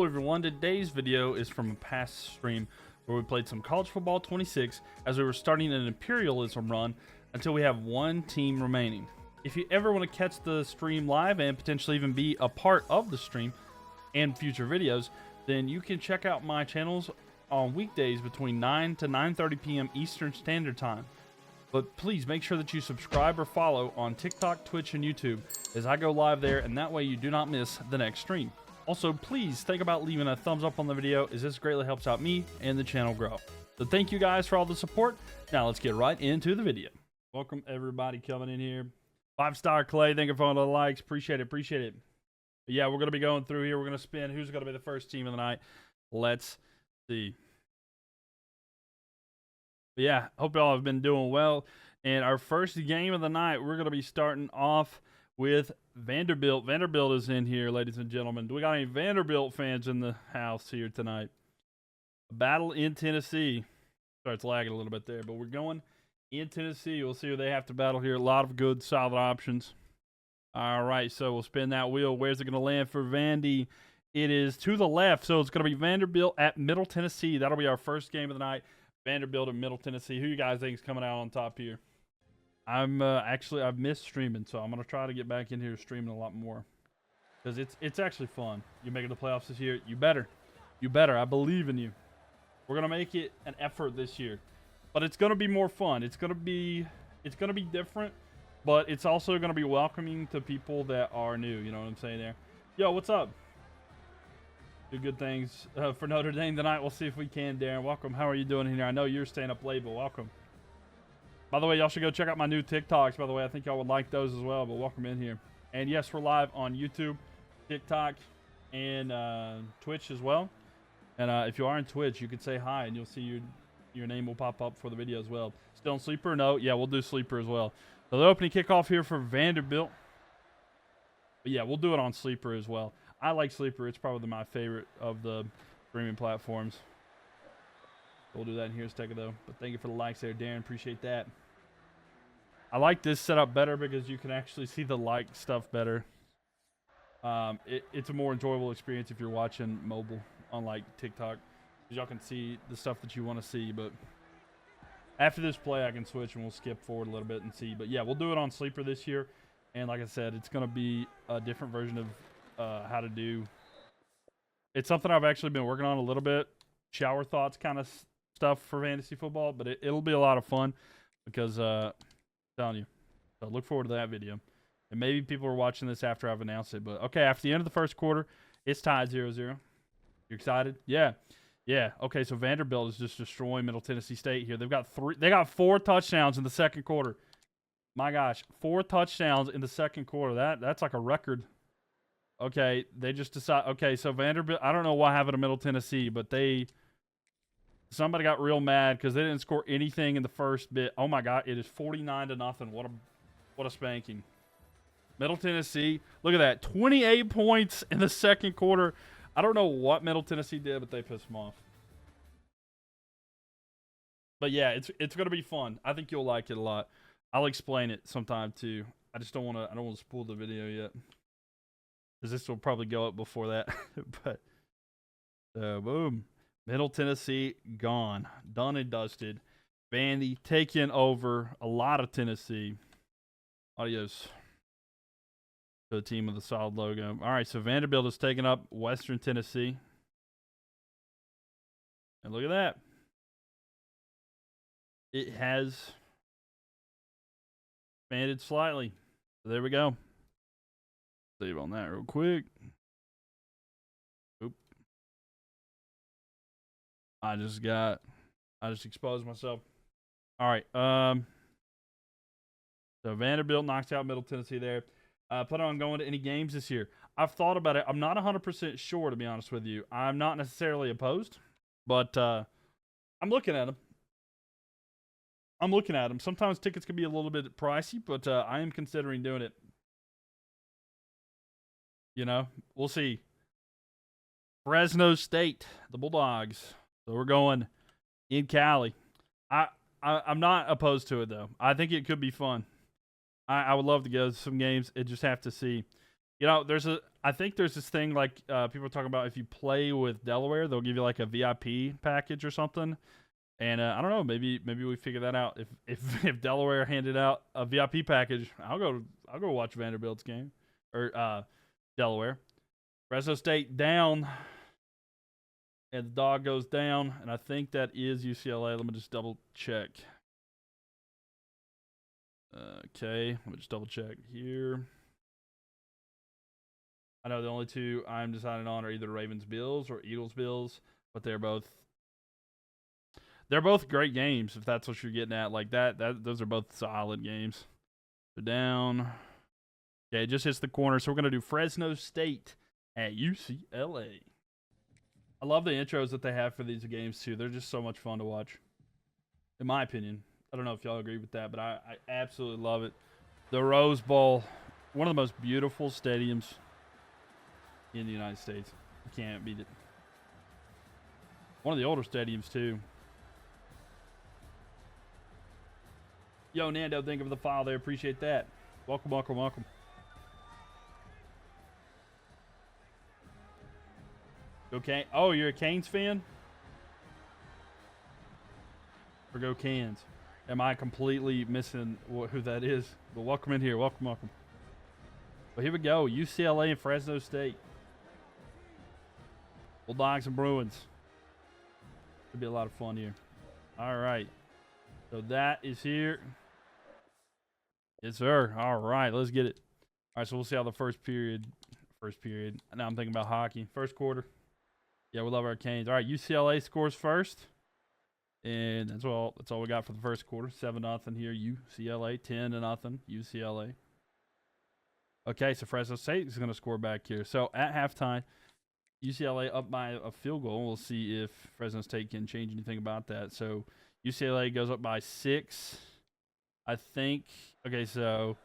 Hello everyone, today's video is from a past stream where we played some College Football 26 as we were starting an Imperialism run until we have one team remaining. If you ever want to catch the stream live and potentially even be a part of the stream and future videos, then you can check out my channels on weekdays between 9 to 9:30 p.m. Eastern Standard Time. But please make sure that you subscribe or follow on TikTok, Twitch, and YouTube as I go live there, and that way you do not miss the next stream. Also, please think about leaving a thumbs up on the video as this greatly helps out me and the channel grow. So thank you guys for all the support. Now let's get right into the video. Welcome everybody coming in here. 5-star Clay, thank you for all the likes. Appreciate it, appreciate it. But yeah, we're going to be going through here. We're going to spin who's going to be the first team of the night. Let's see. But yeah, hope y'all have been doing well. And our first game of the night, we're going to be starting off with Vanderbilt. Vanderbilt is in here, ladies and gentlemen. Do we got any Vanderbilt fans in the house here tonight? A battle in Tennessee. Sorry, it's lagging a little bit there, but we're going in Tennessee. We'll see who they have to battle here. A lot of good, solid options. All right, so we'll spin that wheel. Where's it going to land for Vandy? It is to the left, so it's going to be Vanderbilt at Middle Tennessee. That'll be our first game of the night. Vanderbilt at Middle Tennessee. Who you guys think is coming out on top here? I've missed streaming, so I'm gonna try to get back in here streaming a lot more because it's actually fun. You're making the playoffs this year. You better. I believe in you. We're gonna make it an effort this year, but it's gonna be more fun. It's gonna be different, but it's also gonna be welcoming to people that are new. You know what I'm saying there? Yo, what's up? Do good things for Notre Dame tonight. We'll see if we can, Darren. Welcome. How are you doing here? I know you're staying up late, but welcome. By the way, y'all should go check out my new TikToks. By the way, I think y'all would like those as well, but welcome in here. And yes, we're live on YouTube, TikTok, and Twitch as well. And if you are on Twitch, you could say hi, and you'll see your name will pop up for the video as well. Still on Sleeper? No? Yeah, we'll do Sleeper as well. So the opening kickoff here for Vanderbilt. But yeah, we'll do it on Sleeper as well. I like Sleeper. It's probably my favorite of the streaming platforms. We'll do that in here in a second, though. But thank you for the likes there, Darren. Appreciate that. I like this setup better because you can actually see the like stuff better. It's a more enjoyable experience if you're watching mobile on like TikTok, because y'all can see the stuff that you want to see. But after this play, I can switch and we'll skip forward a little bit and see. But yeah, we'll do it on Sleeper this year. And like I said, it's going to be a different version of how to do. It's something I've actually been working on a little bit. Shower thoughts kind of stuff for fantasy football, but it'll be a lot of fun because I'm telling you. So look forward to that video. And maybe people are watching this after I've announced it. But okay, after the end of the first quarter, it's tied 0-0. You excited? Yeah. Yeah. Okay, so Vanderbilt is just destroying Middle Tennessee State here. They got 4 touchdowns in the second quarter. My gosh, 4 touchdowns in the second quarter. That's like a record. Okay, they just decide. Okay, so Vanderbilt, I don't know what happened to Middle Tennessee, but somebody got real mad because they didn't score anything in the first bit. Oh my God, it is 49-0. What a spanking. Middle Tennessee, look at that, 28 points in the second quarter. I don't know what Middle Tennessee did, but they pissed them off. But yeah, it's gonna be fun. I think you'll like it a lot. I'll explain it sometime too. I just don't want to spoil the video yet, because this will probably go up before that. But boom. Middle Tennessee gone. Done and dusted. Vandy taking over a lot of Tennessee. Adios to the team with the solid logo. All right, so Vanderbilt is taking up Western Tennessee. And look at that. It has expanded slightly. So there we go. Save on that real quick. Oop. I just exposed myself. All right. So Vanderbilt knocks out Middle Tennessee there. Plan on going to any games this year? I've thought about it. I'm not 100% sure, to be honest with you. I'm not necessarily opposed, but I'm looking at them. Sometimes tickets can be a little bit pricey, but I am considering doing it. You know, we'll see. Fresno State, the Bulldogs. So we're going in Cali. I'm not opposed to it, though. I think it could be fun. I would love to go to some games. I just have to see. You know, I think there's this thing like people are talking about if you play with Delaware, they'll give you like a VIP package or something. And I don't know, maybe we figure that out. If Delaware handed out a VIP package, I'll go watch Vanderbilt's game or Delaware. Fresno State down, and the dog goes down, and I think that is UCLA. Let me just double check. Okay, let me just double check here. I know the only two I'm deciding on are either Ravens Bills or Eagles Bills, but they're both great games if that's what you're getting at. Like that those are both solid games. So down. Okay, it just hits the corner. So we're gonna do Fresno State at UCLA. I love the intros that they have for these games too. They're just so much fun to watch. In my opinion. I don't know if y'all agree with that, but I absolutely love it. The Rose Bowl, one of the most beautiful stadiums in the United States. You can't beat it. One of the older stadiums too. Yo, Nando, thank you for the file there. Appreciate that. Welcome, welcome, welcome. Okay. Oh, you're a Canes fan? Or go Cans? Am I completely missing who that is? But welcome in here. Welcome, welcome. Well, here we go. UCLA and Fresno State. Bulldogs and Bruins. Should be a lot of fun here. All right. So that is here. Yes, sir. All right. Let's get it. All right. So we'll see how the first period. Now I'm thinking about hockey. First quarter. Yeah, we love our Canes. All right. UCLA scores first. And that's all we got for the first quarter. 7-0 here. UCLA. 10-0. UCLA. Okay, so Fresno State is going to score back here. So at halftime, UCLA up by a field goal. We'll see if Fresno State can change anything about that. So UCLA goes up by 6, I think. Okay, so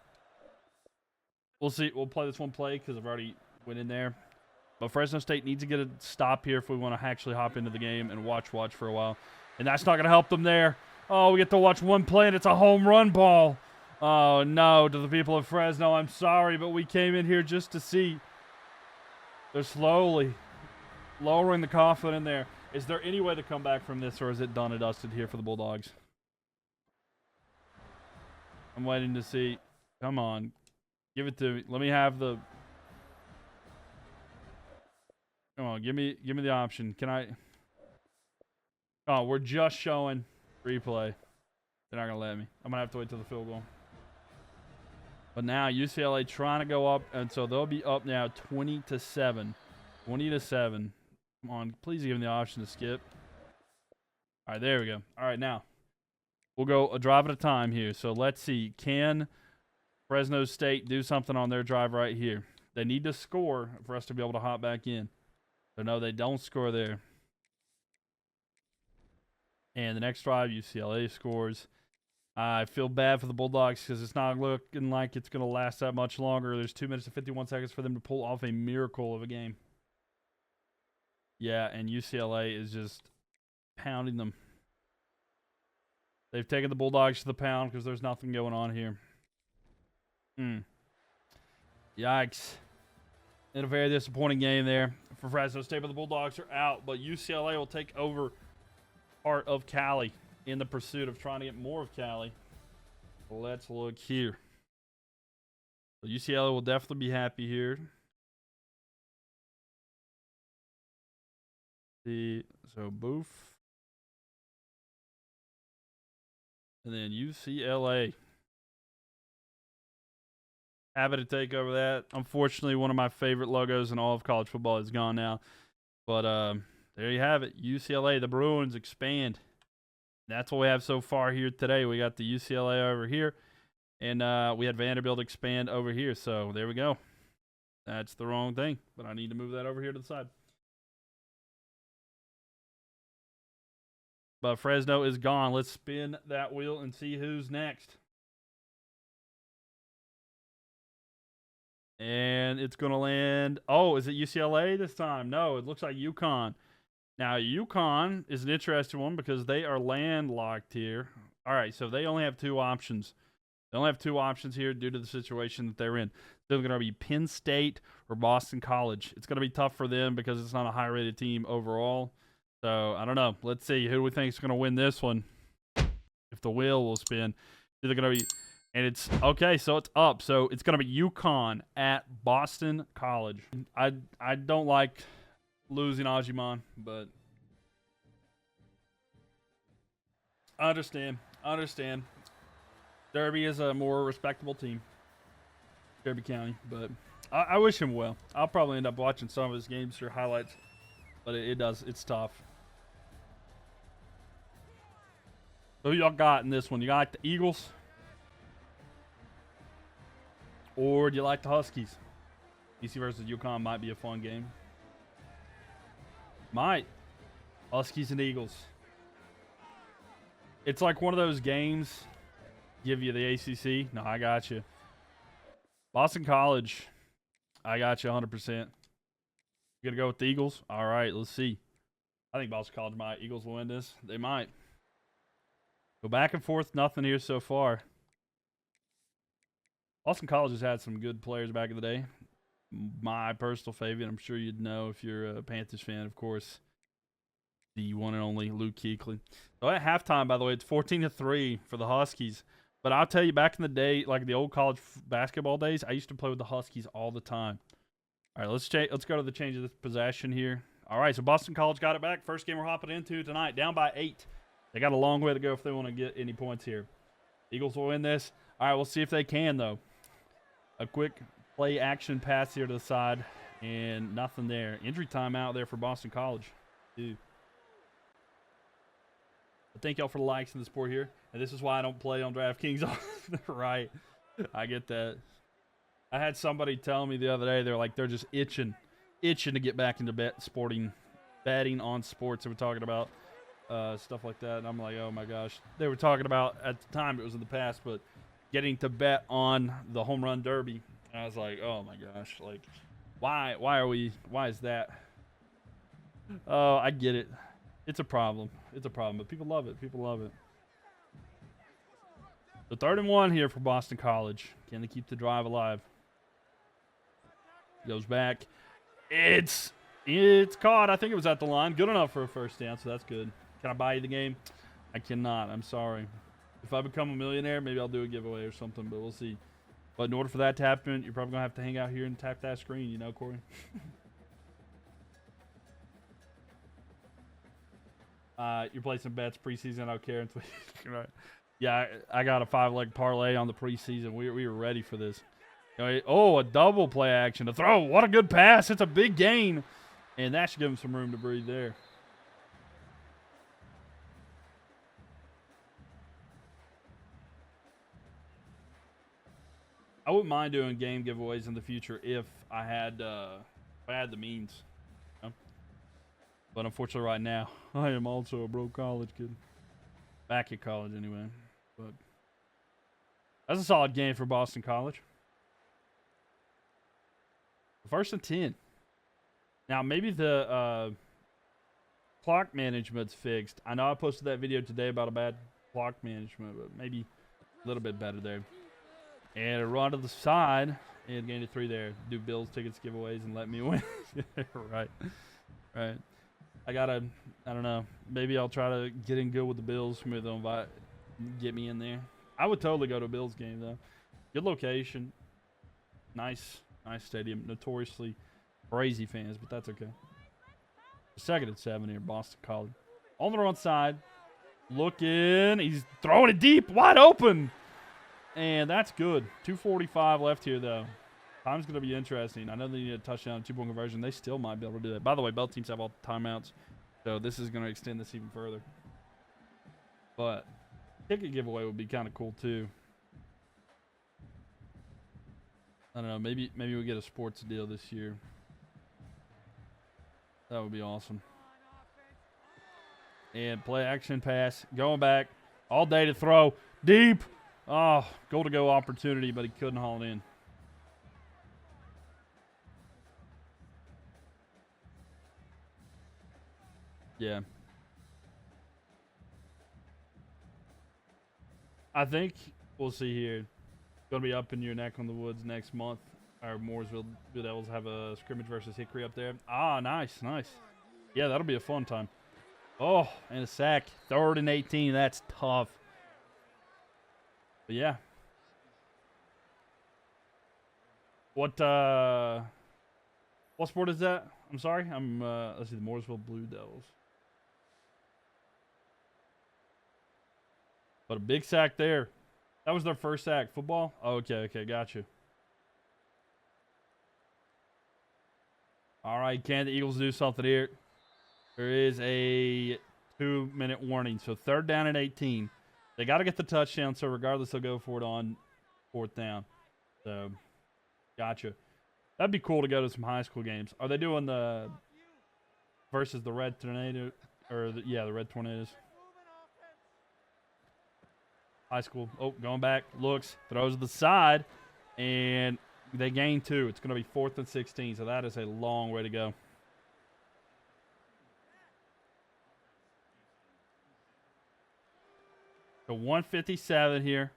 we'll see. We'll play this one play because I've already went in there. But Fresno State needs to get a stop here if we want to actually hop into the game and watch for a while. And that's not going to help them there. Oh, we get to watch one play, and it's a home run ball. Oh, no, to the people of Fresno, I'm sorry, but we came in here just to see. They're slowly lowering the coffin in there. Is there any way to come back from this, or is it done and dusted here for the Bulldogs? I'm waiting to see. Come on. Give it to me. Let me have the... Come on, give me the option. Can I... Oh, we're just showing replay. They're not going to let me. I'm going to have to wait till the field goal. But now UCLA trying to go up, and so they'll be up now 20-7. 20-7. Come on, please give them the option to skip. All right, there we go. All right, now we'll go a drive at a time here. So let's see. Can Fresno State do something on their drive right here? They need to score for us to be able to hop back in. So no, they don't score there. And the next drive, UCLA scores. I feel bad for the Bulldogs because it's not looking like it's going to last that much longer. There's 2 minutes and 51 seconds for them to pull off a miracle of a game. Yeah, and UCLA is just pounding them. They've taken the Bulldogs to the pound because there's nothing going on here. Yikes. And a very disappointing game there for Fresno State, but the Bulldogs are out. But UCLA will take over part of Cali in the pursuit of trying to get more of Cali. Let's look here. So UCLA will definitely be happy here. So Boof. And then UCLA. Happy to take over that. Unfortunately, one of my favorite logos in all of college football is gone now. But there you have it. UCLA, the Bruins expand. That's what we have so far here today. We got the UCLA over here, and we had Vanderbilt expand over here. So there we go. That's the wrong thing, but I need to move that over here to the side. But Fresno is gone. Let's spin that wheel and see who's next. And it's going to land. Oh, is it UCLA this time? No, it looks like UConn. Now, UConn is an interesting one because they are landlocked here. All right, so they only have 2 options. They only have 2 options here due to the situation that they're in. They're going to be Penn State or Boston College. It's going to be tough for them because it's not a high-rated team overall. So, I don't know. Let's see. Who do we think is going to win this one? If the wheel will spin. They're going to be... And it's... Okay, so it's up. So, it's going to be UConn at Boston College. I don't like losing Ajimon, but... I understand. Derby is a more respectable team. Derby County, but I wish him well. I'll probably end up watching some of his games or highlights, but it's tough. So who y'all got in this one? You got the Eagles? Or do you like the Huskies? BC versus UConn might be a fun game. Might. Huskies and Eagles. It's like one of those games... Give you the ACC. No, I got you. Boston College. I got you 100%. You gonna go with the Eagles? All right, let's see. I think Boston College might. Eagles will win this. They might. Go back and forth. Nothing here so far. Boston College has had some good players back in the day. My personal favorite, I'm sure you'd know if you're a Panthers fan, of course. The one and only Luke Kuechly. So at halftime, by the way, it's 14-3 for the Huskies. But I'll tell you, back in the day, like the old college basketball days, I used to play with the Huskies all the time. All right, let's go to the change of the possession here. All right, so Boston College got it back. First game we're hopping into tonight, down by 8. They got a long way to go if they want to get any points here. Eagles will win this. All right, we'll see if they can, though. A quick play action pass here to the side, and nothing there. Injury timeout there for Boston College. Dude. But thank y'all for the likes in the sport here. And this is why I don't play on DraftKings. Right. I get that. I had somebody tell me the other day, they're just itching to get back into betting on sports. They were talking about stuff like that. And I'm like, oh my gosh. They were talking about, at the time, it was in the past, but getting to bet on the home run derby. And I was like, oh my gosh. Like, why is that? Oh, I get it. It's a problem. But people love it. The 3rd and 1 here for Boston College. Can they keep the drive alive? Goes back. It's caught. I think it was at the line. Good enough for a first down, so that's good. Can I buy you the game? I cannot. I'm sorry. If I become a millionaire, maybe I'll do a giveaway or something, but we'll see. But in order for that to happen, you're probably going to have to hang out here and tap that screen, you know, Corey? You're placing bets preseason. I don't care. Right. Yeah, I got a 5-leg parlay on the preseason. We were ready for this. Oh, a double play action. A throw. What a good pass. It's a big gain. And that should give him some room to breathe there. I wouldn't mind doing game giveaways in the future if I had the means. You know? But unfortunately right now, I am also a broke college kid. Back at college anyway. But that's a solid game for Boston College. 1st and 10. Now, maybe the clock management's fixed. I know I posted that video today about a bad clock management, but maybe a little bit better there. And a run to the side and gain a 3 there. Do Bills tickets giveaways and let me win. Right. I don't know. Maybe I'll try to get in good with the Bills. Maybe they'll get me in there. I would totally go to a Bills game, though. Good location. Nice stadium. Notoriously crazy fans, but that's okay. 2nd and 7 here, Boston College. On the run side. Looking. He's throwing it deep. Wide open. And that's good. 2:45 left here, though. Time's going to be interesting. I know they need a touchdown, 2-point conversion. They still might be able to do that. By the way, both teams have all the timeouts, so this is going to extend this even further. But ticket giveaway would be kind of cool, too. I don't know. Maybe we get a sports deal this year. That would be awesome. And play action pass. Going back. All day to throw. Deep. Oh, goal-to-go opportunity, but he couldn't haul it in. Yeah. I think we'll see here. Going to be up in your neck on the woods next month. Our Mooresville Blue Devils have a scrimmage versus Hickory up there. Ah, nice, nice. Yeah, that'll be a fun time. Oh, and a sack. 3rd and 18. That's tough. But yeah. What sport is that? I'm sorry. I'm let's see, the Mooresville Blue Devils. But a big sack there. That was their first sack. Football? Oh, okay, got you. All right, can the Eagles do something here? There is a 2-minute warning. So 3rd down and 18. They got to get the touchdown, so regardless, they'll go for it on 4th down. So, gotcha. That'd be cool to go to some high school games. Are they doing the versus the Red Tornado? Or, the Red Tornadoes. High school. Oh, going back. Looks. Throws to the side. And they gain 2. It's going to be 4th and 16. So that is a long way to go. So 157 here.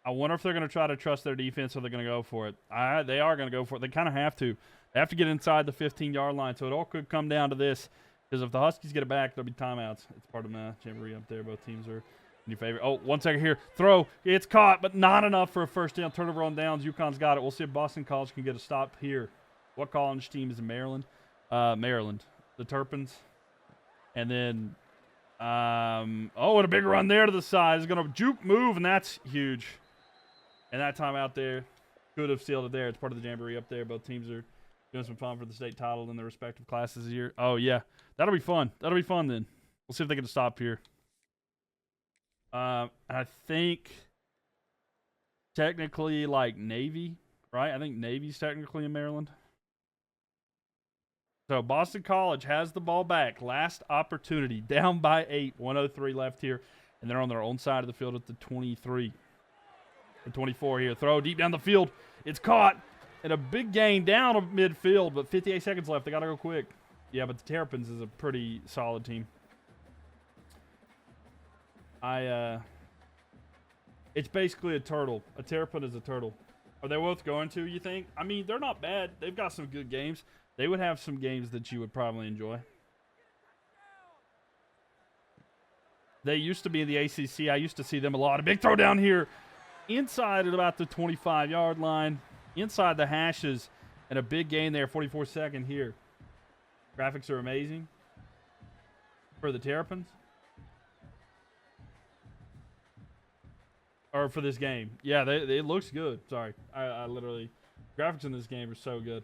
I wonder if they're going to try to trust their defense or they're going to go for it. They are going to go for it. They kind of have to. They have to get inside the 15-yard line. So it all could come down to this. Because if the Huskies get it back, there'll be timeouts. It's part of my jamboree up there. Both teams are in your favor. Oh, 1 second here. Throw. It's caught, but not enough for a first down. Turnover on downs. UConn's got it. We'll see if Boston College can get a stop here. What college team is in Maryland? Maryland. The Terrapins. And then, what a big run there to the side. It's going to juke move, and that's huge. And that time out there could have sealed it there. It's part of the jamboree up there. Both teams are doing some fun for the state title in their respective classes here. Oh, yeah. That'll be fun. That'll be fun then. We'll see if they get a stop here. I think technically like Navy, right? I think Navy's technically in Maryland. So Boston College has the ball back. Last opportunity. Down by 8. 1:03 left here. And they're on their own side of the field at the 23. The 24 here. Throw deep down the field. It's caught. And a big gain down of midfield, but 58 seconds left. They got to go quick. Yeah, but the Terrapins is a pretty solid team. It's basically a turtle. A Terrapin is a turtle. Are they both going to, you think? I mean, they're not bad. They've got some good games. They would have some games that you would probably enjoy. They used to be in the ACC. I used to see them a lot. A big throw down here. Inside at about the 25-yard line. Inside the hashes. And a big gain there. 44-second here. Graphics are amazing. For the Terrapins. Or for this game. Yeah, it looks good. Sorry. I literally... Graphics in this game are so good.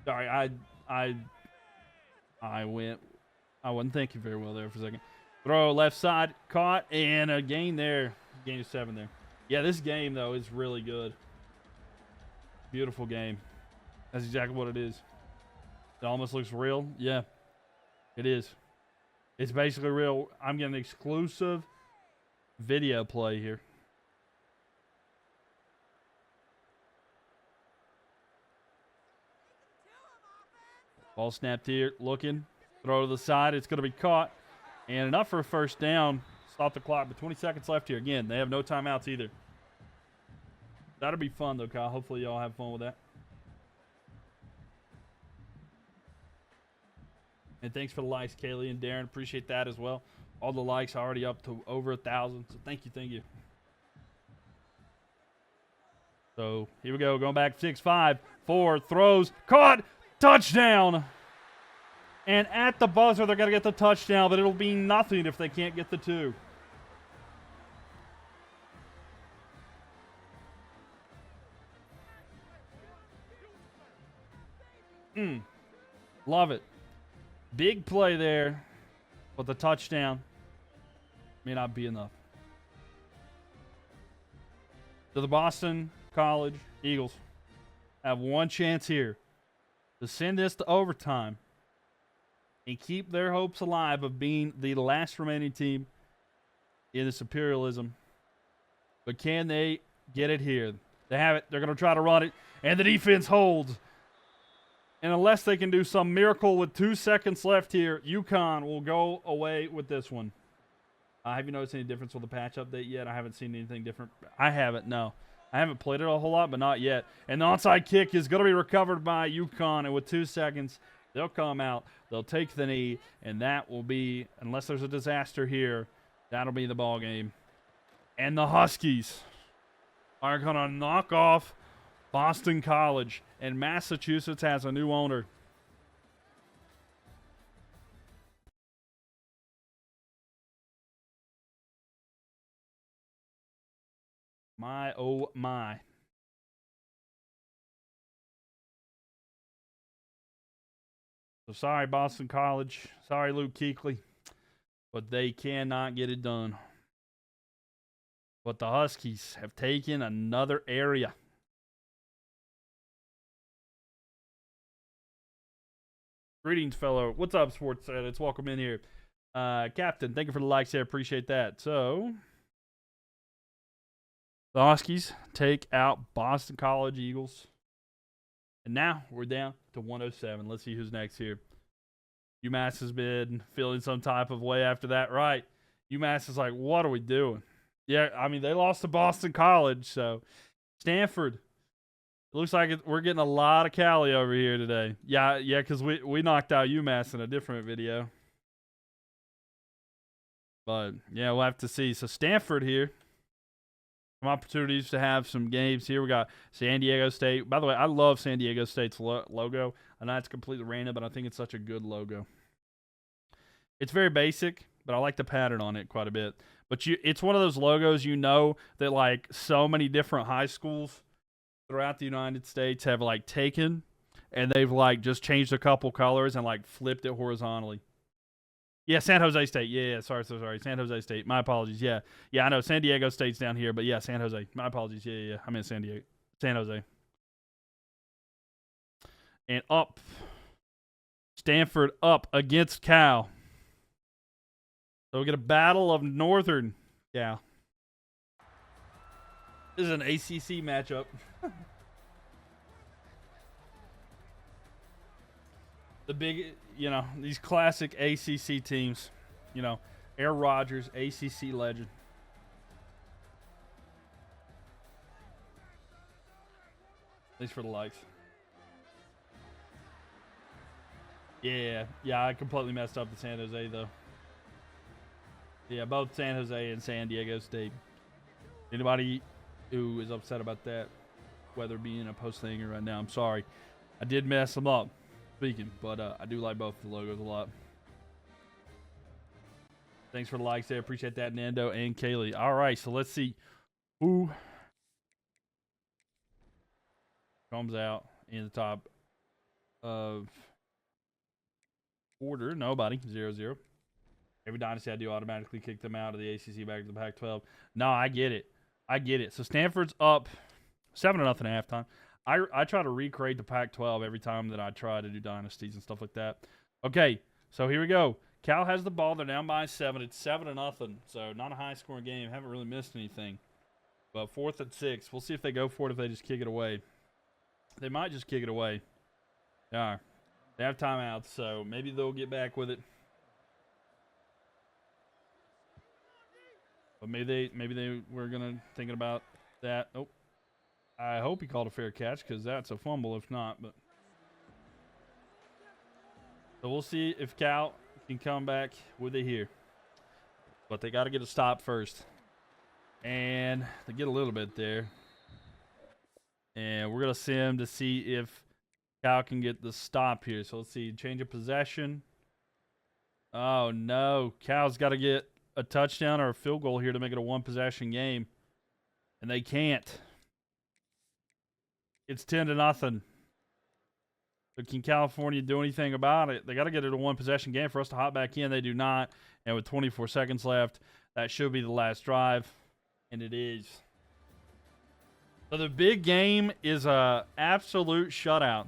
Sorry, I wasn't thinking very well there for a second. Throw left side, caught, and a gain there. Gain of 7 there. Yeah, this game, though, is really good. Beautiful game. That's exactly what it is. It almost looks real. Yeah, it is. It's basically real. I'm getting exclusive video play here. Ball snapped here, looking. Throw to the side. It's going to be caught. And enough for a first down. Stop the clock, but 20 seconds left here. Again, they have no timeouts either. That'll be fun, though, Kyle. Hopefully y'all have fun with that. And thanks for the likes, Kaylee and Darren. Appreciate that as well. All the likes are already up to over 1,000. So thank you, thank you. So here we go. Going back 6-5. 4 throws. Caught. Touchdown. And at the buzzer, they're going to get the touchdown, but it'll be nothing if they can't get the 2. Love it. Big play there, but the touchdown may not be enough. So the Boston College Eagles have one chance here to send this to overtime and keep their hopes alive of being the last remaining team in this Imperialism. But can they get it here? They have it. They're going to try to run it, and the defense holds. And unless they can do some miracle with 2 seconds left here, UConn will go away with this one. Have you noticed any difference with the patch update yet? I haven't seen anything different. I haven't, no. I haven't played it a whole lot, but not yet. And the onside kick is going to be recovered by Yukon, and with 2 seconds, they'll come out, they'll take the knee, and that will be, unless there's a disaster here, that'll be the ball game. And the Huskies are going to knock off Boston College, and Massachusetts has a new owner. My, oh my. So sorry, Boston College. Sorry, Luke Kuechly. But they cannot get it done. But the Huskies have taken another area. Greetings, fellow. What's up, sports edits? Welcome in here. Captain, thank you for the likes there. Appreciate that. So, the Huskies take out Boston College Eagles. And now we're down to 107. Let's see who's next here. UMass has been feeling some type of way after that, right? UMass is like, what are we doing? Yeah, I mean, they lost to Boston College, so Stanford. It looks like we're getting a lot of Cali over here today. Yeah, because we knocked out UMass in a different video. But, yeah, we'll have to see. So, Stanford here. Some opportunities to have some games here. We got San Diego State. By the way, I love San Diego State's logo. I know it's completely random, but I think it's such a good logo. It's very basic, but I like the pattern on it quite a bit. But it's one of those logos that like so many different high schools throughout the United States have like taken, and they've like just changed a couple colors and like flipped it horizontally. Yeah, San Jose State. Yeah, sorry. San Jose State. My apologies. Yeah, I know San Diego State's down here, but yeah, San Jose. My apologies. Yeah. I meant San Jose. And up. Stanford up against Cal. So we get a battle of Northern Cal. This is an ACC matchup. The big, these classic ACC teams. Aaron Rodgers, ACC legend. Thanks for the likes. Yeah, I completely messed up the San Jose, though. Yeah, both San Jose and San Diego State. Anybody who is upset about that, whether being a post-hanger right now, I'm sorry. I did mess them up, speaking, but I do like both the logos a lot. Thanks for the likes there. Appreciate that, Nando and Kaylee. All right, so let's see who comes out in the top of order. Nobody. 0-0. Every dynasty I do automatically kick them out of the ACC back to the Pac-12. No, I get it. So Stanford's up 7-0 at halftime. I try to recreate the Pac-12 every time that I try to do dynasties and stuff like that. Okay, so here we go. Cal has the ball. They're down by 7. It's 7-0, so not a high-scoring game. Haven't really missed anything. But 4th and 6. We'll see if they go for it, if they just kick it away. They might just kick it away. Yeah, they have timeouts, so maybe they'll get back with it. But maybe they were thinking about that. Oh, I hope he called a fair catch because that's a fumble if not. But so we'll see if Cal can come back with it here. But they got to get a stop first. And they get a little bit there. And we're going to sim to see if Cal can get the stop here. So let's see. Change of possession. Oh, no. Cal's got to get a touchdown or a field goal here to make it a one-possession game. And they can't. It's 10-0. So can California do anything about it? They got to get it a one-possession game for us to hop back in. They do not. And with 24 seconds left, that should be the last drive. And it is. So the big game is a absolute shutout.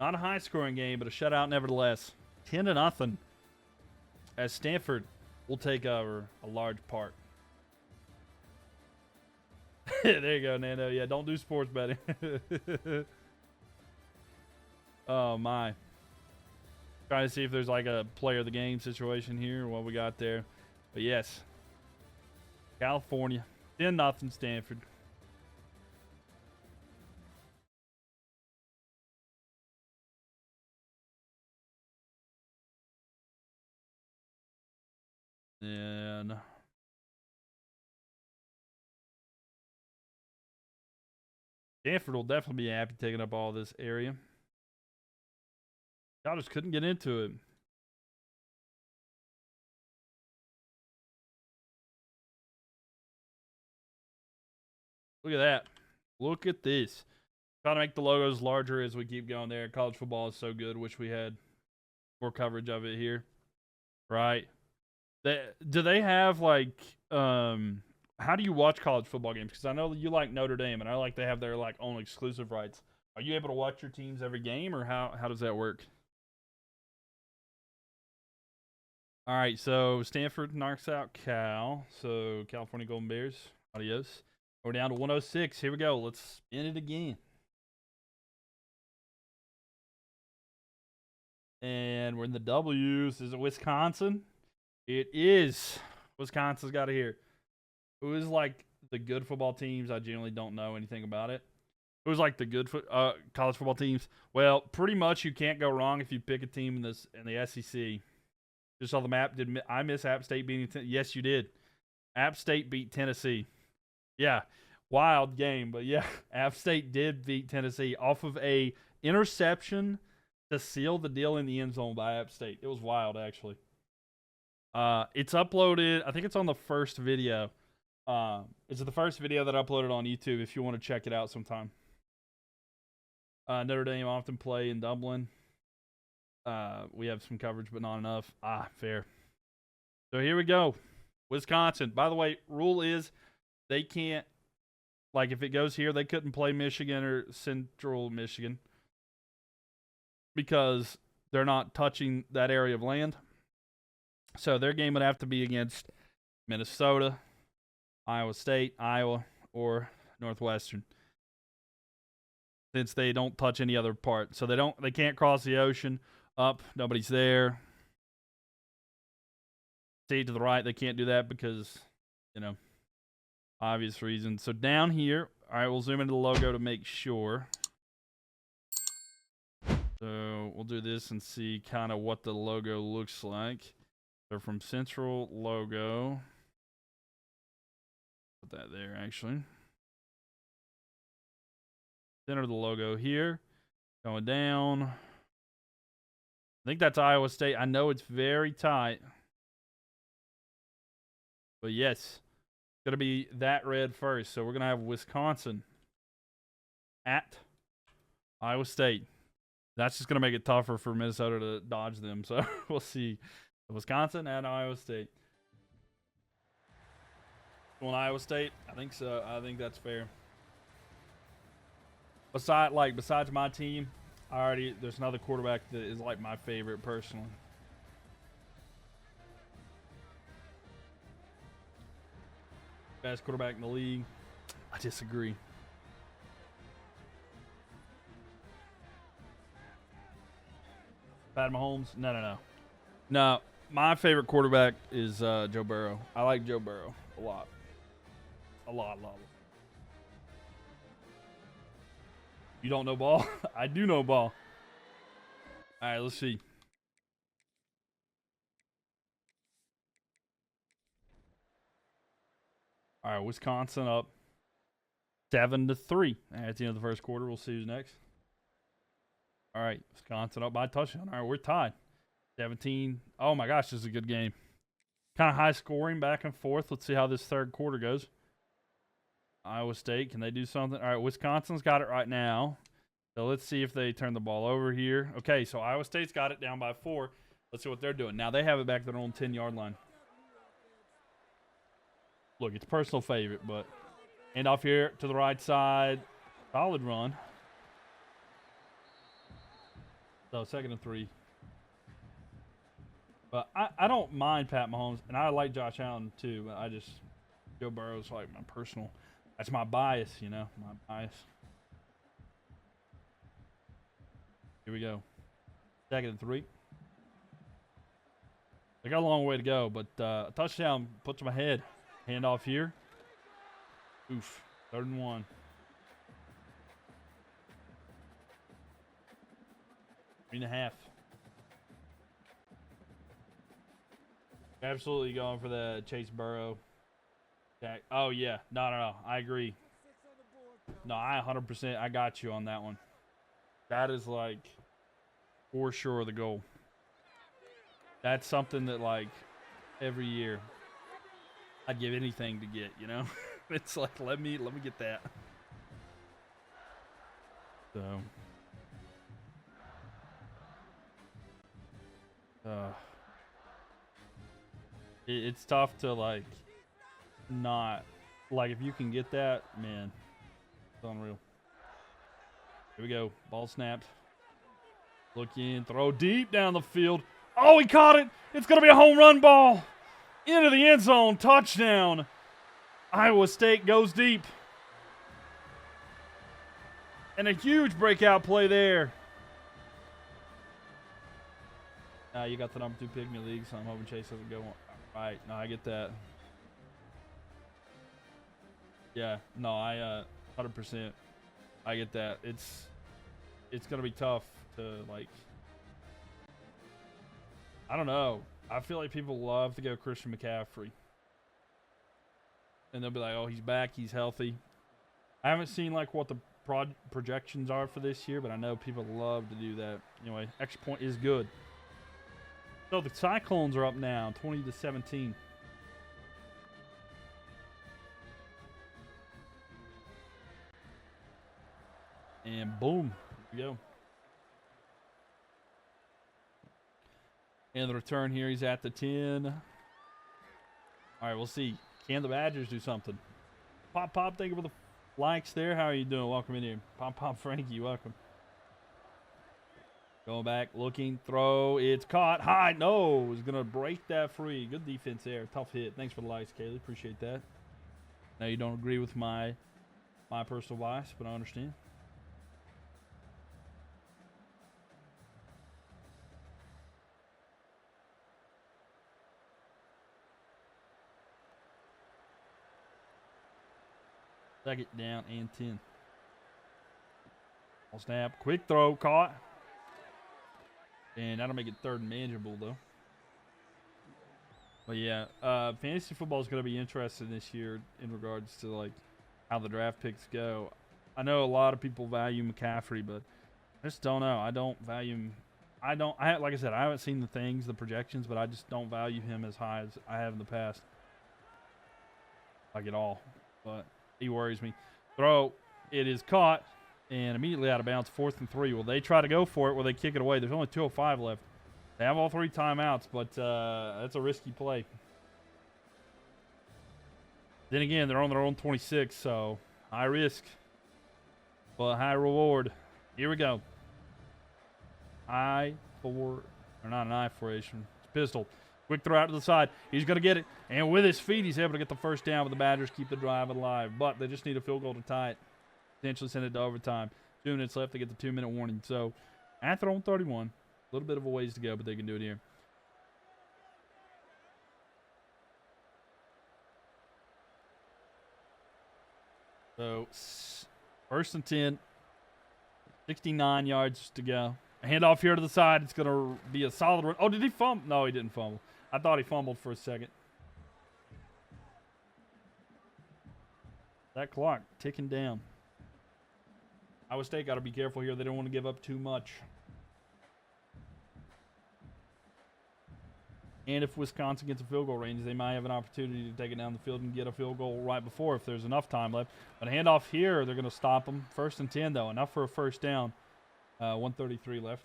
Not a high-scoring game, but a shutout nevertheless. 10-0. As Stanford will take over a large part. There you go, Nando. Yeah, don't do sports betting. Oh, my. Trying to see if there's like a player of the game situation here. What we got there. But yes, California, 10-0 Stanford. And Stanford will definitely be happy taking up all this area. Y'all just couldn't get into it. Look at that. Look at this. Trying to make the logos larger as we keep going there. College football is so good. Wish we had more coverage of it here. Right. Do they have like how do you watch college football games? Because I know you like Notre Dame, and I like they have their like own exclusive rights. Are you able to watch your teams every game, or how does that work? All right, so Stanford knocks out Cal. So California Golden Bears, adios. We're down to 106. Here we go. Let's spin it again. And we're in the W's. Is it Wisconsin? It is. Wisconsin's got it here. Who is like the good football teams? I generally don't know anything about it. Who's like the good college football teams? Well, pretty much you can't go wrong if you pick a team in the SEC. Just saw the map. Did I miss App State beating? Yes, you did. App State beat Tennessee. Yeah, wild game, but yeah, App State did beat Tennessee off of a interception to seal the deal in the end zone by App State. It was wild, actually. It's uploaded. I think it's on the first video. It's the first video that I uploaded on YouTube. If you want to check it out sometime. Notre Dame often play in Dublin. We have some coverage, but not enough. Fair. So here we go. Wisconsin. By the way, rule is they can't, like if it goes here, they couldn't play Michigan or Central Michigan because they're not touching that area of land. So their game would have to be against Minnesota, Iowa State, Iowa, or Northwestern, since they don't touch any other part. So they can't cross the ocean. Up, nobody's there. See to the right, they can't do that because, obvious reasons. So down here, all right, we'll zoom into the logo to make sure. So we'll do this and see kind of what the logo looks like. So from Central logo, put that there actually. Center of the logo here, going down. I think that's Iowa State. I know it's very tight. But yes, it's going to be that red first. So we're going to have Wisconsin at Iowa State. That's just going to make it tougher for Minnesota to dodge them. So we'll see. Wisconsin at Iowa State. Going Iowa State? I think so. I think that's fair. Besides my team, there's another quarterback that is like my favorite personally. Best quarterback in the league. I disagree. Pat Mahomes? No, my favorite quarterback is Joe Burrow. I like Joe Burrow a lot. A lot. You don't know ball? I do know ball. All right, let's see. All right, Wisconsin up 7-3 at the end of the first quarter. We'll see who's next. All right, Wisconsin up by a touchdown. All right, we're tied. 17. Oh my gosh, this is a good game. Kind of high scoring, back and forth. Let's see how this third quarter goes. Iowa State, can they do something? All right, Wisconsin's got it right now. So let's see if they turn the ball over here. Okay, so Iowa State's got it down by 4. Let's see what they're doing. Now they have it back to their own 10-yard line. Look, it's personal favorite, but end off here to the right side. Solid run. So 2nd and 3. But I don't mind Pat Mahomes, and I like Josh Allen too, but Joe Burrow's like my personal, that's my bias, my bias. Here we go. 2nd and 3. They got a long way to go, but a touchdown puts them ahead. Handoff here. Oof. 3rd and 1. Three and a half. Absolutely going for the Chase Burrow. Oh, yeah. No. I agree. No, I 100%. I got you on that one. That is, like, for sure the goal. That's something that, like, every year I'd give anything to get, you know? It's like, let me get that. So. It's tough to, like, not. Like, if you can get that, man, it's unreal. Here we go. Ball snapped. Look in. Throw deep down the field. Oh, he caught it. It's going to be a home run ball. Into the end zone. Touchdown. Iowa State goes deep. And a huge breakout play there. You got the number 2 pick in your league, so I'm hoping Chase doesn't go on. Right. No, I get that. Yeah. No, I 100%. I get that. It's going to be tough to, like, I don't know. I feel like people love to go Christian McCaffrey. And they'll be like, oh, he's back. He's healthy. I haven't seen, like, what the projections are for this year, but I know people love to do that. Anyway, extra point is good. So the Cyclones are up now, 20-17. And boom, here we go. And the return here, he's at the 10. All right, we'll see. Can the Badgers do something? Pop, thank you for the likes there. How are you doing? Welcome in here. Pop, Frankie, welcome. Going back, looking, throw. It's caught. High. No, is going to break that free. Good defense there. Tough hit. Thanks for the likes, Kaylee. Appreciate that. Now you don't agree with my personal bias, but I understand. Second down and 10. Ball snap. Quick throw. Caught. And that'll make it 3rd and manageable, though. But, yeah, fantasy football is going to be interesting this year in regards to, like, how the draft picks go. I know a lot of people value McCaffrey, but I just don't know. I don't value him. Like I said, I haven't seen the projections, but I just don't value him as high as I have in the past. Like, at all. But he worries me. Throw. It is caught. And immediately out of bounds, 4th and 3. Will they try to go for it? Will they kick it away? There's only 2:05 left. They have all 3 timeouts, but that's a risky play. Then again, they're on their own 26, so high risk, but high reward. Here we go. Not an eye formation. It's pistol. Quick throw out to the side. He's going to get it. And with his feet, he's able to get the first down, but the Badgers keep the drive alive. But they just need a field goal to tie it. Potentially send it to overtime. 2 minutes left to get the 2-minute warning. So, at their own 31, a little bit of a ways to go, but they can do it here. So, 1st and 10. 69 yards to go. A handoff here to the side. It's going to be a solid run. Oh, did he fumble? No, he didn't fumble. I thought he fumbled for a second. That clock ticking down. Iowa State got to be careful here. They don't want to give up too much. And if Wisconsin gets a field goal range, they might have an opportunity to take it down the field and get a field goal right before if there's enough time left. But a handoff here, they're going to stop them. 1st and 10, though. Enough for a first down. 1:33 left.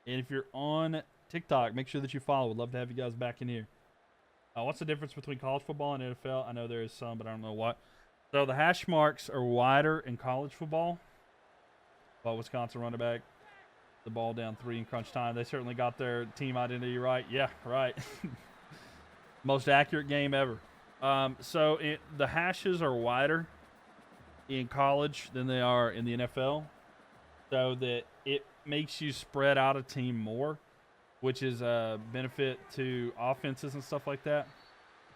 And if you're on TikTok, make sure that you follow. Would love to have you guys back in here. What's the difference between college football and NFL? I know there is some, but I don't know what. So the hash marks are wider in college football. But Wisconsin running back, the ball down 3 in crunch time. They certainly got their team identity right. Yeah, right. Most accurate game ever. The hashes are wider in college than they are in the NFL. So that it makes you spread out a team more. which is a benefit to offenses and stuff like that.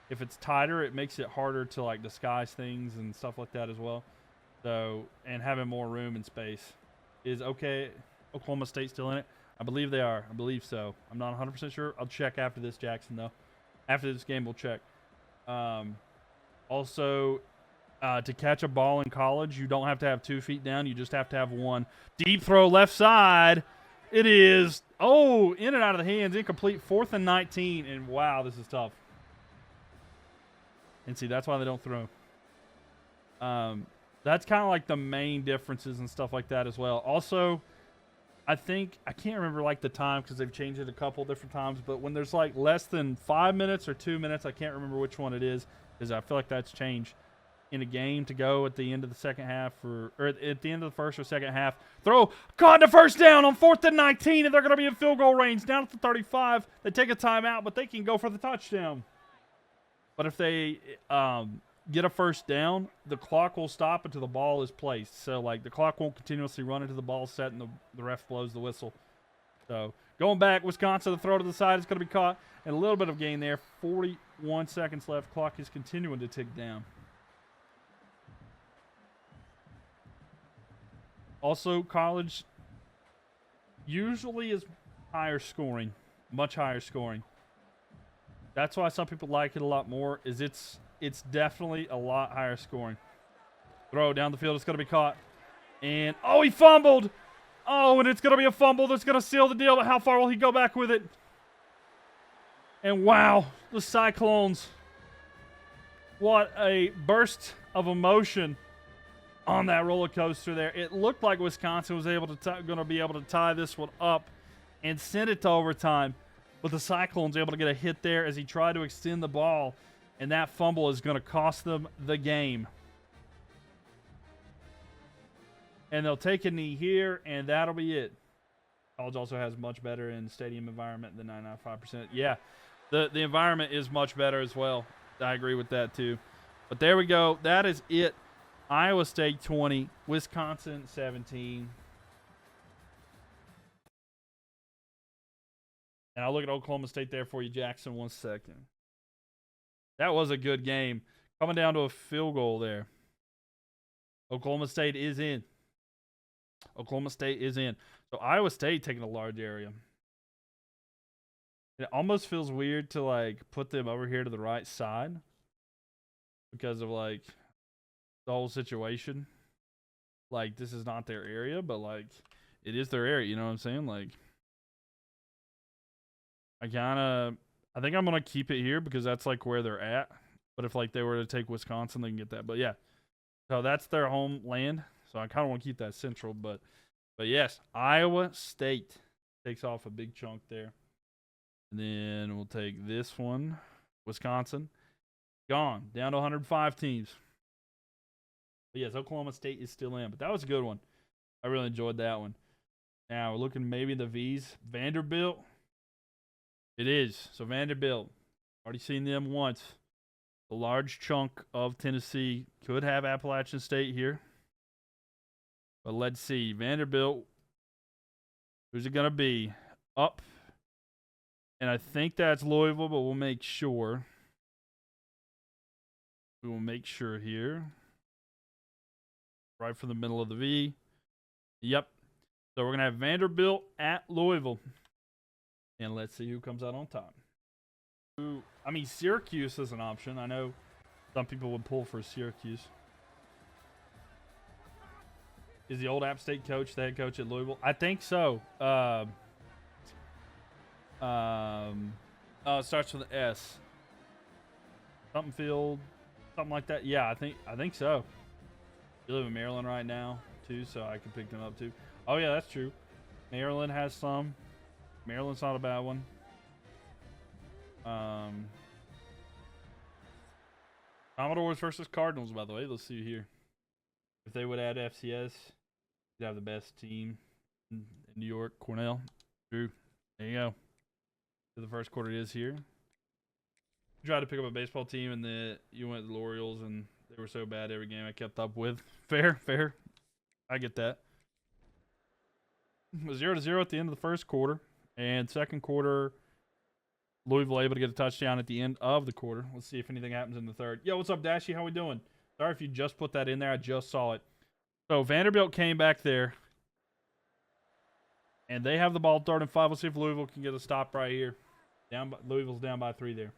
If it's tighter, it makes it harder to like disguise things and stuff like that as well. So, and having more room and space is okay. Oklahoma State still in it? I believe they are. I believe so. I'm not 100% sure. I'll check after this, Jackson, though. After this game, we'll check. Also, to catch a ball in college, you don't have to have 2 feet down. You just have to have one. Deep throw left side. It is, oh, in and out of the hands. Incomplete. 4th and 19. And, wow, this is tough. And see, that's why they don't throw. That's kind of like the main differences and stuff like that as well. Also, I think, I can't remember like the time because they've changed it a couple different times, but when there's like less than 5 minutes or 2 minutes, I can't remember which one it is, because I feel like that's changed in a game to go at the end of the second half or at the end of the first or second half. Throw, caught the first down on 4th and 19, and they're going to be in field goal range down at the 35. They take a timeout, but they can go for the touchdown. But if they get a first down, the clock will stop until the ball is placed. So, like, the clock won't continuously run until the ball's set and the ref blows the whistle. So, going back, Wisconsin, the throw to the side is going to be caught. And a little bit of gain there. 41 seconds left. Clock is continuing to tick down. Also, college usually is higher scoring. Much higher scoring. That's why some people like it a lot more, is it's definitely a lot higher scoring. Throw down the field. It's going to be caught. And, oh, he fumbled. Oh, and it's going to be a fumble that's going to seal the deal. But how far will he go back with it? And, wow, the Cyclones. What a burst of emotion on that roller coaster there. It looked like Wisconsin was going to be able to tie this one up and send it to overtime. But the Cyclones able to get a hit there as he tried to extend the ball. And that fumble is going to cost them the game. And they'll take a knee here, and that'll be it. College also has much better in stadium environment than 9.5%. Yeah, the environment is much better as well. I agree with that too. But there we go. That is it. Iowa State 20, Wisconsin 17. And I'll look at Oklahoma State there for you, Jackson, 1 second. That was a good game. Coming down to a field goal there. Oklahoma State is in. Oklahoma State is in. So Iowa State taking a large area. It almost feels weird to like put them over here to the right side because of like the whole situation. Like, this is not their area, but like it is their area, you know what I'm saying? Like, I think I'm going to keep it here because that's like where they're at. But if like they were to take Wisconsin, they can get that. But yeah, so that's their homeland. So I kind of want to keep that central. But yes, Iowa State takes off a big chunk there. And then we'll take this one, Wisconsin. Gone, down to 105 teams. But yes, Oklahoma State is still in. But that was a good one. I really enjoyed that one. Now we're looking maybe the V's. Vanderbilt. It is. So Vanderbilt, already seen them once. A large chunk of Tennessee could have Appalachian State here. But let's see. Vanderbilt, who's it going to be? Up. And I think that's Louisville, but we'll make sure. We will make sure here. Right from the middle of the V. Yep. So we're going to have Vanderbilt at Louisville. And let's see who comes out on top. I mean, Syracuse is an option. I know some people would pull for Syracuse. Is the old App State coach the head coach at Louisville? I think so. It starts with an S. Something Field, something like that. Yeah, I think so. You live in Maryland right now, too, so I can pick them up, too. Oh, yeah, that's true. Maryland has some. Maryland's not a bad one. Commodores versus Cardinals, by the way. Let's see here. If they would add FCS, you'd have the best team in New York. Cornell. True. There you go. So the first quarter is here. You tried to pick up a baseball team, and you went to the Orioles, and they were so bad every game I kept up with. Fair. I get that. 0-0 at the end of the first quarter. And second quarter, Louisville able to get a touchdown at the end of the quarter. Let's see if anything happens in the third. Yo, what's up, Dashy? How we doing? Sorry if you just put that in there. I just saw it. So Vanderbilt came back there. And they have the ball 3rd and 5. Let's see if Louisville can get a stop right here. Louisville's down by 3 there.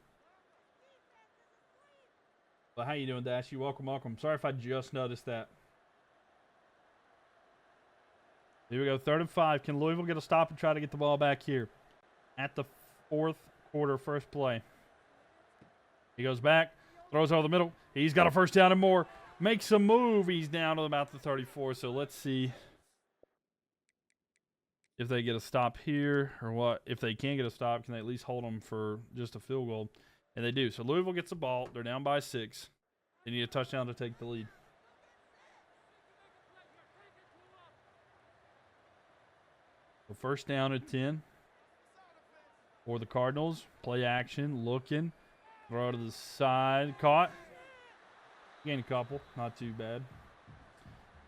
But how you doing, Dashy? Welcome, welcome. Sorry if I just noticed that. Here we go, 3rd and 5. Can Louisville get a stop and try to get the ball back here? At the 4th quarter, first play. He goes back, throws over the middle. He's got a first down and more. Makes a move. He's down to about the 34. So let's see if they get a stop here or what. If they can get a stop, can they at least hold them for just a field goal? And they do. So Louisville gets the ball. They're down by 6. They need a touchdown to take the lead. So first down at 10 for the Cardinals. Play action, looking. Throw to the side. Caught. Gain a couple. Not too bad.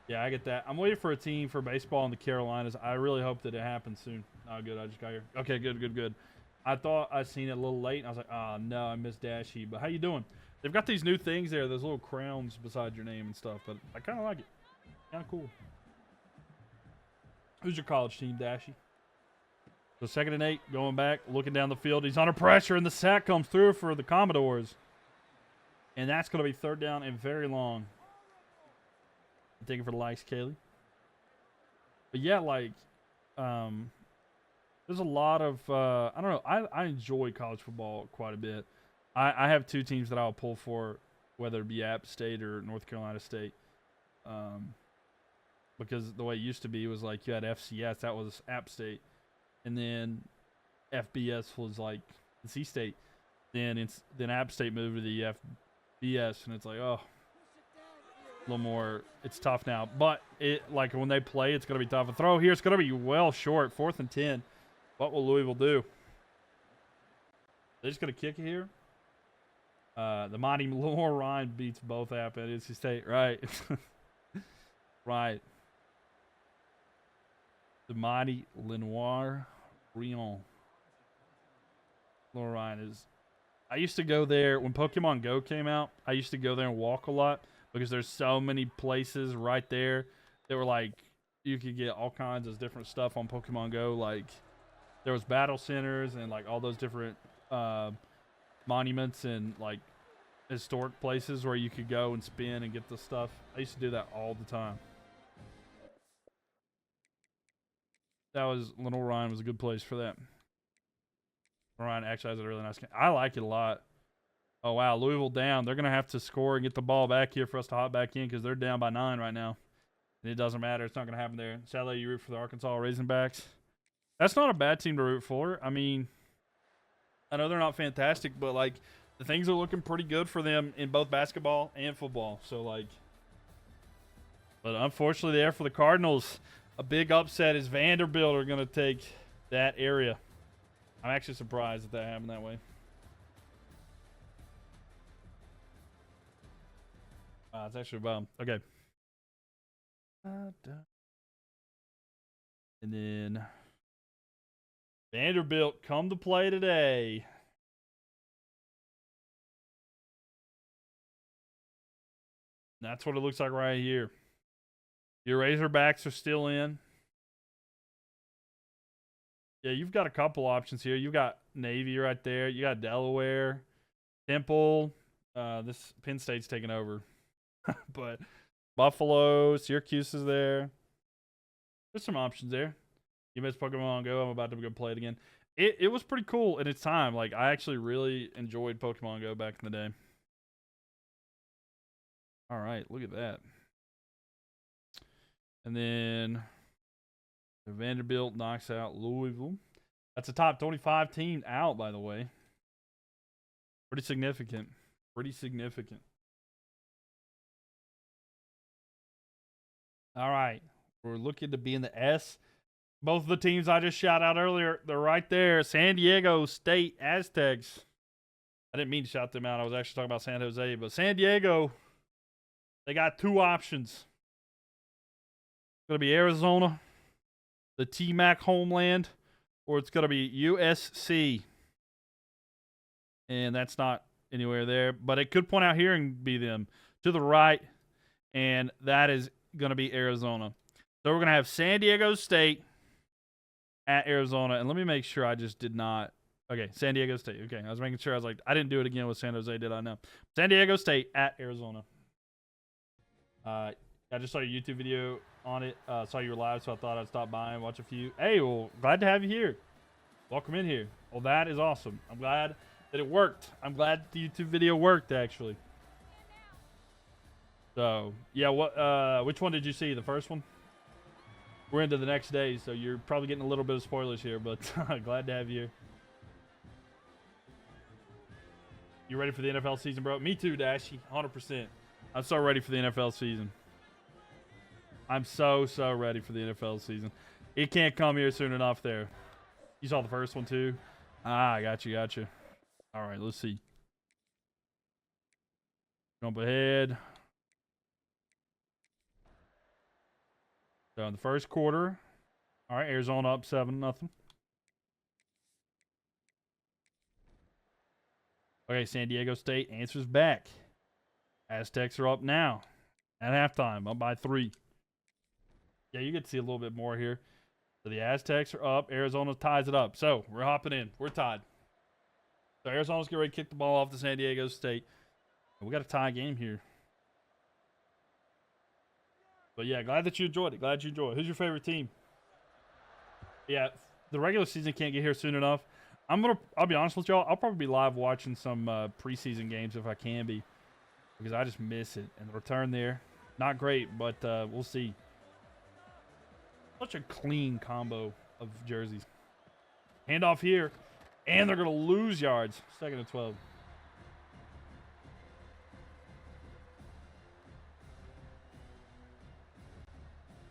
Yeah, I get that. I'm waiting for a team for baseball in the Carolinas. I really hope that it happens soon. Oh, good. I just got here. Okay, good. I thought I seen it a little late, and I was like, oh, no, I missed Dashy. But how you doing? They've got these new things there, those little crowns beside your name and stuff, but I kind of like it. Kind of cool. Who's your college team, Dashy? So 2nd and 8, going back, looking down the field. He's under pressure, and the sack comes through for the Commodores. And that's going to be 3rd down and very long. Thank you for the likes, Kaylee. But yeah, like, there's a lot of, I don't know, I enjoy college football quite a bit. I have 2 teams that I'll pull for, whether it be App State or North Carolina State. Because the way it used to be was like you had FCS, that was App State. And then FBS was like NC State. Then App State moved to the FBS, and it's like, oh, a little more, it's tough now. But it, like, when they play, it's going to be tough. A throw here, it's going to be well short, 4th and 10. What will Louisville do? They're just going to kick it here. The mighty Lenoir Ryan beats both App and NC State, right? Right. The mighty Lenoir Ryan. Lenoir Ryan is. I used to go there when Pokemon Go came out. I used to go there and walk a lot because there's so many places right there that were like you could get all kinds of different stuff on Pokemon Go. Like there was battle centers and like all those different monuments and like historic places where you could go and spin and get the stuff. I used to do that all the time. That was Lenoir Ryan was a good place for that. Ryan actually has a really nice game. I like it a lot. Oh, wow. Louisville down. They're going to have to score and get the ball back here for us to hop back in because they're down by 9 right now. And it doesn't matter. It's not going to happen there. Sadly, you root for the Arkansas Razorbacks. That's not a bad team to root for. I mean, I know they're not fantastic, but, like, the things are looking pretty good for them in both basketball and football. So, like, but unfortunately there for the Cardinals, a big upset is Vanderbilt are going to take that area. I'm actually surprised that happened that way. It's actually a bum. Okay. And then Vanderbilt come to play today. That's what it looks like right here. Your Razorbacks are still in. Yeah, you've got a couple options here. You've got Navy right there. You got Delaware, Temple. This Penn State's taking over. But Buffalo, Syracuse is there. There's some options there. You missed Pokemon Go. I'm about to go play it again. It was pretty cool in its time. Like, I actually really enjoyed Pokemon Go back in the day. All right, look at that. And then Vanderbilt knocks out Louisville. That's a top 25 team out, by the way. Pretty significant. Pretty significant. All right. We're looking to be in the S. Both of the teams I just shot out earlier, they're right there. San Diego State Aztecs. I didn't mean to shout them out. I was actually talking about San Jose. But San Diego, they got 2 options. It's going to be Arizona, the T-Mac homeland, or it's going to be USC. And that's not anywhere there, but it could point out here and be them to the right, and that is going to be Arizona. So we're going to have San Diego State at Arizona, and let me make sure I just did not. Okay, San Diego State. Okay, I was making sure. I was like, I didn't do it again with San Jose, did I? No. San Diego State at Arizona. I just saw your YouTube video on it. Saw you were live, so I thought I'd stop by and watch a few. Hey, well, glad to have you here. Welcome in here. Well, that is awesome. I'm glad that it worked. I'm glad the YouTube video worked, actually. So, yeah, which one did you see? The first one? We're into the next day, so you're probably getting a little bit of spoilers here, but glad to have you here. You ready for the NFL season, bro? Me too, Dashy. 100%. I'm so ready for the NFL season. I'm so ready for the NFL season. It can't come here soon enough there. You saw the first one, too? Ah, I got you. All right, let's see. Jump ahead. So in the first quarter, all right, Arizona up 7-0. Okay, San Diego State answers back. Aztecs are up now at halftime, up by 3. Yeah, you get to see a little bit more here. So the Aztecs are up. Arizona ties it up. So we're hopping in. We're tied. So Arizona's getting ready to kick the ball off to San Diego State. We got a tie game here. But yeah, glad that you enjoyed it. Glad you enjoyed it. Who's your favorite team? Yeah, the regular season can't get here soon enough. I'll be honest with y'all. I'll probably be live watching some preseason games if I can be, because I just miss it. And the return there, not great, but we'll see. Such a clean combo of jerseys. Handoff here, and they're going to lose yards. 2nd and 12.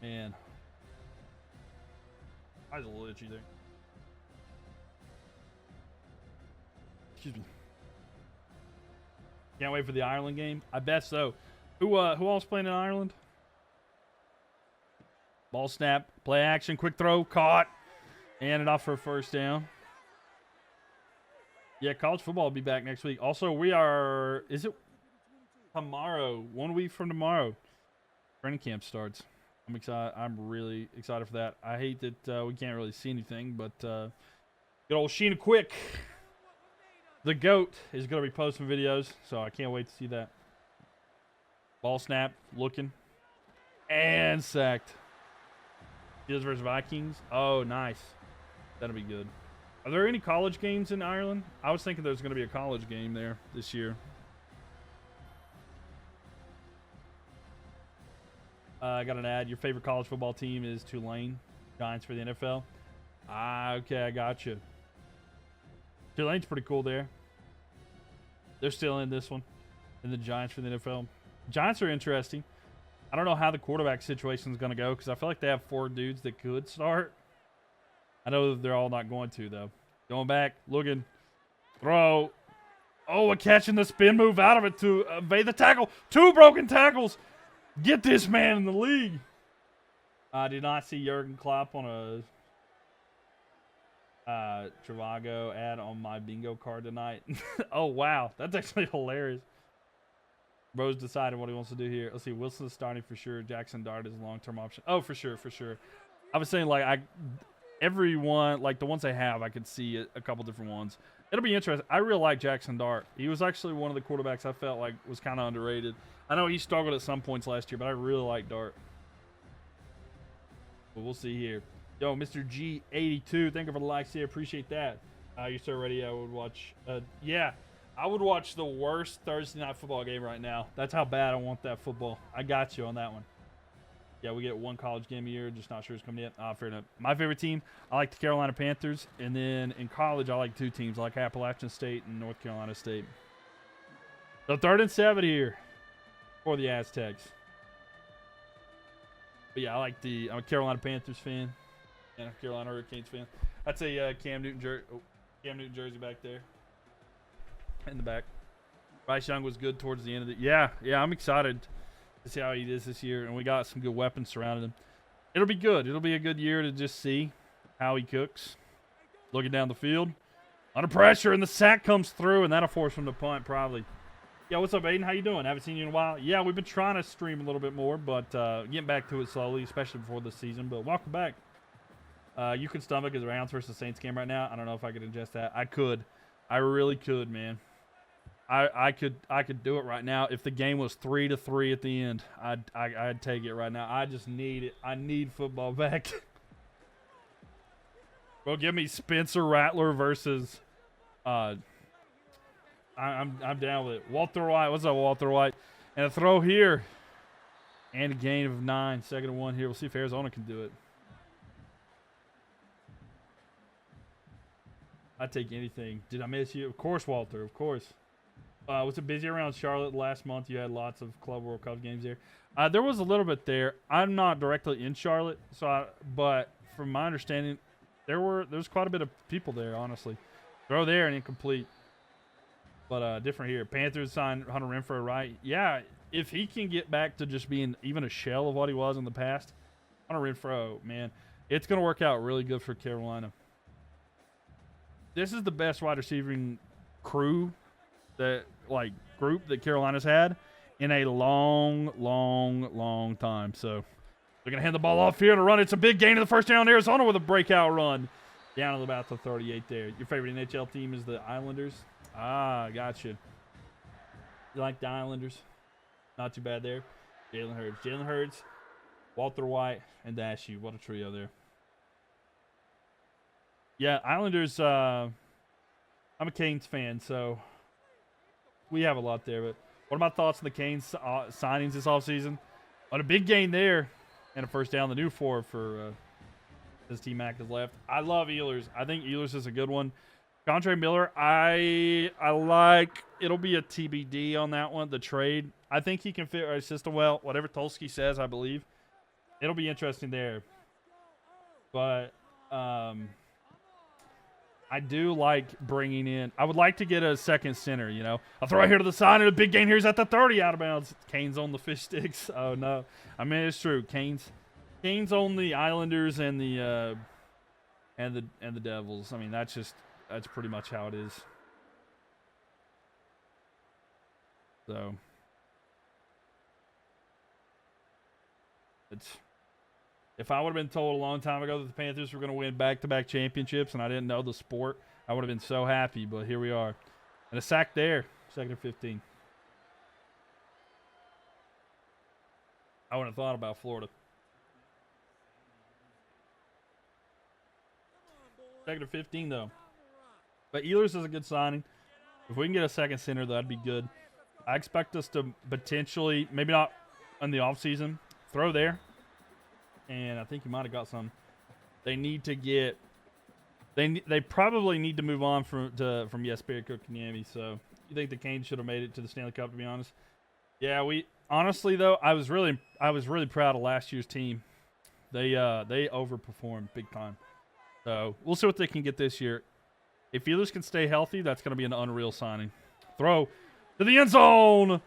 Man. I was a little itchy there. Excuse me. Can't wait for the Ireland game. I bet so. Who else playing in Ireland? Ball snap, play action, quick throw, caught, and it off for a first down. Yeah, college football will be back next week. Also, is it tomorrow? 1 week from tomorrow, training camp starts. I'm excited. I'm really excited for that. I hate that we can't really see anything, but good old Sheena Quick, the GOAT, is going to be posting videos, so I can't wait to see that. Ball snap, looking, and sacked. Steelers versus Vikings. Oh, nice. That'll be good. Are there any college games in Ireland? I was thinking there's going to be a college game there this year. I got an ad. Your favorite college football team is Tulane. Giants for the NFL. Ah, okay, I got you. Tulane's pretty cool there. They're still in this one. And the Giants for the NFL. Giants are interesting. I don't know how the quarterback situation is going to go, because I feel like they have 4 dudes that could start. I know they're all not going to, though. Going back, looking, throw. Oh, a catch in the spin move out of it to evade the tackle. 2 broken tackles. Get this man in the league. I did not see Jurgen Klopp on a Trivago ad on my bingo card tonight. Oh, wow. That's actually hilarious. Bro's decided what he wants to do here. Let's see. Wilson's starting for sure. Jackson Dart is a long-term option. Oh, for sure. I was saying, like, everyone, like the ones I have, I could see a couple different ones. It'll be interesting. I really like Jackson Dart. He was actually one of the quarterbacks I felt like was kind of underrated. I know he struggled at some points last year, but I really like Dart. But we'll see here. Yo, Mr. G82, thank you for the likes here. Appreciate that. You still ready? I would watch. Yeah, I would watch the worst Thursday night football game right now. That's how bad I want that football. I got you on that one. Yeah, we get 1 college game a year. Just not sure it's coming in. Fair enough. My favorite team, I like the Carolina Panthers. And then in college, I like 2 teams. I like Appalachian State and North Carolina State. So 3rd and 7 here for the Aztecs. But yeah, I'm a Carolina Panthers fan and a Carolina Hurricanes fan. I'd say Cam Newton jersey back there in the back. Bryce Young was good towards the end of it. Yeah, I'm excited to see how he is this year, and we got some good weapons surrounding him. It'll be good. It'll be a good year to just see how he cooks. Looking down the field. Under pressure, and the sack comes through, and that'll force him to punt probably. Yeah, what's up, Aiden? How you doing? Haven't seen you in a while. Yeah, we've been trying to stream a little bit more, but getting back to it slowly, especially before this season. But welcome back. You can stomach his Browns versus Saints game right now. I don't know if I could ingest that. I could. I really could, man. I could do it right now. If the game was 3-3 at the end, I'd take it right now. I just need it. I need football back. Bro, give me Spencer Rattler versus I'm down with it. Walter White. What's up, Walter White? And a throw here. And a gain of 9. 2nd and 1 here. We'll see if Arizona can do it. I'd take anything. Did I miss you? Of course, Walter. Of course. Was it busy around Charlotte last month? You had lots of Club World Cup games there. There was a little bit there. I'm not directly in Charlotte, but from my understanding, there's quite a bit of people there, honestly. Throw there and incomplete. But different here. Panthers signed Hunter Renfrow, right? Yeah, if he can get back to just being even a shell of what he was in the past, Hunter Renfrow, man, it's going to work out really good for Carolina. This is the best wide receiving group that Carolina's had in a long time. So they're going to hand the ball off here to run. It's a big gain in the first down. Arizona with a breakout run. Down at about the 38 there. Your favorite NHL team is the Islanders? Ah, gotcha. You like the Islanders? Not too bad there. Jalen Hurts, Walter White, and Dashu. What a trio there. Yeah, Islanders, I'm a Canes fan, so we have a lot there. But what are my thoughts on the Canes signings this offseason? On a big gain there and a first down, the new four for this T-Mac has left. I love Ehlers. I think Ehlers is a good one. Contre Miller, I like. It'll be a TBD on that one, the trade. I think he can fit our system well. Whatever Tulsky says, I believe. It'll be interesting there. But I do like bringing in. I would like to get a second center, you know. I'll throw right here to the side, and a big gain here is at the 30 out of bounds. Canes on the fish sticks. Oh, no. I mean, it's true. Canes on the Islanders and the Devils. I mean, that's pretty much how it is. So if I would have been told a long time ago that the Panthers were going to win back-to-back championships and I didn't know the sport, I would have been so happy, but here we are. And a sack there, 2nd and 15. I wouldn't have thought about Florida. 2nd and 15, though. But Ehlers is a good signing. If we can get a second center, that'd be good. I expect us to potentially, maybe not in the offseason, throw there. And I think you might have got some. They need to get. They probably need to move on from Jesper Kotkaniemi. So you think the Canes should have made it to the Stanley Cup? To be honest, yeah. We honestly though, I was really proud of last year's team. They overperformed big time. So we'll see what they can get this year. If Ehlers can stay healthy, that's going to be an unreal signing. Throw to the end zone.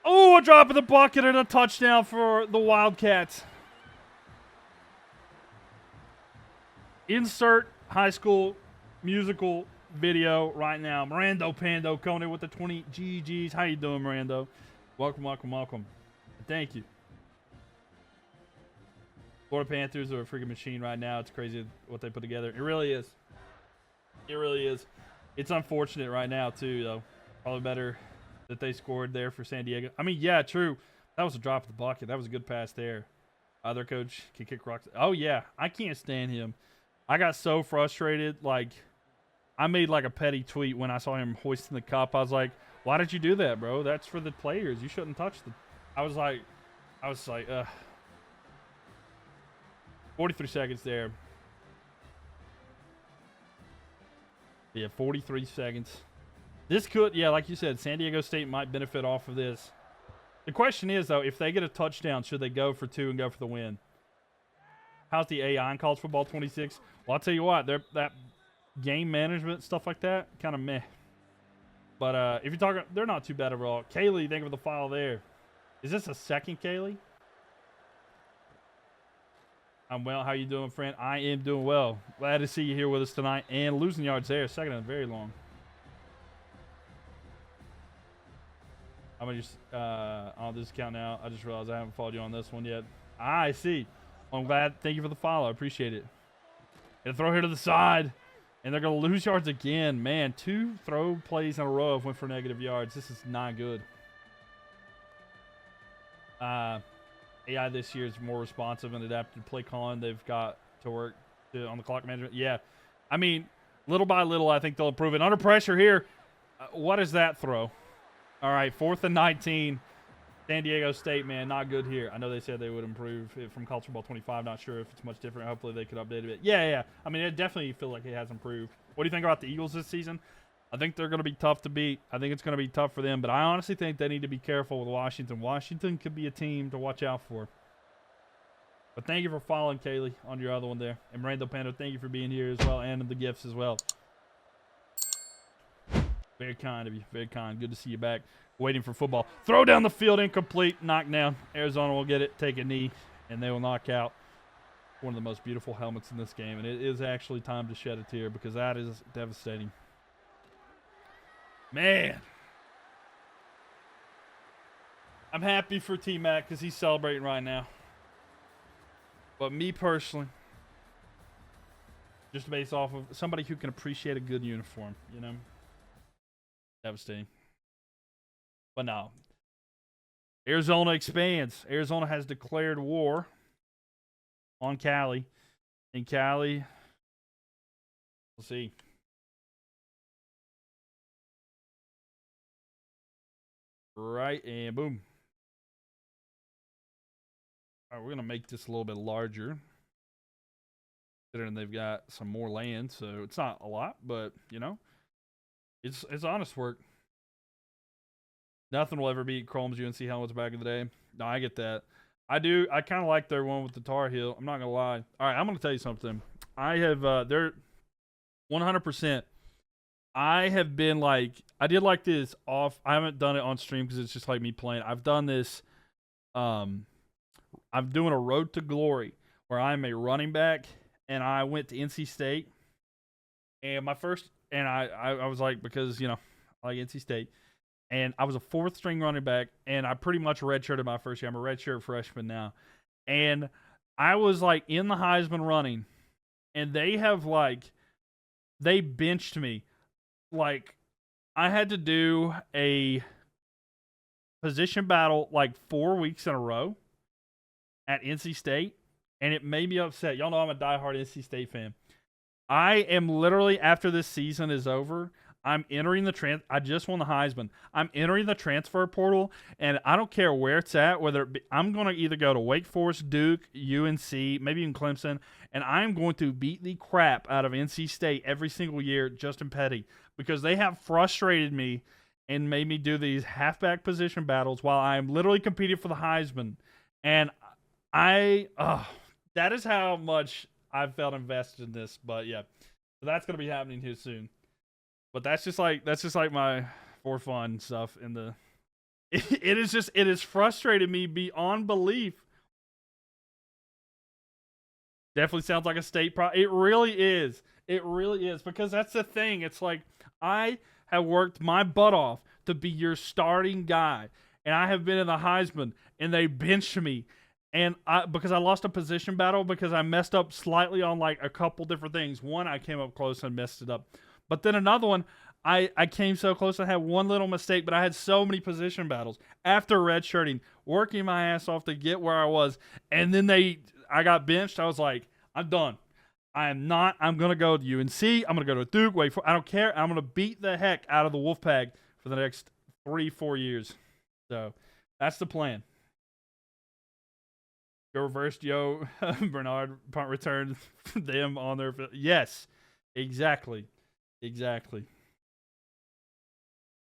Oh, a drop in the bucket and a touchdown for the Wildcats. Insert High School Musical video right now. Mirando Pando coming in with the 20 GGs. How you doing, Mirando? Welcome. Thank you. Florida Panthers are a freaking machine right now. It's crazy what they put together. It really is. It's unfortunate right now, too, though. Probably better that they scored there for San Diego. I mean, yeah, true. That was a drop in the bucket. That was a good pass there. Their coach can kick rocks. Oh, yeah. I can't stand him. I got so frustrated. Like, I made like a petty tweet when I saw him hoisting the cup. I was like, why did you do that, bro? That's for the players. You shouldn't touch the. I was like, 43 seconds there. Yeah, 43 seconds. This could, yeah, like you said, San Diego State might benefit off of this. The question is, though, if they get a touchdown, should they go for 2 and go for the win? How's the AI in college football 26? Well, I'll tell you what, that game management, stuff like that, kind of meh. But if you're talking, they're not too bad overall. Kaylee, thank you for the file there. Is this a second Kaylee? I'm well. How you doing, friend? I am doing well. Glad to see you here with us tonight. And losing yards there, second and very long. I'm gonna just on this account now. I just realized I haven't followed you on this one yet. I see. Well, I'm glad. Thank you for the follow. I appreciate it. Gonna throw here to the side, and they're gonna lose yards again. Man, 2 throw plays in a row have went for negative yards. This is not good. AI this year is more responsive and adapted to play calling. They've got to work on the clock management. Yeah, I mean, little by little, I think they'll improve it. Under pressure here. What is that throw? All right, 4th and 19. San Diego State, man, not good here. I know they said they would improve it from Culture Ball 25. Not sure if it's much different. Hopefully they could update it. Yeah. I mean, it definitely feel like it has improved. What do you think about the Eagles this season? I think they're going to be tough to beat. I think it's going to be tough for them, but I honestly think they need to be careful with Washington. Washington could be a team to watch out for. But thank you for following, Kaylee, on your other one there. And Randall Pando, thank you for being here as well, and the gifts as well. Very kind of you. Very kind. Good to see you back. Waiting for football. Throw down the field, incomplete, knockdown. Arizona will get it, take a knee, and they will knock out one of the most beautiful helmets in this game. And it is actually time to shed a tear because that is devastating. Man. I'm happy for T-Mac because he's celebrating right now. But me personally, just based off of somebody who can appreciate a good uniform, you know? Devastating. But no. Arizona expands. Arizona has declared war on Cali. And Cali, we'll see. Right, and boom. All right, we're going to make this a little bit larger. Considering they've got some more land, so it's not a lot, but, you know, it's honest work. Nothing will ever beat Chrome's UNC helmets back in the day. No, I get that. I do. I kind of like their one with the Tar Heel. I'm not going to lie. All right, I'm going to tell you something. I have, they're 100%. I have been like, I did like this off. I haven't done it on stream because it's just like me playing. I've done this. I'm doing a road to glory where I'm a running back and I went to NC State. And my first, and I was like, because, you know, I like NC State. And I was a 4th string running back, and I pretty much redshirted my first year. I'm a redshirt freshman now. And I was like in the Heisman running, and they benched me. Like, I had to do a position battle like 4 weeks in a row at NC State, and it made me upset. Y'all know I'm a diehard NC State fan. I am literally, after this season is over, I'm entering the I just won the Heisman. I'm entering the transfer portal, and I don't care where it's at, whether it be, I'm going to either go to Wake Forest, Duke, UNC, maybe even Clemson, and I'm going to beat the crap out of NC State every single year, Justin Petty, because they have frustrated me and made me do these halfback position battles while I'm literally competing for the Heisman. And that is how much I've felt invested in this. But yeah, so that's going to be happening here soon. But that's just like my for fun stuff in the. It has frustrated me beyond belief. Definitely sounds like a state It really is. It really is, because that's the thing. It's like, I have worked my butt off to be your starting guy, and I have been in the Heisman, and they benched me, and because I lost a position battle because I messed up slightly on like a couple different things. One, I came up close and messed it up. But then another one, I came so close. I had one little mistake, but I had so many position battles after redshirting, working my ass off to get where I was. And then I got benched. I was like, I'm done. I'm going to go to UNC. I'm going to go to Duke. I don't care. I'm going to beat the heck out of the Wolfpack for the next 3-4 years. So that's the plan. Go reversed, yo. Bernard punt return them on their field. Yes, exactly. Exactly.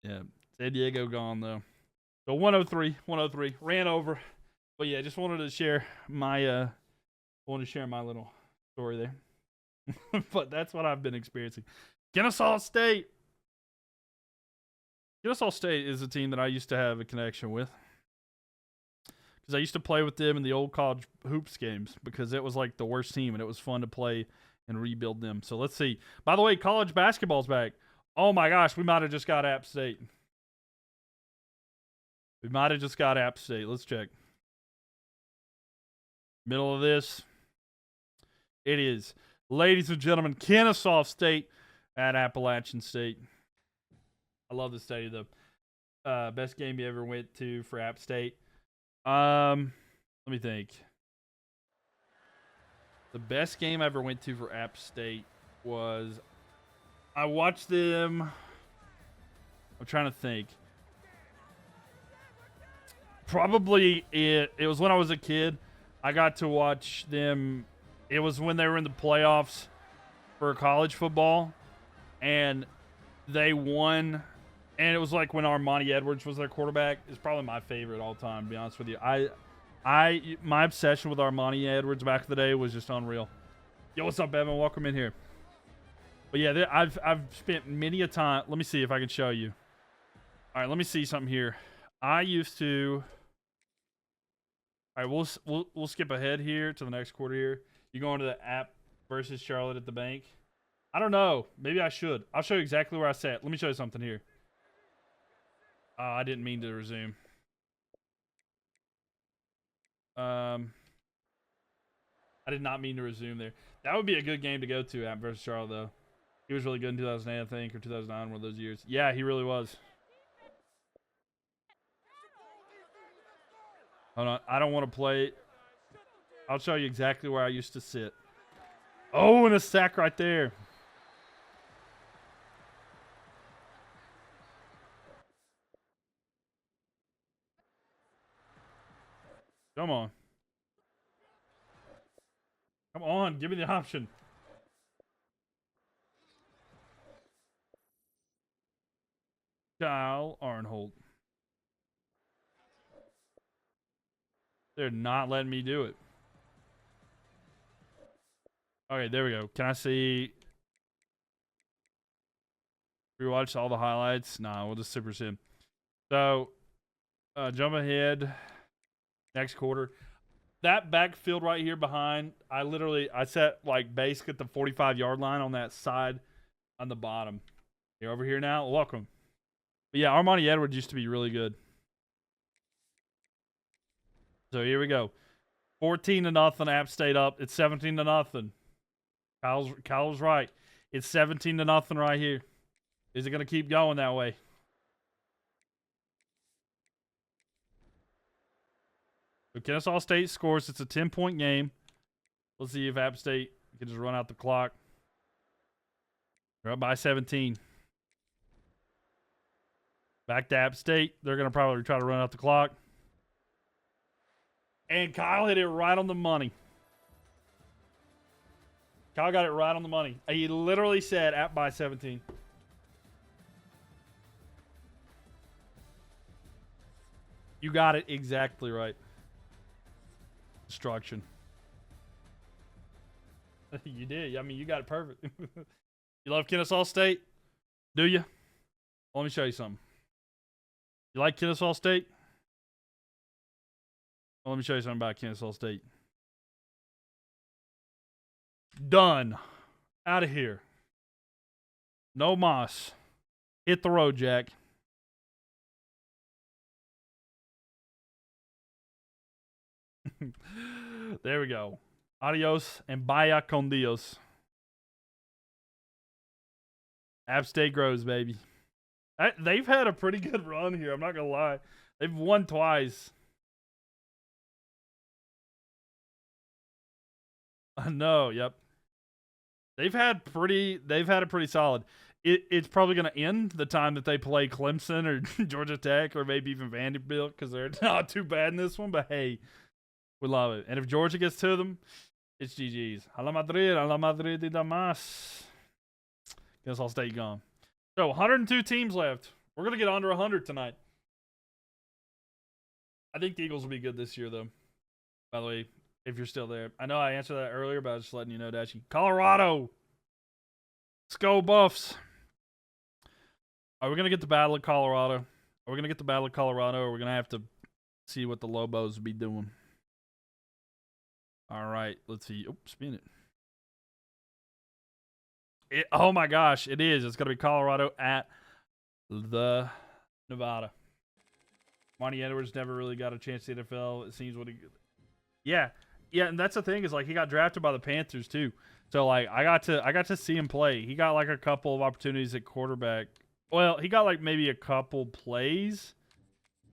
Yeah. San Diego gone, though. So 103. Ran over. But yeah, just wanted to share my little story there. But that's what I've been experiencing. Kennesaw State. Kennesaw State is a team that I used to have a connection with. because I used to play with them in the old college hoops games because it was like the worst team and it was fun to play and rebuild them. So let's see. By the way, college basketball's back. Oh my gosh, we might have just got App State. We might have just got App State. Let's check. Middle of this. It is, ladies and gentlemen, Kennesaw State at Appalachian State. I love this stadium, though. Best game you ever went to for App State. Let me think. The best game I ever went to for App State was, I watched them. I'm trying to think. Probably it was when I was a kid. I got to watch them. It was when they were in the playoffs for college football, and they won. And it was like when Armani Edwards was their quarterback. It's probably my favorite all time, to be honest with you. My obsession with Armani Edwards back in the day was just unreal. Yo, what's up, Evan? Welcome in here. But yeah, I've spent many a time. Let me see if I can show you. All right, let me see something here. I used to. All right, we'll skip ahead here to the next quarter here. You going to the App versus Charlotte at the bank? I don't know. Maybe I should. I'll show you exactly where I sat. Let me show you something here. I didn't mean to resume. I did not mean to resume there. That would be a good game to go to, App versus Charlotte, though. He was really good in 2008, I think, or 2009, one of those years. Yeah, he really was. Hold on. I don't want to play. I'll show you exactly where I used to sit. Oh, and a sack right there. Come on. Come on. Give me the option. Kyle Arnholt. They're not letting me do it. Okay, there we go. Can I see? Rewatch all the highlights? Nah, we'll just super sim. So, jump ahead. Next quarter. That backfield right here behind, I set like basic at the 45-yard line on that side on the bottom. You're over here now. Welcome. But yeah, Armani Edwards used to be really good. So here we go. 14-0, App State up. It's 17-0. Kyle's right. It's 17-0 right here. Is it going to keep going that way? So Kennesaw State scores. It's a 10-point game. Let's see if App State can just run out the clock. They're up by 17. Back to App State. They're going to probably try to run out the clock. And Kyle hit it right on the money. Kyle got it right on the money. He literally said App by 17. You got it exactly right. Destruction. You did. I mean, you got it perfect. You love Kennesaw State? Do you? Well, let me show you something. You like Kennesaw State? Well, let me show you something about Kennesaw State. Done. Out of here. No moss. Hit the road, Jack. There we go. Adios and vaya con Dios. App State grows, baby. They've had a pretty good run here. I'm not going to lie. They've won twice. I know. Yep. They've had it pretty solid. It's probably going to end the time that they play Clemson or Georgia Tech or maybe even Vanderbilt because they're not too bad in this one. But hey, we love it. And if Georgia gets to them, it's GG's. A la Madrid y demás. Kennesaw State gone. So 102 teams left. We're going to get under 100 tonight. I think the Eagles will be good this year, though. By the way, if you're still there. I know I answered that earlier, but I was just letting you know, Dashy. Colorado. Let's go, Buffs. Are we going to get the Battle of Colorado? Are we going to get the Battle of Colorado, or are we going to have to See what the Lobos be doing. All right, let's see. Oh, spin it. Oh my gosh, it is. It's going to be Colorado at the Nevada. Monty Edwards never really got a chance to the NFL. It seems what he. Yeah, and that's the thing is like he got drafted by the Panthers too. So like I got to see him play. He got like a couple of opportunities at quarterback. Well, he got like maybe a couple plays,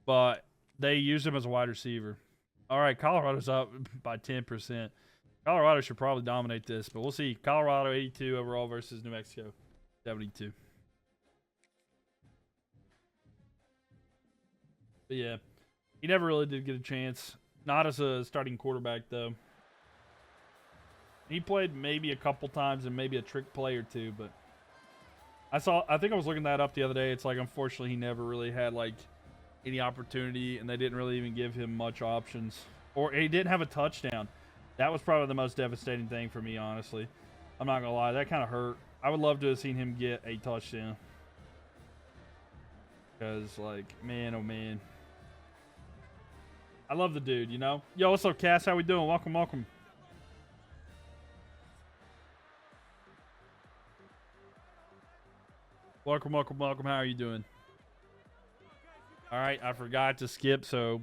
but they used him as a wide receiver. All right, Colorado's up by 10%. Colorado should probably dominate this, but we'll see. Colorado 82 overall versus New Mexico 72. But yeah, he never really did get a chance. Not as a starting quarterback, though. He played maybe a couple times and maybe a trick play or two, but I think I was looking that up the other day. It's like, unfortunately, he never really had, like, any opportunity, and they didn't really even give him much options. Or he didn't have a touchdown. That was probably the most devastating thing for me, honestly. I'm not going to lie. That kind of hurt. I would love to have seen him get a touchdown. Because, like, man, oh, man. I love the dude, you know? Yo, what's up, Cass? How we doing? Welcome, welcome. Welcome, welcome, welcome. How are you doing? All right, I forgot to skip, so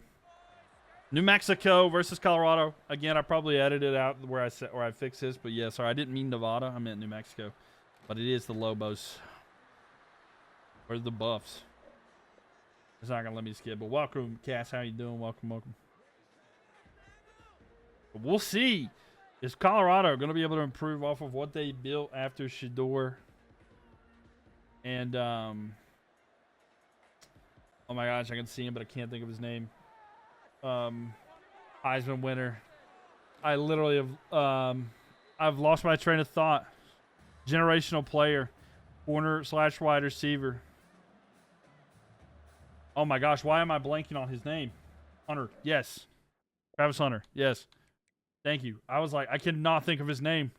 New Mexico versus Colorado. Again, I probably edited out where I fixed this, but yeah, sorry, I didn't mean Nevada. I meant New Mexico. But it is the Lobos. Or the Buffs. It's not going to let me skip. But welcome, Cass. How you doing? Welcome, welcome. But we'll see. Is Colorado going to be able to improve off of what they built after Shedeur? And, oh my gosh, I can see him, but I can't think of his name. Heisman winner. I literally have, I've lost my train of thought. Generational player. Corner/wide receiver. Oh my gosh, why am I blanking on his name? Hunter, yes. Travis Hunter, yes. Thank you. I was like, I cannot think of his name.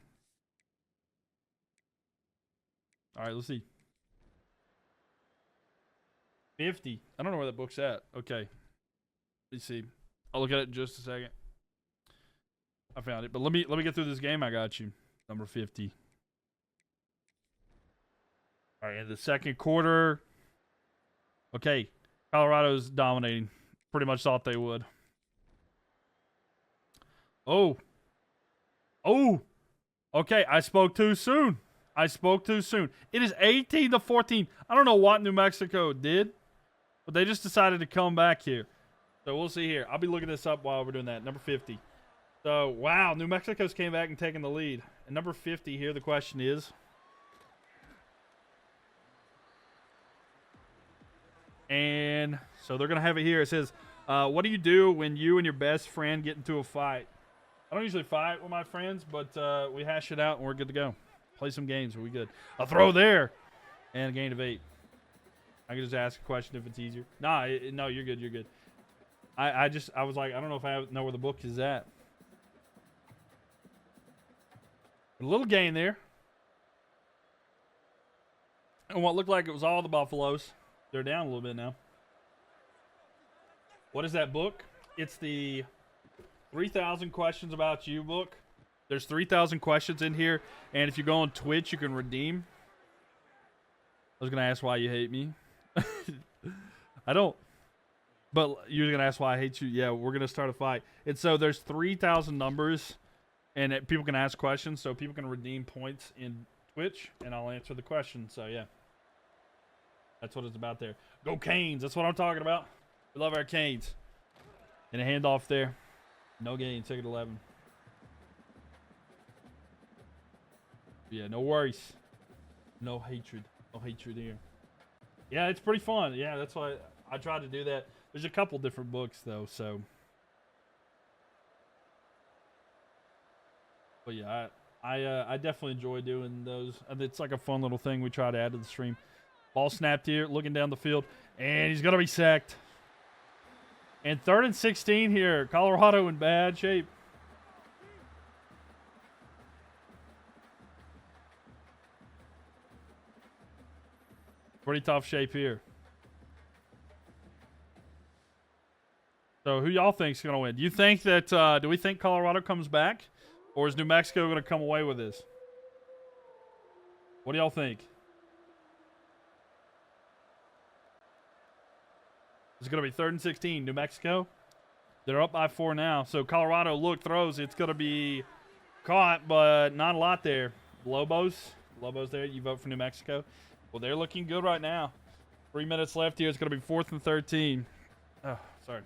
All right, let's see. 50. I don't know where that book's at. Okay. Let's see. I'll look at it in just a second. I found it. But let me get through this game. I got you. Number 50. All right, in the second quarter. Okay. Colorado's dominating. Pretty much thought they would. Oh. Okay, I spoke too soon. It is 18-14. I don't know what New Mexico did, but they just decided to come back here. So we'll see here. I'll be looking this up while we're doing that. Number 50. So, wow, New Mexico's came back and taken the lead. And number 50 here, the question is. And so they're going to have it here. It says, what do you do when you and your best friend get into a fight? I don't usually fight with my friends, but we hash it out and we're good to go. Play some games. We'll be good. A throw there. And a gain of 8. I can just ask a question if it's easier. No, you're good. You're good. I was like, I don't know if I know where the book is at. A little gain there. And what looked like it was all the Buffaloes. They're down a little bit now. What is that book? It's the 3,000 Questions About You book. There's 3,000 questions in here. And if you go on Twitch, you can redeem. I was going to ask why you hate me. I don't. But you're going to ask why I hate you. Yeah, we're going to start a fight. And so there's 3,000 numbers. And people can ask questions. So people can redeem points in Twitch. And I'll answer the question. So, yeah. That's what it's about there. Go Canes. That's what I'm talking about. We love our Canes. And a handoff there. No gain. Second 11. Yeah, no worries. No hatred. No hatred here. Yeah, it's pretty fun. Yeah, that's why I tried to do that. There's a couple different books, though, so. But yeah, I definitely enjoy doing those. It's like a fun little thing we try to add to the stream. Ball snapped here, looking down the field, and he's going to be sacked. And 3rd and 16 here. Colorado in bad shape. Pretty tough shape here. So who y'all think's gonna win? Do you think that? Do we think Colorado comes back, or is New Mexico gonna come away with this? What do y'all think? It's gonna be 3rd and 16. New Mexico. They're up by 4 now. So Colorado throws. It's gonna be caught, but not a lot there. Lobos there. You vote for New Mexico. Well, they're looking good right now. 3 minutes left here. It's gonna be 4th and 13. Oh, sorry.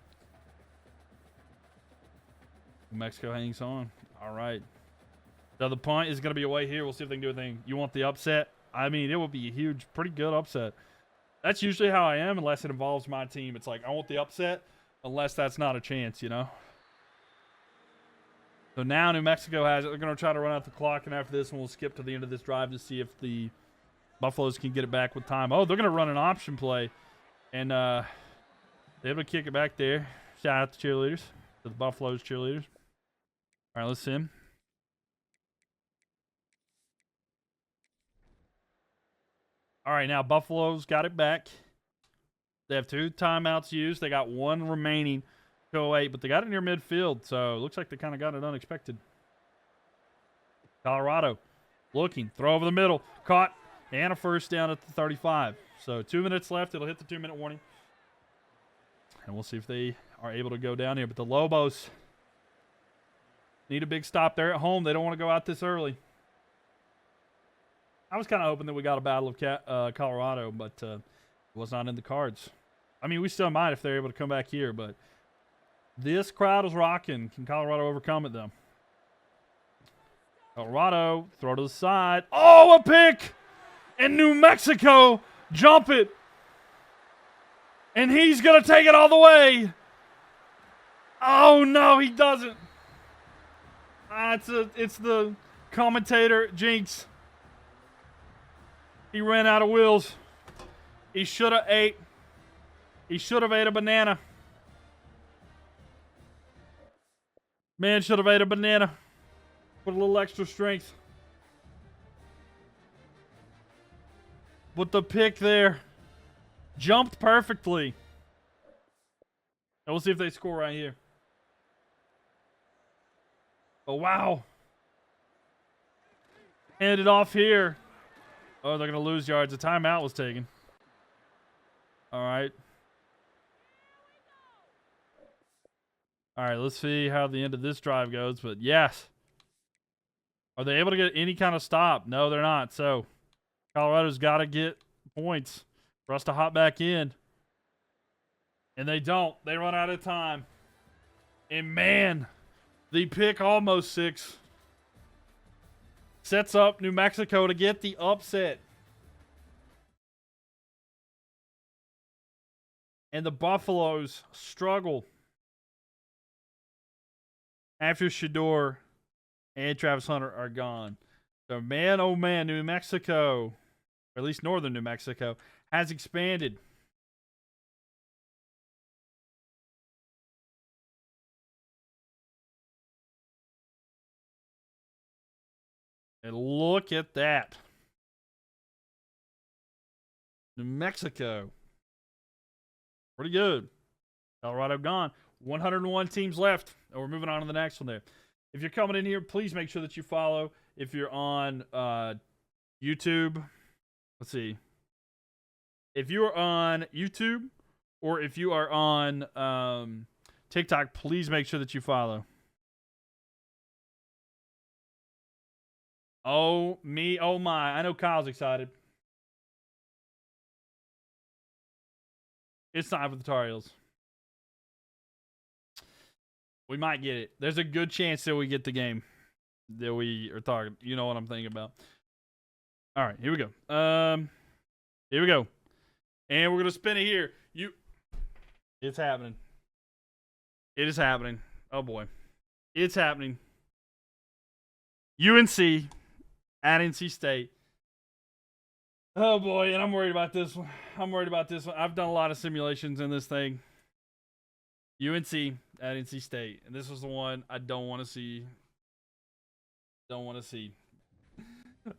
New Mexico hangs on. All right. So the punt is going to be away here. We'll see if they can do anything. You want the upset? I mean, it will be a huge, pretty good upset. That's usually how I am unless it involves my team. It's like, I want the upset unless that's not a chance, you know? So now New Mexico has it. They're going to try to run out the clock, and after this one, we'll skip to the end of this drive to see if the Buffaloes can get it back with time. Oh, they're going to run an option play, and they're able to kick it back there. Shout out to cheerleaders, to the Buffaloes cheerleaders. All right, let's see him. All right, now Buffalo's got it back. They have 2 timeouts used. They got 1 remaining to 08, but they got it near midfield, so it looks like they kind of got it unexpected. Colorado looking. Throw over the middle. Caught. And a first down at the 35. So 2 minutes left. It'll hit the 2-minute warning. And we'll see if they are able to go down here. But the Lobos need a big stop there at home. They don't want to go out this early. I was kind of hoping that we got a battle of Colorado, but it was not in the cards. I mean, we still might if they're able to come back here, but this crowd is rocking. Can Colorado overcome it, though? Colorado, throw to the side. Oh, a pick! And New Mexico jump it. And he's going to take it all the way. Oh, no, he doesn't. It's the commentator, Jinx. He ran out of wheels. He should have ate. He should have ate a banana. Man should have ate a banana. With a little extra strength. With the pick there. Jumped perfectly. And we'll see if they score right here. Oh, wow. Handed off here. Oh, they're going to lose yards. A timeout was taken. All right. All right, let's see how the end of this drive goes. But, yes. Are they able to get any kind of stop? No, they're not. So, Colorado's got to get points for us to hop back in. And they don't. They run out of time. And, man, the pick almost 6 sets up New Mexico to get the upset. And the Buffaloes struggle after Shador and Travis Hunter are gone. So, man, oh, man, New Mexico, or at least northern New Mexico, has expanded. And look at that. New Mexico. Pretty good. Colorado gone. 101 teams left. And we're moving on to the next one there. If you're coming in here, please make sure that you follow. If you're on YouTube, let's see. If you are on YouTube or if you are on TikTok, please make sure that you follow. Oh, me. Oh, my. I know Kyle's excited. It's time for the Tar Heels. We might get it. There's a good chance that we get the game that we are targeting. You know what I'm thinking about. All right, here we go. Here we go. And we're going to spin it here. It's happening. It is happening. Oh, boy. It's happening. UNC at NC State. Oh, boy, and I'm worried about this one. I've done a lot of simulations in this thing. UNC at NC State. And this was the one I don't want to see.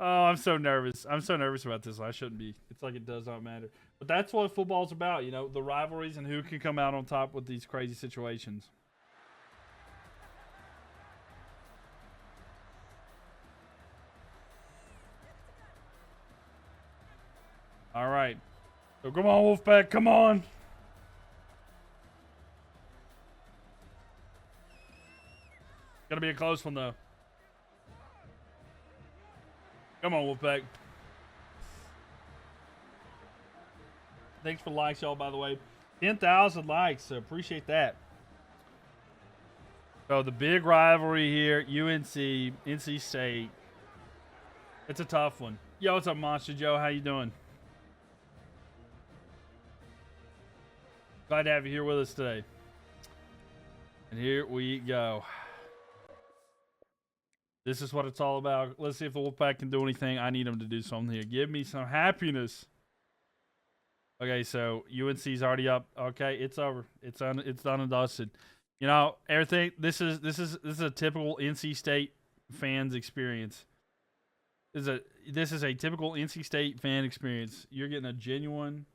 Oh, I'm so nervous. I'm so nervous about this. I shouldn't be. It's like it does not matter. But that's what football's about, you know, the rivalries and who can come out on top with these crazy situations. All right. So come on, Wolfpack. Come on. Gonna be a close one, though. Come on, Wolfpack. Thanks for the likes, y'all, by the way. 10,000 likes, so appreciate that. So the big rivalry here, UNC, NC State. It's a tough one. Yo, what's up, Monster Joe? How you doing? Glad to have you here with us today. And here we go. This is what it's all about. Let's see if the Wolfpack can do anything. I need them to do something here. Give me some happiness. Okay, so UNC's already up. Okay, it's over. It's done and dusted. You know, everything. This is a typical NC State fans experience. This is a typical NC State fan experience. You're getting a genuine.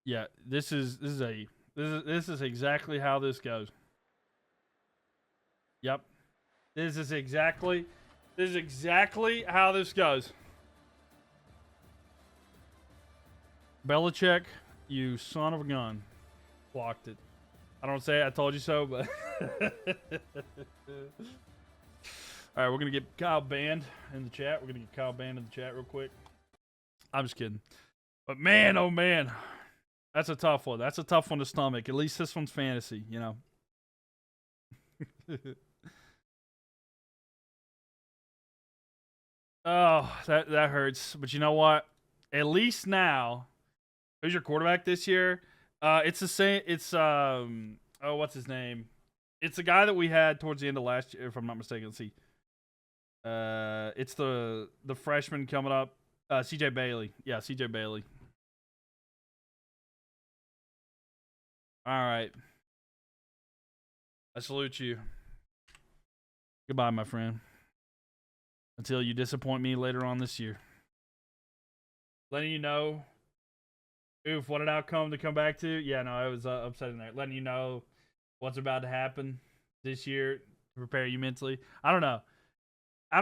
Yeah, this is exactly how this goes. Yep. This is exactly how this goes. Belichick, you son of a gun. Blocked it. I don't say I told you so, but all right, we're gonna get Kyle banned in the chat. We're gonna get Kyle banned in the chat real quick. I'm just kidding. But man, oh man. That's a tough one. That's a tough one to stomach. At least this one's fantasy, you know. Oh, that hurts. But you know what? At least now, who's your quarterback this year? It's the same. It's what's his name? It's the guy that we had towards the end of last year, if I'm not mistaken. Let's see. It's the freshman coming up, CJ Bailey. Yeah, CJ Bailey. All right. I salute you. Goodbye, my friend. Until you disappoint me later on this year. Letting you know. Oof, what an outcome to come back to. Yeah, no, I was upsetting there. Letting you know what's about to happen this year to prepare you mentally. I don't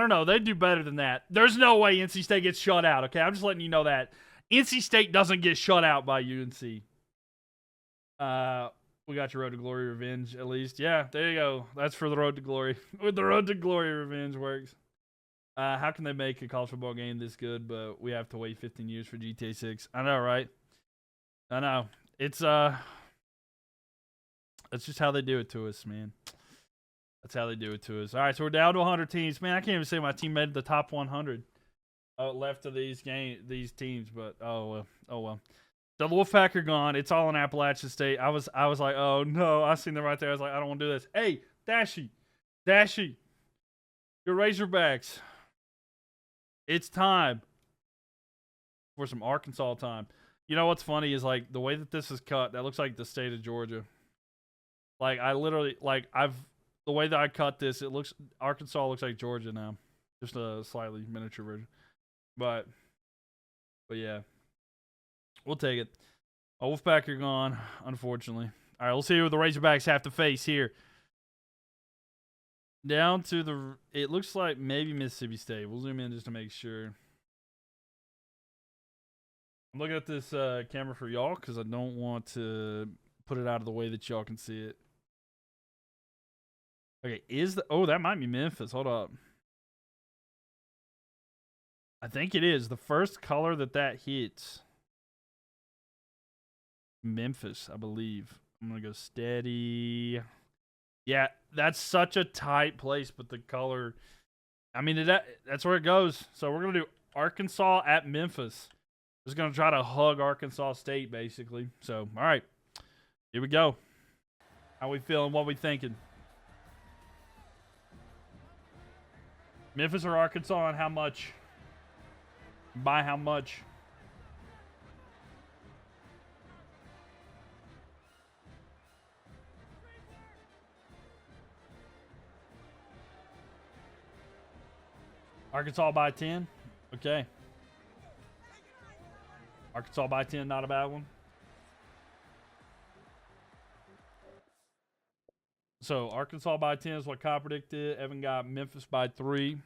know. They do better than that. There's no way NC State gets shut out, okay? I'm just letting you know that. NC State doesn't get shut out by UNC. We got your Road to Glory revenge, at least. Yeah, there you go. That's for the Road to Glory. With the Road to Glory revenge works. How can they make a college football game this good, but we have to wait 15 years for GTA 6? I know, right? I know. It's just how they do it to us, man. That's how they do it to us. All right, so we're down to 100 teams. Man, I can't even say my team made the top 100 left of these teams, but oh well. The Wolfpack are gone. It's all in Appalachian State. I was like, oh no. I seen them right there. I was like, I don't want to do this. Hey, Dashy, your Razorbacks. It's time for some Arkansas time. You know what's funny is like the way that this is cut. That looks like the state of Georgia. Like I literally the way that I cut this, Arkansas looks like Georgia now, just a slightly miniature version. But yeah. We'll take it. Wolfpack are gone, unfortunately. All right, we'll see who the Razorbacks have to face here. Down to it looks like maybe Mississippi State. We'll zoom in just to make sure. I'm looking at this camera for y'all because I don't want to put it out of the way that y'all can see it. Okay, that might be Memphis. Hold up. I think it is. The first color that hits. Memphis, I believe. I'm gonna go steady. Yeah, that's such a tight place, but the color, I mean, that's where it goes. So we're gonna do Arkansas at Memphis. Just gonna try to hug Arkansas State, basically. So, all right, here we go. How we feeling? What we thinking? Memphis or Arkansas, and how much? By how much? Arkansas by 10. Okay. Arkansas by 10, not a bad one. So Arkansas by 10 is what Kyle predicted. Evan got Memphis by 3.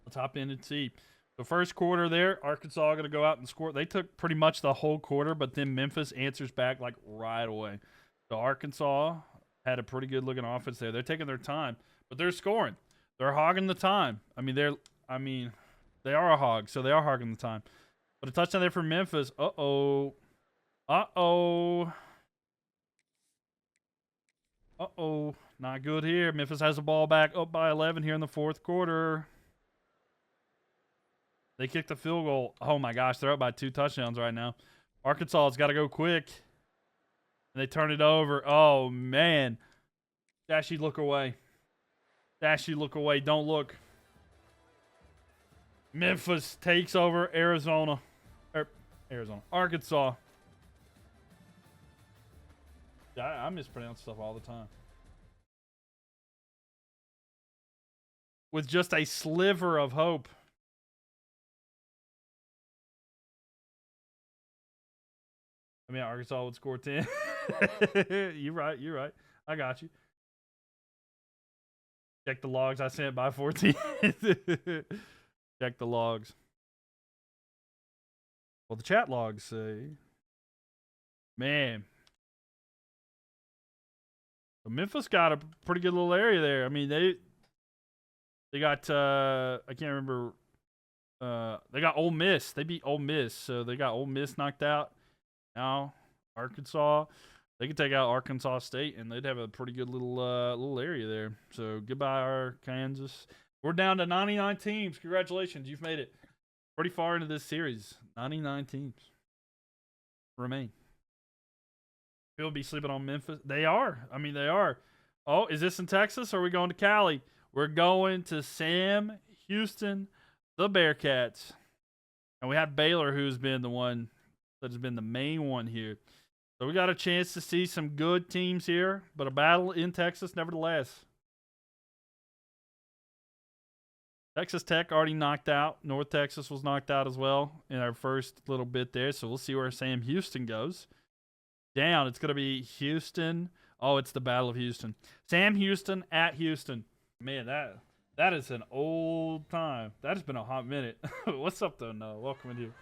Let's hop in and see. The first quarter there, Arkansas going to go out and score. They took pretty much the whole quarter, but then Memphis answers back like right away. So Arkansas had a pretty good looking offense there. They're taking their time, but they're scoring. They're hogging the time. I mean, they are a hog, so they are hogging the time. But a touchdown there for Memphis. Uh-oh. Uh-oh. Uh-oh. Not good here. Memphis has the ball back up by 11 here in the fourth quarter. They kicked the field goal. Oh, my gosh. They're up by 2 touchdowns right now. Arkansas has got to go quick. And they turn it over. Oh, man. Dashy, look away. Dashy, look away. Don't look. Memphis takes over Arizona. Arkansas. I mispronounce stuff all the time. With just a sliver of hope. I mean, Arkansas would score 10. You're right. I got you. Check the logs. I sent by 14. Check the logs. Well, the chat logs say, man. So Memphis got a pretty good little area there. I mean, they got, I can't remember. They got Ole Miss. They beat Ole Miss. So they got Ole Miss knocked out. Now, Arkansas, they could take out Arkansas State, and they'd have a pretty good little area there. So, goodbye, Kansas. We're down to 99 teams. Congratulations. You've made it pretty far into this series. 99 teams remain. People be sleeping on Memphis. They are. I mean, they are. Oh, is this in Texas, or are we going to Cali? We're going to Sam Houston, the Bearcats. And we have Baylor, who's been the one that has been the main one here. So we got a chance to see some good teams here, but a battle in Texas nevertheless. Texas Tech already knocked out. North Texas was knocked out as well in our first little bit there. So we'll see where Sam Houston goes. Down, it's going to be Houston. Oh, it's the Battle of Houston. Sam Houston at Houston. Man, that is an old time. That has been a hot minute. What's up, though? No, welcome in here.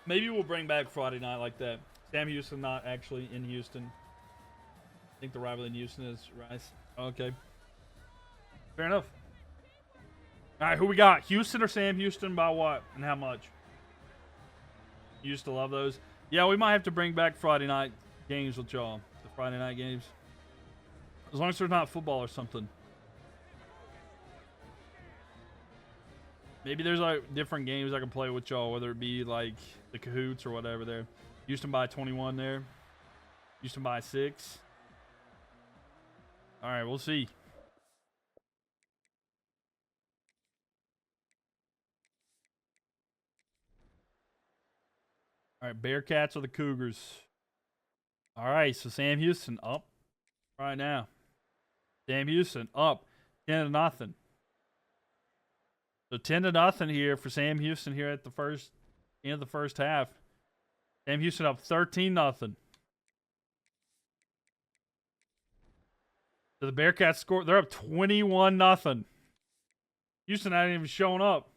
Maybe we'll bring back Friday night like that. Sam Houston not actually in Houston. I think the rival in Houston is Rice. Okay. Fair enough. All right, who we got? Houston or Sam Houston by what and how much? You used to love those. Yeah, we might have to bring back Friday night games with y'all. The Friday night games. As long as there's not football or something. Maybe there's like different games I can play with y'all, whether it be like the Cahoots or whatever there. Houston by 21 there. Houston by 6. All right, we'll see. All right, Bearcats or the Cougars? All right, so Sam Houston up right now. Sam Houston up 10-0. So 10-0 here for Sam Houston here at the end of the first half. Sam Houston up 13-0. So the Bearcats score. They're up 21-0. Houston hadn't even shown up.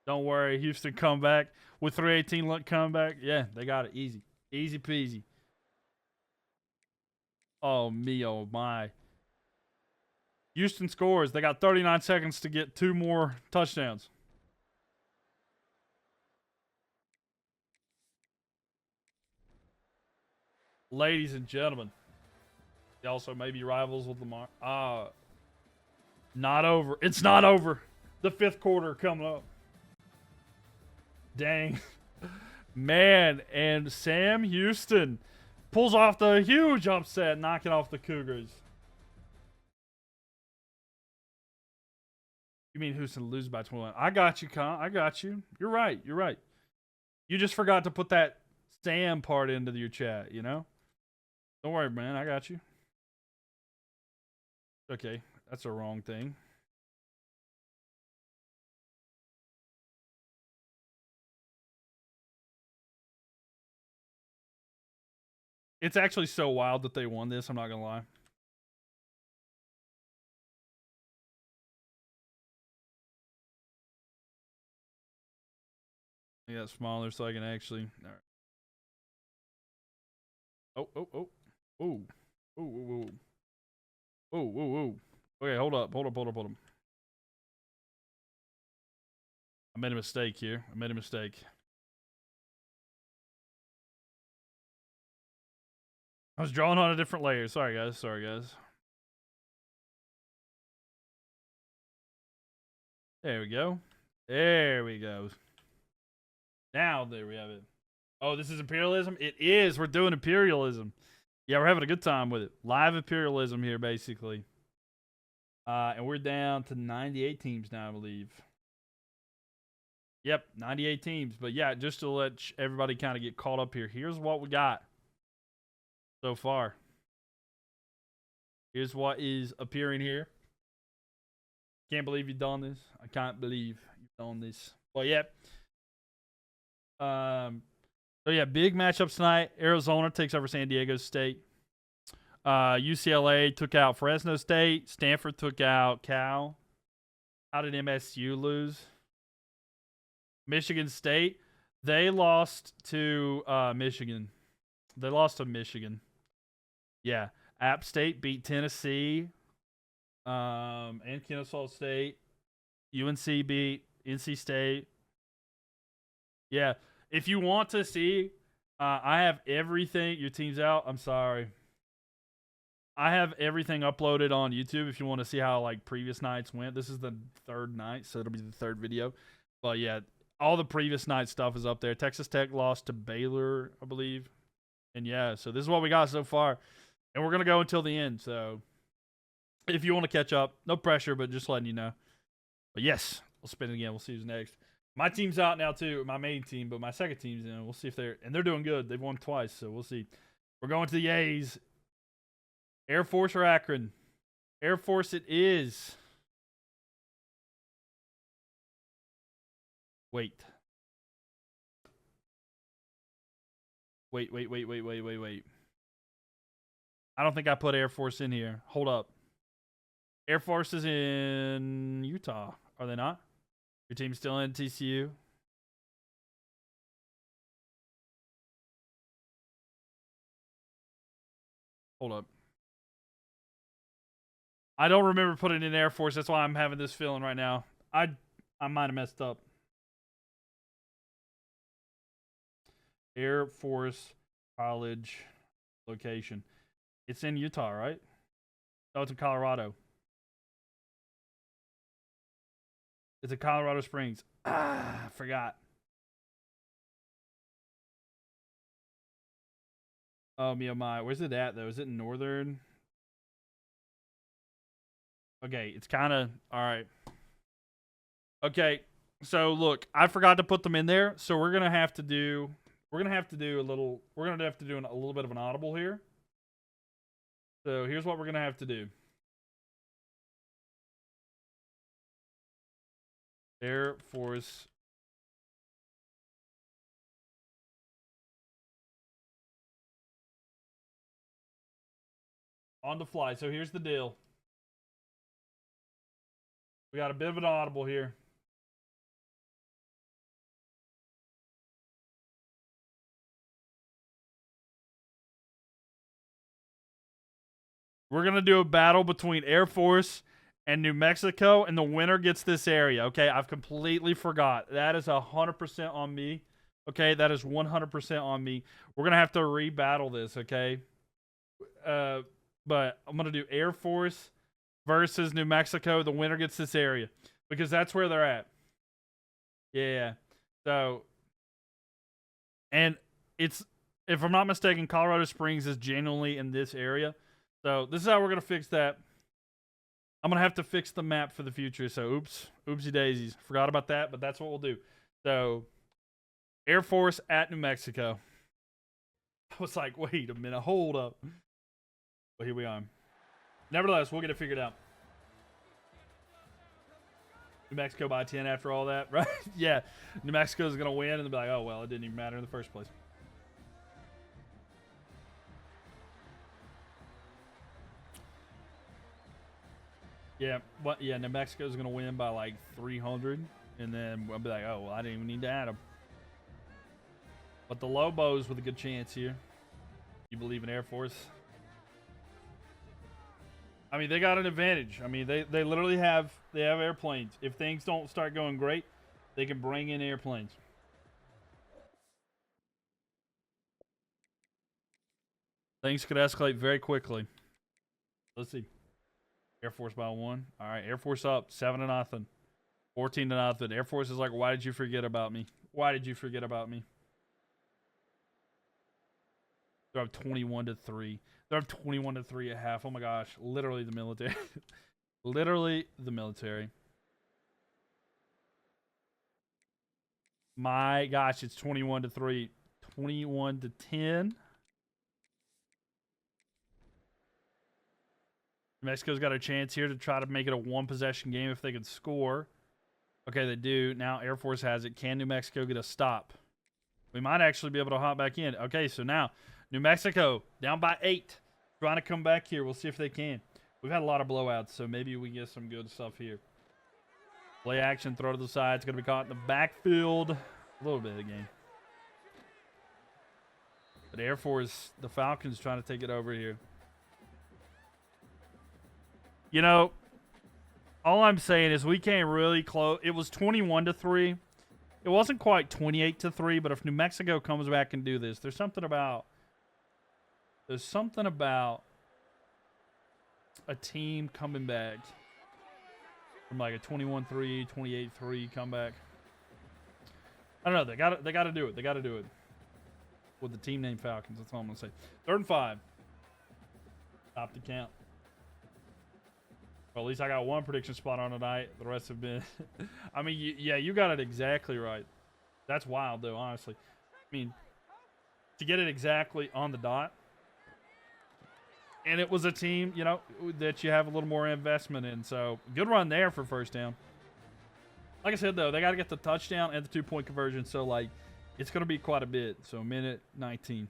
Don't worry, Houston come back with 3:18 comeback. Yeah, they got it easy. Easy peasy. Oh, me, oh, my. Houston scores. They got 39 seconds to get 2 more touchdowns. Ladies and gentlemen. They also may be rivals with Lamar. Not over. It's not over. The 5th quarter coming up. Dang. Man, and Sam Houston pulls off the huge upset, knocking off the Cougars. You mean Houston loses by 21? I got you, Con. I got you. You're right. You're right. You just forgot to put that Sam part into your chat, you know? Don't worry, man. I got you. Okay, that's a wrong thing. It's actually so wild that they won this, I'm not gonna lie. I got smaller so I can actually. All right. Oh, oh, oh. Ooh. Ooh, ooh, ooh. Ooh, ooh, ooh. Okay, hold up. Hold up, hold up, hold up. I made a mistake here. I made a mistake. I was drawing on a different layer. Sorry, guys. Sorry, guys. There we go. There we go. Now, there we have it. Oh, this is imperialism? It is. We're doing imperialism. Yeah, we're having a good time with it. Live imperialism here, basically. And we're down to 98 teams now, I believe. Yep, 98 teams. But yeah, just to let everybody kind of get caught up here, here's what we got so far. Here's what is appearing here. Can't believe you've done this. I can't believe you've done this. Well, yeah. So yeah, big matchups tonight. Arizona takes over San Diego State. UCLA took out Fresno State. Stanford took out Cal. How did MSU lose? Michigan State. They lost to Michigan. They lost to Michigan. Yeah. App State beat Tennessee. And Kennesaw State. UNC beat NC State. Yeah. If you want to see, I have everything. Your team's out. I'm sorry. I have everything uploaded on YouTube if you want to see how like previous nights went. This is the third night, so it'll be the third video. But yeah, all the previous night stuff is up there. Texas Tech lost to Baylor, I believe. And yeah, so this is what we got so far. And we're going to go until the end. So if you want to catch up, no pressure, but just letting you know. But yes, we'll spin it again. We'll see who's next. My team's out now too, my main team, but my second team's in. We'll see if they're doing good. They've won twice, so we'll see. We're going to the A's. Air Force or Akron? Air Force it is. Wait. Wait. I don't think I put Air Force in here. Hold up. Air Force is in Utah. Are they not? Your team's still in TCU? Hold up. I don't remember putting in Air Force. That's why I'm having this feeling right now. I might have messed up. Air Force College location. It's in Utah, right? Oh, it's in Colorado. It's in Colorado Springs. Ah, I forgot. Oh, me oh my. Where's it at, though? Is it in Northern? Okay, it's kind of... All right. Okay, so look, I forgot to put them in there, so we're going to have to do... We're going to have to do a little... We're going to have to do a little bit of an audible here. So here's what we're going to have to do. Air Force... On the fly. So here's the deal. We got a bit of an audible here. We're going to do a battle between Air Force and New Mexico, and the winner gets this area. Okay, I've completely forgot. That is 100% on me. Okay, that is 100% on me. We're going to have to rebattle this, okay? But I'm going to do Air Force versus New Mexico. The winner gets this area because that's where they're at. Yeah. So, and it's, if I'm not mistaken, Colorado Springs is genuinely in this area. So this is how we're going to fix that. I'm going to have to fix the map for the future. So oopsie daisies. Forgot about that, but that's what we'll do. So Air Force at New Mexico. I was like, wait a minute, hold up. But here we are. Nevertheless, we'll get it figured out. New Mexico by 10 after all that, right? Yeah, New Mexico's going to win, and they'll be like, oh, well, it didn't even matter in the first place. Yeah, New Mexico's going to win by like 300, and then we'll be like, oh, well, I didn't even need to add them. But the Lobos with a good chance here. You believe in Air Force? I mean, they got an advantage. I mean, they literally have airplanes. If things don't start going great, they can bring in airplanes. Things could escalate very quickly. Let's see. Air Force by 1. All right, Air Force up 7-0, 14-0. Air Force is like, why did you forget about me? Why did you forget about me? They're up 21-3. They're up 21-3 at half. Oh my gosh, literally the military. Literally the military. My gosh, it's 21-3, 21-10. Mexico's got a chance here to try to make it a one-possession game if they can score. Okay, they do. Now Air Force has it. Can New Mexico get a stop? We might actually be able to hop back in. Okay, so now New Mexico down by 8. Trying to come back here. We'll see if they can. We've had a lot of blowouts, so maybe we get some good stuff here. Play action, throw to the side. It's going to be caught in the backfield. A little bit of the game. But Air Force, the Falcons trying to take it over here. You know, all I'm saying is we came really close. It was 21-3. It wasn't quite 28-3, but if New Mexico comes back and do this, there's something about a team coming back from like a 21-3, 28-3 comeback. I don't know. They got to do it. They got to do it with the team named Falcons. That's all I'm gonna say. 3rd and 5. Stop the count. Well, at least I got one prediction spot on tonight. The rest have been... I mean, you got it exactly right. That's wild, though, honestly. I mean, to get it exactly on the dot. And it was a team, you know, that you have a little more investment in. So, good run there for first down. Like I said, though, they got to get the touchdown and the 2-point conversion. So, like, it's going to be quite a bit. So, minute 19.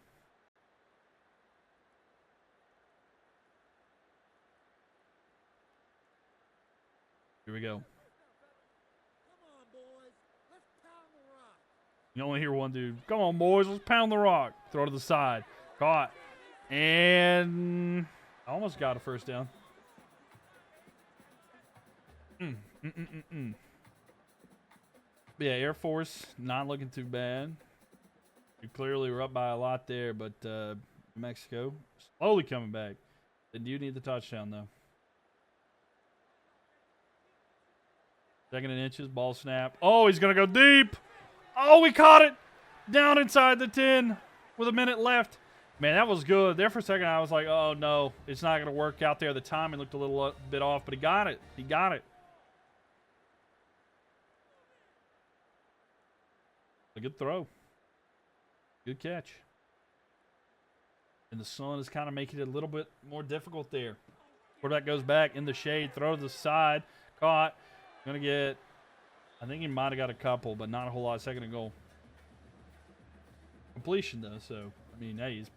Here we go. You only hear one dude. Come on, boys. Let's pound the rock. Throw to the side. Caught. And almost got a first down. Yeah, Air Force not looking too bad. We clearly were up by a lot there, but New Mexico slowly coming back. They do need the touchdown, though. 2nd and inches, ball snap. Oh, he's going to go deep. Oh, we caught it. Down inside the 10 with a minute left. Man, that was good. There for a second, I was like, oh, no. It's not going to work out there. The timing looked a little bit off, but he got it. He got it. A good throw. Good catch. And the sun is kind of making it a little bit more difficult there. Quarterback goes back in the shade. Throw to the side. Caught. Going to get, I think he might have got a couple, but not a whole lot. 2nd and goal. Completion, though, so, I mean, hey, his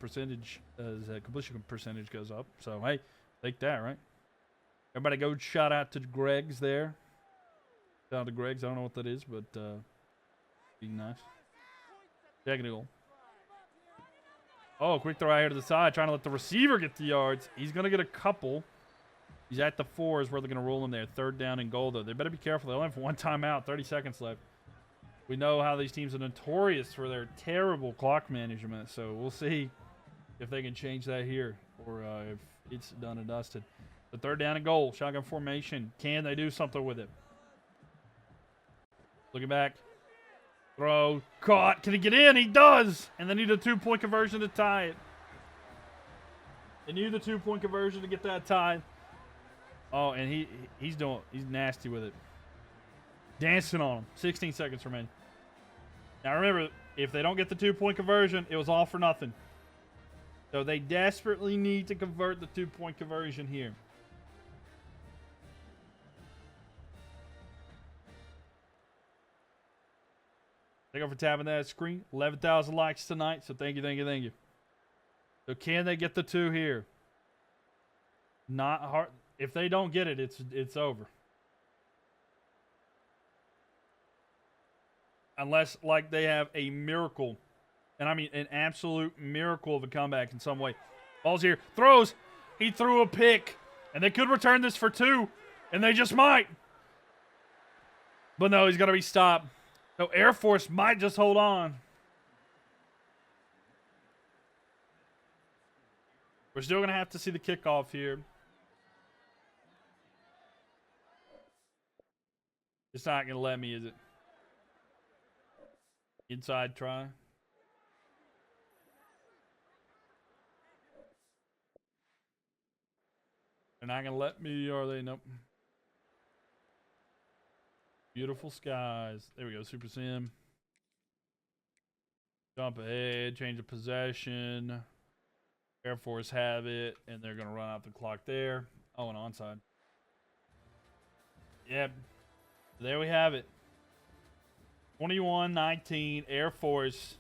completion percentage goes up. So, hey, take that, right? Everybody go shout out to Greg's there. Shout out to Greg's. I don't know what that is, but be nice. 2nd and goal. Oh, quick throw out here to the side, trying to let the receiver get the yards. He's going to get a couple. He's at the 4 is where they're going to roll him there. 3rd down and goal, though. They better be careful. They only have one timeout, 30 seconds left. We know how these teams are notorious for their terrible clock management, so we'll see if they can change that here or if it's done and dusted. The 3rd down and goal, shotgun formation. Can they do something with it? Looking back. Throw. Caught. Can he get in? He does! And they need a 2-point conversion to tie it. They need the 2-point conversion to get that tied. Oh, and he's nasty with it. Dancing on him. 16 seconds remaining. Now remember, if they don't get the 2-point conversion, it was all for nothing. So they desperately need to convert the 2-point conversion here. Thank you for tapping that screen. 11,000 likes tonight, so thank you, thank you, thank you. So can they get the 2 here? Not hard. If they don't get it, it's over. Unless, like, they have a miracle. And I mean an absolute miracle of a comeback in some way. Ball's here. Throws. He threw a pick. And they could return this for 2. And they just might. But no, he's going to be stopped. So Air Force might just hold on. We're still going to have to see the kickoff here. It's not going to let me, is it? Inside try. They're not going to let me, are they? Nope. Beautiful skies. There we go. Super Sim. Jump ahead. Change of possession. Air Force have it. And they're going to run out the clock there. Oh, and onside. Yep. There we have it. 21-19. Air Force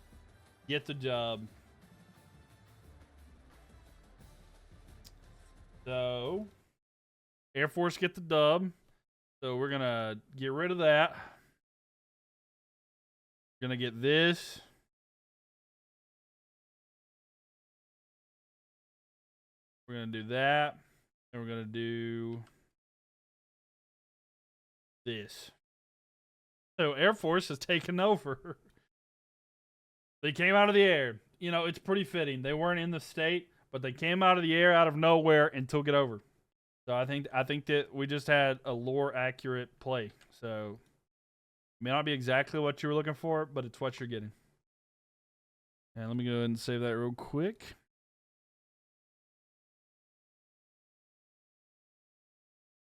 get the job. So, Air Force get the dub. So we're going to get rid of that. We're going to get this. We're going to do that. And we're going to do this. So Air Force has taken over. They came out of the air. You know, it's pretty fitting. They weren't in the state, but they came out of the air out of nowhere and took it over. So I think that we just had a lore accurate play. So it may not be exactly what you were looking for, but it's what you're getting. And let me go ahead and save that real quick.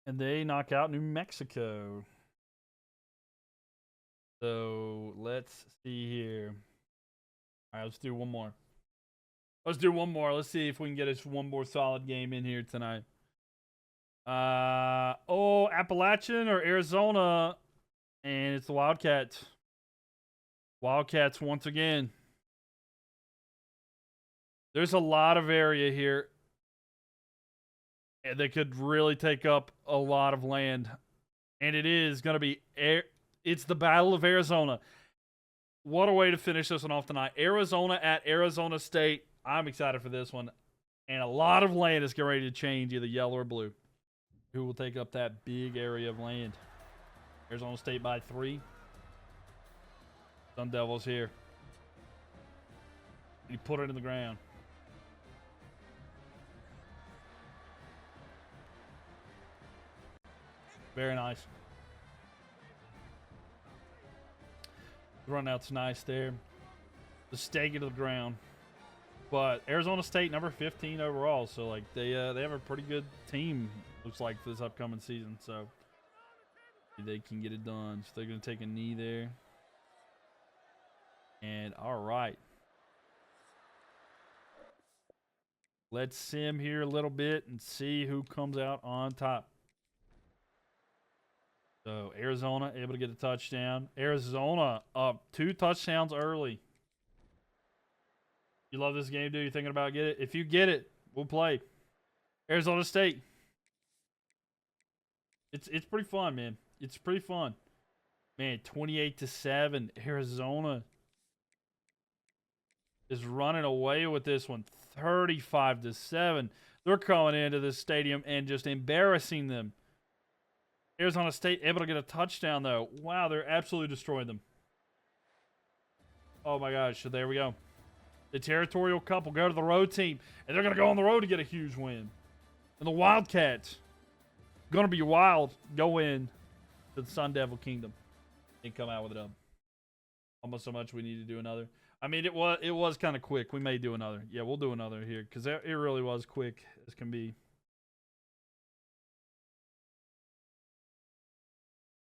And they knock out New Mexico. So let's see here. All right, let's do one more. Let's do one more. Let's see if we can get us one more solid game in here tonight. Appalachian or Arizona, and it's the Wildcats. Wildcats once again. There's a lot of area here. And they could really take up a lot of land. And it is going to be it's the Battle of Arizona. What a way to finish this one off tonight. Arizona at Arizona State. I'm excited for this one. And a lot of land is getting ready to change, either yellow or blue. Who will take up that big area of land? Arizona State by 3. Sun Devils here. He put it in the ground. Very nice. The run out's nice there. The stake into the ground. But Arizona State number 15 overall, so like they have a pretty good team, looks like, this upcoming season. So they can get it done. So they're gonna take a knee there. And all right. Let's sim here a little bit and see who comes out on top. So Arizona able to get a touchdown. Arizona up 2 touchdowns early. You love this game, dude? You thinking about get it? If you get it, we'll play. Arizona State. It's pretty fun, man. It's pretty fun. Man, 28-7. Arizona is running away with this one. 35-7. They're coming into this stadium and just embarrassing them. Arizona State able to get a touchdown, though. Wow, they're absolutely destroying them. Oh, my gosh. So there we go. The territorial couple go to the road team, and they're going to go on the road to get a huge win. And the Wildcats, going to be wild, go in to the Sun Devil Kingdom and come out with it up. Almost so much we need to do another. I mean, it was kind of quick. We may do another. Yeah, we'll do another here because it really was quick as can be.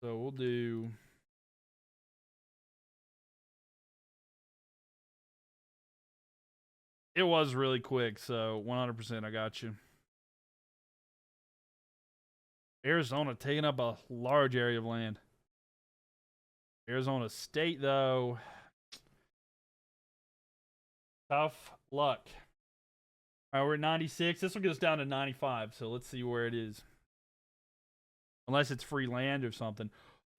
So we'll do... It was really quick, so 100% I got you. Arizona taking up a large area of land. Arizona State, though, Tough luck. All right, we're at 96. This will get us down to 95, so let's see where it is. Unless it's free land or something.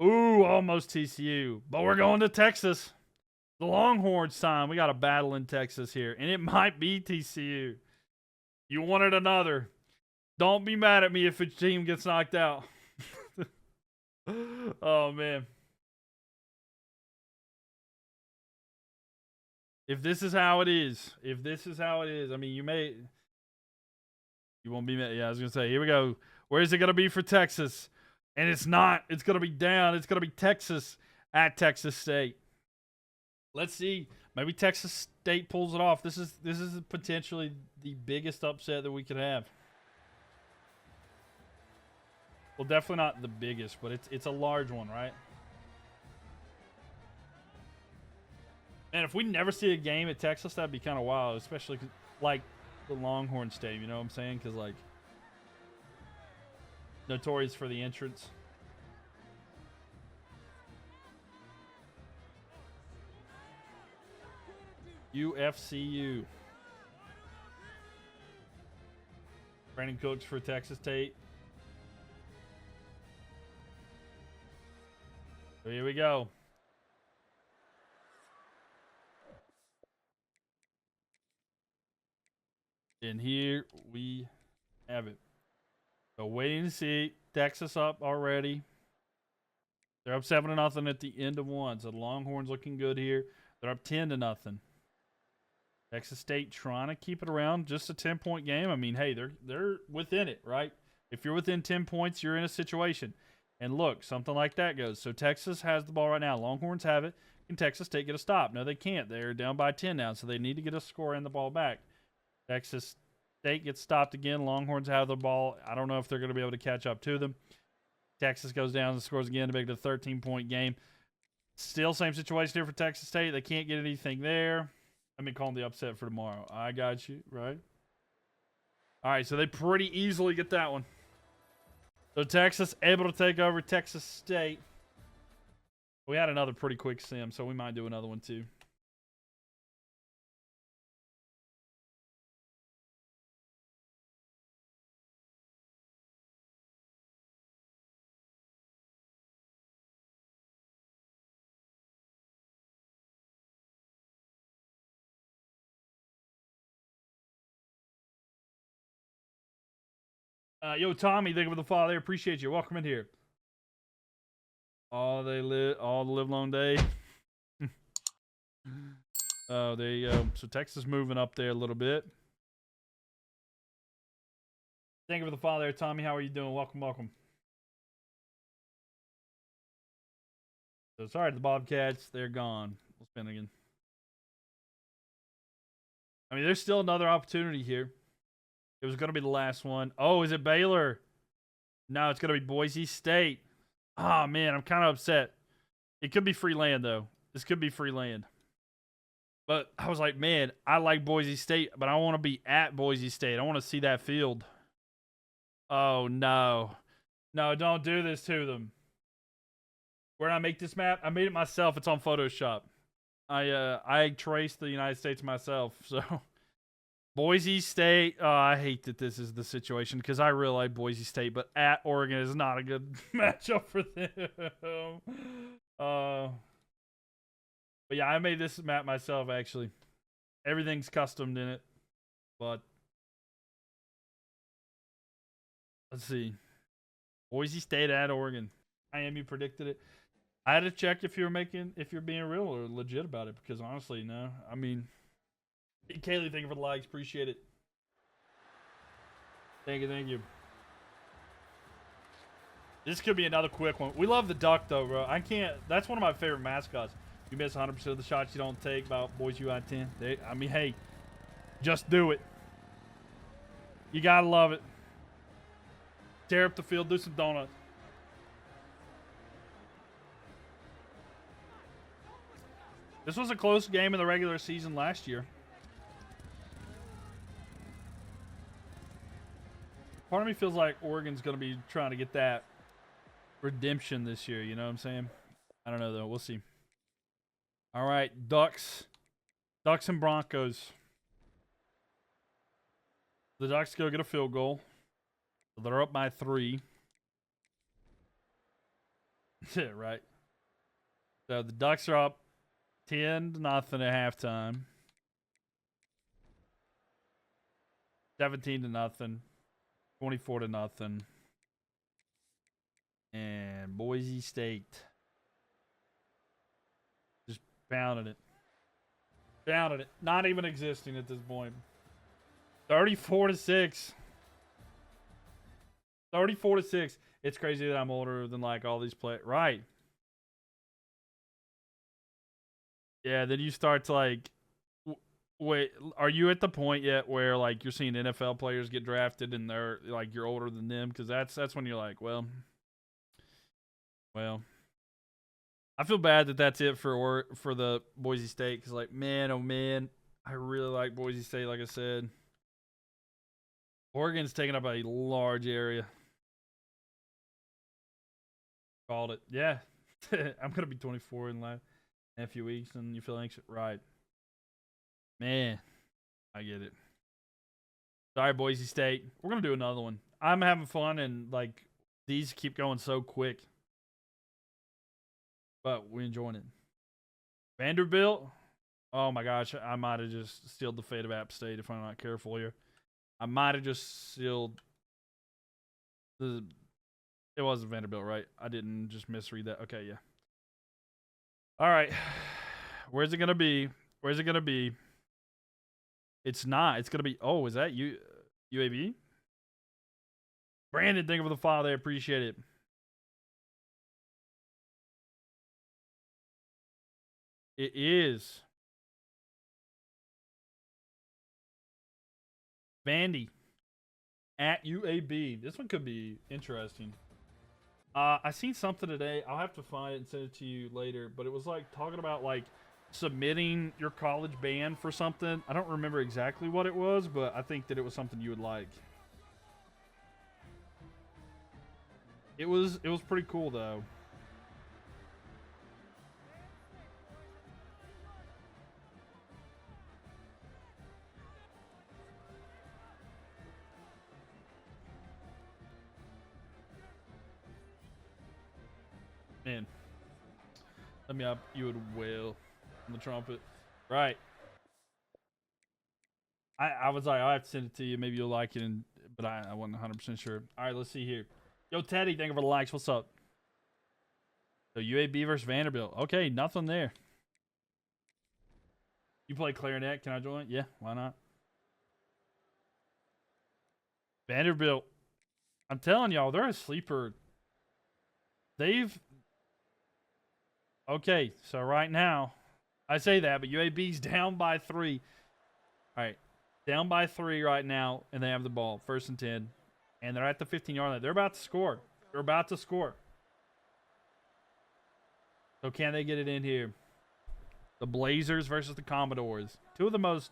Ooh, almost TCU. But we're going to Texas. The Longhorns time. We got a battle in Texas here. And it might be TCU. You wanted another. Don't be mad at me if a team gets knocked out. Oh, man. If this is how it is. I mean, you won't be mad. Yeah, I was going to say, here we go. Where is it going to be for Texas? And it's not. It's going to be down. It's going to be Texas at Texas State. Let's see. Maybe Texas State pulls it off. This is potentially the biggest upset that we could have. Well, definitely not the biggest, but it's a large one, right? And if we never see a game at Texas, that'd be kind of wild, especially like the Longhorn Stadium. You know what I'm saying? Because like notorious for the entrance. UFCU. Brandon Cooks for Texas State. So here we go. And here we have it. So waiting to see. Texas up already. They're up 7-0 at the end of one. So the Longhorns looking good here. They're up 10-0. Texas State trying to keep it around. Just a 10-point game. I mean, hey, they're within it, right? If you're within 10 points, you're in a situation. And look, something like that goes. So Texas has the ball right now. Longhorns have it. Can Texas State get a stop? No, they can't. They're down by 10 now, so they need to get a score and the ball back. Texas State gets stopped again. Longhorns have the ball. I don't know if they're going to be able to catch up to them. Texas goes down and scores again to make it a 13-point game. Still same situation here for Texas State. They can't get anything there. Let me call them the upset for tomorrow. I got you, right? All right, so they pretty easily get that one. So Texas able to take over Texas State. We had another pretty quick sim, so we might do another one too. Yo, Tommy, thank you for the follow there. Appreciate you. Welcome in here. All the live long day. Oh, there you go. So Texas moving up there a little bit. Thank you for the follow there, Tommy. How are you doing? Welcome, welcome. So sorry, the Bobcats, they're gone. We'll spin again. I mean, there's still another opportunity here. It was going to be the last one. Oh, is it Baylor? No, it's going to be Boise State. Oh, man, I'm kind of upset. It could be free land, though. This could be free land. But I was like, man, I like Boise State, but I want to be at Boise State. I want to see that field. Oh, no. No, don't do this to them. Where did I make this map? I made it myself. It's on Photoshop. I traced the United States myself, so... Boise State. Oh, I hate that this is the situation because I really like Boise State, but at Oregon is not a good matchup for them. But yeah, I made this map myself actually. Everything's customed in it, but let's see. Boise State at Oregon. You predicted it. I had to check if you're being real or legit about it because honestly, no. I mean. Kaylee, thank you for the likes. Appreciate it. Thank you. This could be another quick one. We love the duck, though, bro. That's one of my favorite mascots. You miss 100% of the shots you don't take about Boys UI 10. I mean, hey, just do it. You gotta love it. Tear up the field, do some donuts. This was a close game in the regular season last year. Part of me feels like Oregon's going to be trying to get that redemption this year. You know what I'm saying? I don't know, though. We'll see. All right, Ducks Ducks and Broncos. The Ducks go get a field goal. So they're up by 3. Yeah, right. So the Ducks are up 10-0 at halftime. 17-0. 24-0. And Boise State just pounded it. Pounded it. Not even existing at this point. 34-6. 34-6. It's crazy that I'm older than like all these players. Right. Yeah, then you start to like, wait, are you at the point yet where like you're seeing NFL players get drafted and they're like you're older than them? Because that's when you're like, well, I feel bad that that's it for the Boise State because like man, oh man, I really like Boise State. Like I said, Oregon's taking up a large area. Called it. Yeah, I'm gonna be 24 in a few weeks, and you feel anxious, right? Man, I get it. Sorry, Boise State. We're gonna do another one. I'm having fun, and like these keep going so quick, but we're enjoying it. Vanderbilt. Oh my gosh, I might have just sealed the fate of App State if I'm not careful here. I might have just sealed the. It wasn't Vanderbilt, right? I didn't just misread that. Okay, yeah. All right. Where's it gonna be? Where's it gonna be? It's not. It's gonna be. Oh, is that UAB? Brandon, thank you for the follow there. Appreciate it. It is Vandy at UAB. This one could be interesting. I seen something today. I'll have to find it and send it to you later. But it was like talking about like submitting your college band for something. I don't remember exactly what it was, but I think that it was something you would like. It was pretty cool though. Man, let me up. You would wail on the trumpet, right? I was like, I have to send it to you. Maybe you'll like it, but I wasn't 100% sure. All right, let's see here. Yo, Teddy, thank you for the likes. What's up? So UAB versus Vanderbilt. Okay, nothing there. You play clarinet? Can I join? Yeah, why not? Vanderbilt. I'm telling y'all, they're a sleeper. Okay, so right now, I say that, but UAB's down by 3. All right, down by 3 right now, and they have the ball, 1st and 10, and they're at the 15-yard line. They're about to score. They're about to score. So can they get it in here? The Blazers versus the Commodores. 2 of the most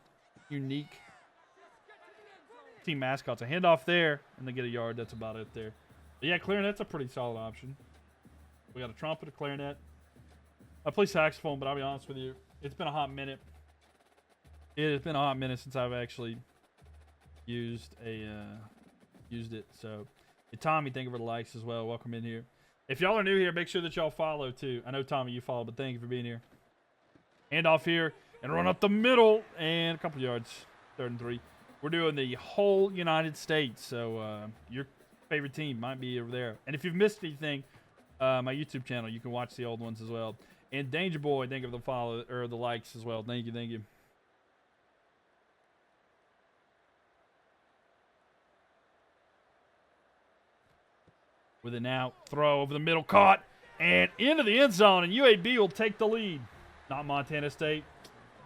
unique team mascots. A handoff there, and they get a yard. That's about it there. But yeah, clarinet's a pretty solid option. We got a trumpet, a clarinet. I play saxophone, but I'll be honest with you, it's been a hot minute. It has been a hot minute since I've actually used it. So, hey, Tommy, thank you for the likes as well. Welcome in here. If y'all are new here, make sure that y'all follow too. I know Tommy, you follow, but thank you for being here. Hand off here and run up the middle and a couple yards. 3rd and 3. We're doing the whole United States, so your favorite team might be over there. And if you've missed anything, my YouTube channel, you can watch the old ones as well. And Danger Boy, thank you for the follow or the likes as well. Thank you. With it now, throw over the middle, caught, and into the end zone, and UAB will take the lead. Not Montana State.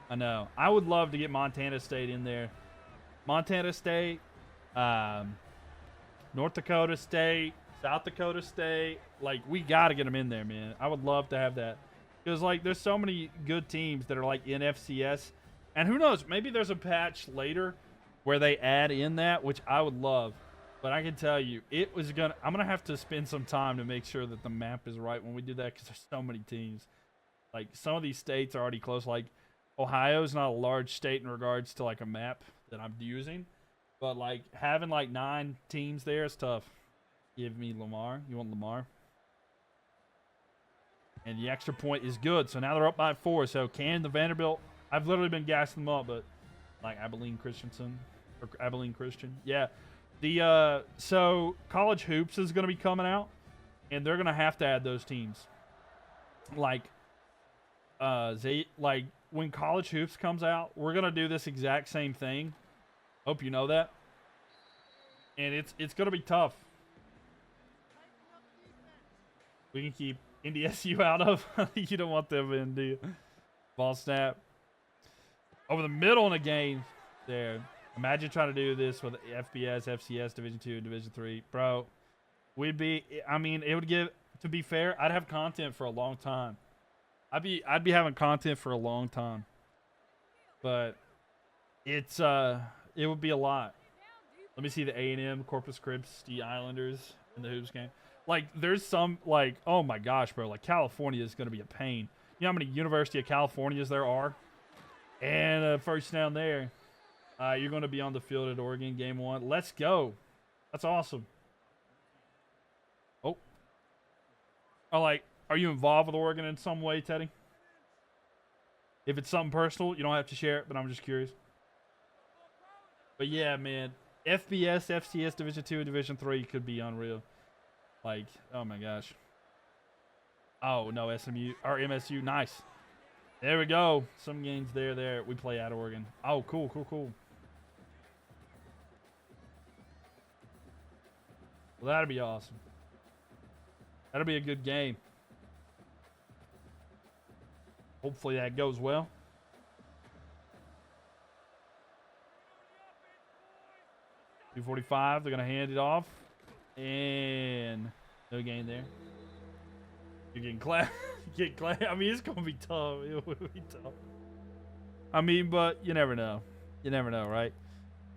I know. I would love to get Montana State in there. Montana State, North Dakota State, South Dakota State. Like, we got to get them in there, man. I would love to have that. Because, like, there's so many good teams that are, like, in FCS. And who knows, maybe there's a patch later where they add in that, which I would love. But I can tell you, I'm going to have to spend some time to make sure that the map is right when we do that because there's so many teams. Like, some of these states are already close. Like, Ohio's not a large state in regards to like a map that I'm using, but like having like 9 teams there is tough. Give me Lamar. You want Lamar? And the extra point is good. So now they're up by 4. So can the Vanderbilt? I've literally been gassing them up, but like Abilene Christian, yeah. The so College Hoops is going to be coming out, and they're going to have to add those teams. Like when College Hoops comes out, we're going to do this exact same thing. Hope you know that. And it's going to be tough. We can keep NDSU out of. You don't want them in, do you? Ball snap. Over the middle in the game there. Imagine trying to do this with FBS, FCS, Division 2, Division 3. Bro, it would give, to be fair, I'd have content for a long time. I'd be having content for a long time. But it would be a lot. Let me see the A&M, Corpus Christi Islanders in the Hoops game. Like, there's some, like, oh my gosh, bro. Like, California is going to be a pain. You know how many University of Californias there are? And first down there. You're going to be on the field at Oregon game 1. Let's go. That's awesome. Oh. Are you involved with Oregon in some way, Teddy? If it's something personal, you don't have to share it, but I'm just curious. But yeah, man. FBS, FCS, Division 2, and Division 3 could be unreal. Like, oh my gosh. Oh, no, SMU, or MSU. Nice. There we go. Some games there. We play at Oregon. Oh, cool. Well, that'd be awesome. That'll be a good game. Hopefully that goes well. .245. They're going to hand it off. And no gain there. You're getting clapped. I mean, it's going to be tough. It will be tough. I mean, but you never know. You never know, right?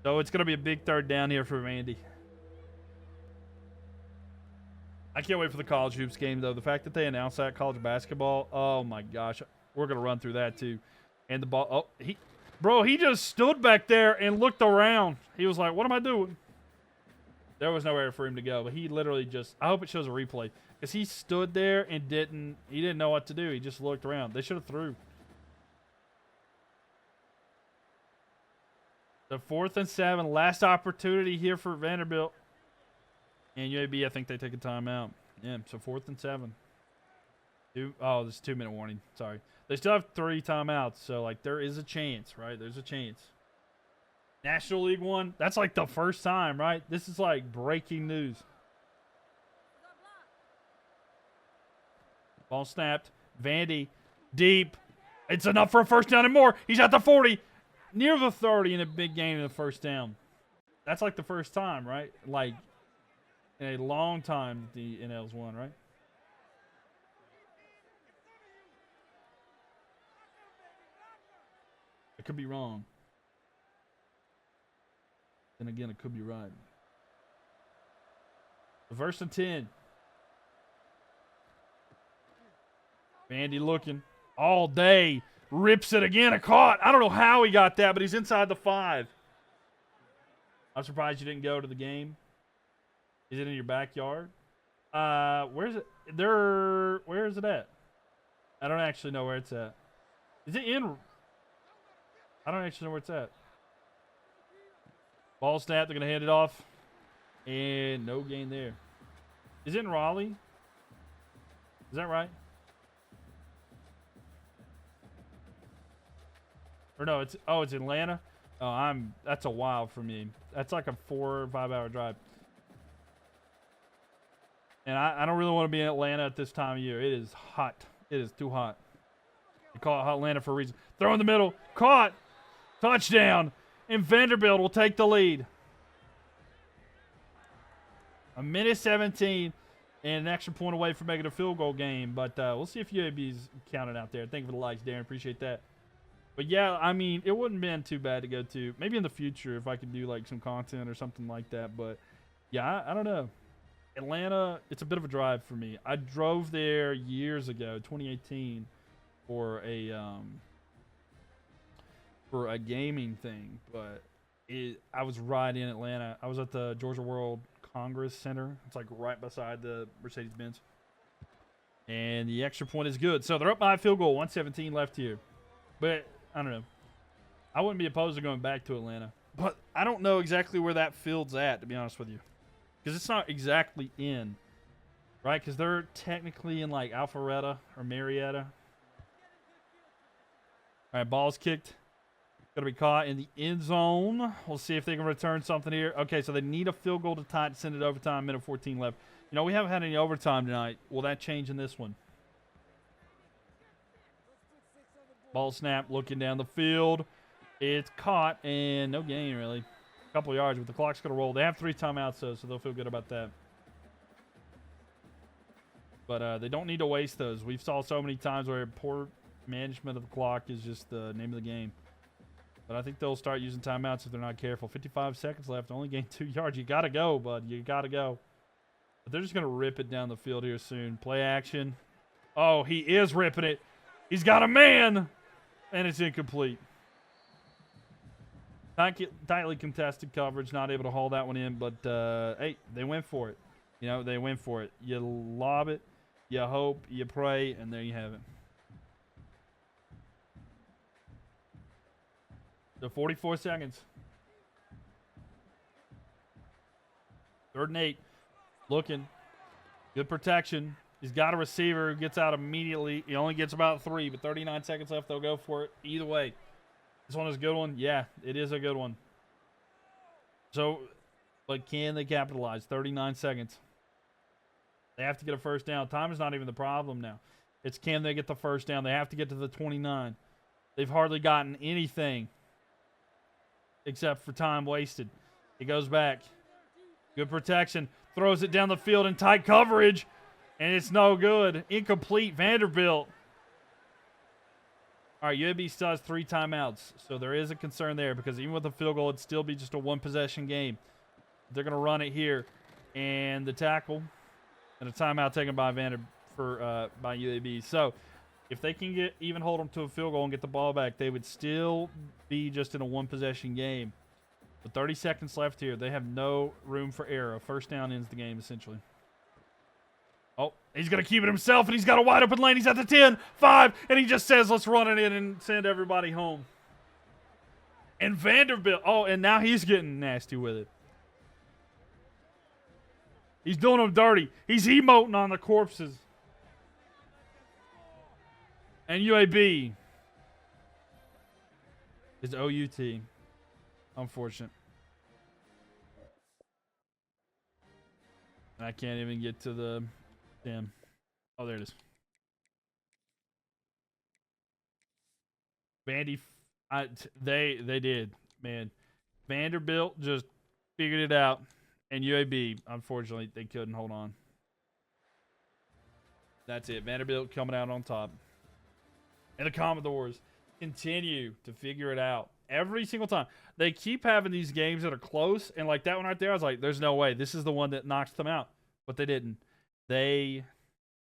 So it's going to be a big third down here for Vandy. I can't wait for the college hoops game, though. The fact that they announced that college basketball, oh my gosh. We're going to run through that, too. And the ball, he just stood back there and looked around. He was like, what am I doing? There was nowhere for him to go, but he literally just, I hope it shows a replay. Because he stood there and didn't know what to do. He just looked around. They should have threw. The 4th and 7, last opportunity here for Vanderbilt. And UAB, I think they take a timeout. Yeah, so 4th and 7. There's a 2-minute warning. Sorry. They still have 3 timeouts, so, like, there is a chance, right? There's a chance. National League 1, that's, like, the first time, right? This is, like, breaking news. Ball snapped. Vandy, deep. It's enough for a first down and more. He's at the 40. Near the 30 in a big game in the first down. That's, like, the first time, right? Like, in a long time the NL's won, right? I could be wrong. Then again, it could be right. The 1st and 10. Vandy looking all day. Rips it again. A caught. I don't know how he got that, but he's inside the 5. I'm surprised you didn't go to the game. Is it in your backyard? Where's it? Where is it at? I don't actually know where it's at. Is it in? I don't actually know where it's at. Ball snap. They're going to hand it off. And no gain there. Is it in Raleigh? Is that right? Or no, it's Atlanta. Oh, that's a while for me. That's like a 4 or 5 hour drive. And I don't really want to be in Atlanta at this time of year. It is hot. It is too hot. They call it Hot Atlanta for a reason. Throw in the middle. Caught. Touchdown. And Vanderbilt will take the lead. 1:17 and an extra point away from making a field goal game. But we'll see if UAB's counted out there. Thank you for the likes, Darren. Appreciate that. But yeah, I mean, it wouldn't have been too bad to go to. Maybe in the future if I could do like some content or something like that. But yeah, I don't know. Atlanta, it's a bit of a drive for me. I drove there years ago, 2018, for a for a gaming thing, but I was right in Atlanta. I was at the Georgia World Congress Center. It's like right beside the Mercedes-Benz. And the extra point is good. So they're up by a field goal. 1:17 left here. But I don't know. I wouldn't be opposed to going back to Atlanta. But I don't know exactly where that field's at, to be honest with you. Because it's not exactly in. Right? Because they're technically in like Alpharetta or Marietta. All right, ball's kicked. Going to be caught in the end zone. We'll see if they can return something here. Okay, so they need a field goal to tie it, send it overtime. Minute 14 left. You know, we haven't had any overtime tonight. Will that change in this one? Ball snap, looking down the field. It's caught, and no gain, really. A couple yards, but the clock's going to roll. They have 3 timeouts, though, so they'll feel good about that. But they don't need to waste those. We've saw so many times where poor management of the clock is just the name of the game. But I think they'll start using timeouts if they're not careful. 55 seconds left. Only gained 2 yards. You got to go, bud. You got to go. But they're just going to rip it down the field here soon. Play action. Oh, he is ripping it. He's got a man. And it's incomplete. Tightly contested coverage. Not able to haul that one in. But, hey, they went for it. You know, they went for it. You lob it. You hope. You pray. And there you have it. So 44 seconds. 3rd and 8. Looking. Good protection. He's got a receiver who gets out immediately. He only gets about 3, but 39 seconds left. They'll go for it either way. This one is a good one. Yeah, it is a good one. So, but can they capitalize? 39 seconds. They have to get a first down. Time is not even the problem now. It's can they get the first down. They have to get to the 29. They've hardly gotten anything except for time wasted. He goes back. Good protection. Throws it down the field in tight coverage. And it's no good. Incomplete. Vanderbilt. All right, UAB still has 3 timeouts. So there is a concern there because even with a field goal, it'd still be just a 1-possession game. They're going to run it here. And the tackle and a timeout taken by by UAB. So if they can even hold them to a field goal and get the ball back, they would still be just in a 1-possession game. With 30 seconds left here, they have no room for error. A first down ends the game, essentially. Oh, he's going to keep it himself, and he's got a wide open lane. He's at the 10, 5, and he just says, let's run it in and send everybody home. And Vanderbilt, oh, and now he's getting nasty with it. He's doing them dirty. He's emoting on the corpses. And UAB is OUT. Unfortunate. I can't even get to the damn. Oh, there it is. Vandy, they did, man. Vanderbilt just figured it out, and UAB, unfortunately, they couldn't hold on. That's it. Vanderbilt coming out on top. And the Commodores continue to figure it out every single time. They keep having these games that are close, and like that one right there, I was like, there's no way. This is the one that knocks them out. But they didn't. They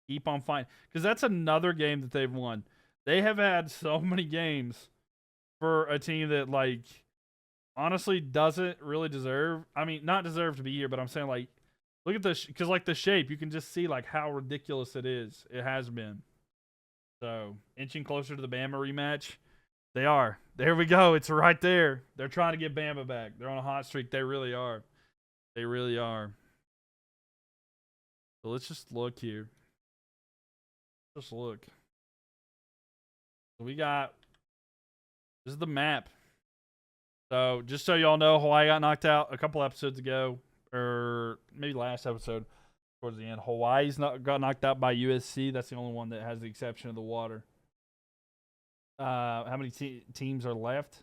keep on fighting. Because that's another game that they've won. They have had so many games for a team that, like, honestly doesn't really deserve. I mean, not deserve to be here, but I'm saying, like, look at this. Because, like, the shape, you can just see, like, how ridiculous it is. It has been. So, inching closer to the Bama rematch. They are. There we go. It's right there. They're trying to get Bama back. They're on a hot streak. They really are. They really are. So let's just look here. Just look. So we got, this is the map. So just so y'all know, Hawaii got knocked out a couple episodes ago, or maybe last episode towards the end. Hawaii's got knocked out by USC. That's the only one that has the exception of the water. How many teams are left?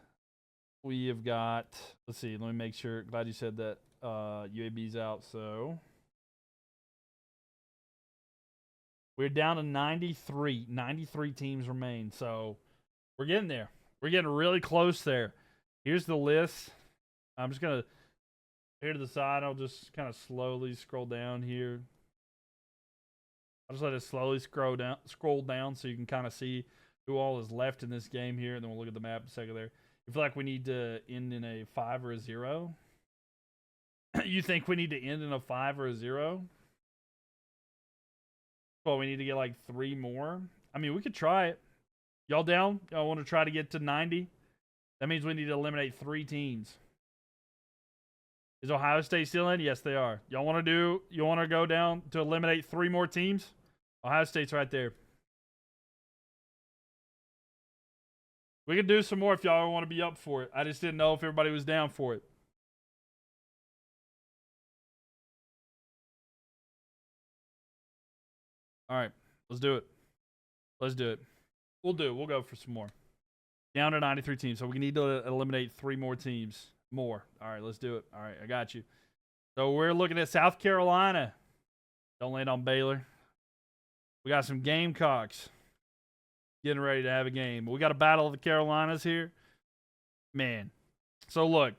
We have got, let's see, let me make sure. Glad you said that UAB's out. So we're down to 93. 93 teams remain. So we're getting there. We're getting really close there. Here's the list. I'm just going to, here to the side, I'll just kind of slowly scroll down here. I'll just let it slowly scroll down so you can kind of see who all is left in this game here, and then we'll look at the map in a second there. You feel like we need to end in a 5 or a 0? You think we need to end in a 5 or a 0? Well, we need to get like 3 more. I mean, we could try it. Y'all down? Y'all want to try to get to 90? That means we need to eliminate 3 teams. Is Ohio State still in? Yes, they are. Y'all want to go down to eliminate 3 more teams? Ohio State's right there. We can do some more if y'all want to be up for it. I just didn't know if everybody was down for it. All right, let's do it. Let's do it. We'll do it. We'll go for some more. Down to 93 teams, so we need to eliminate 3 more teams. More. All right, let's do it. All right, I got you. So we're looking at South Carolina. Don't land on Baylor. We got some Gamecocks getting ready to have a game. We got a battle of the Carolinas here. Man. So look,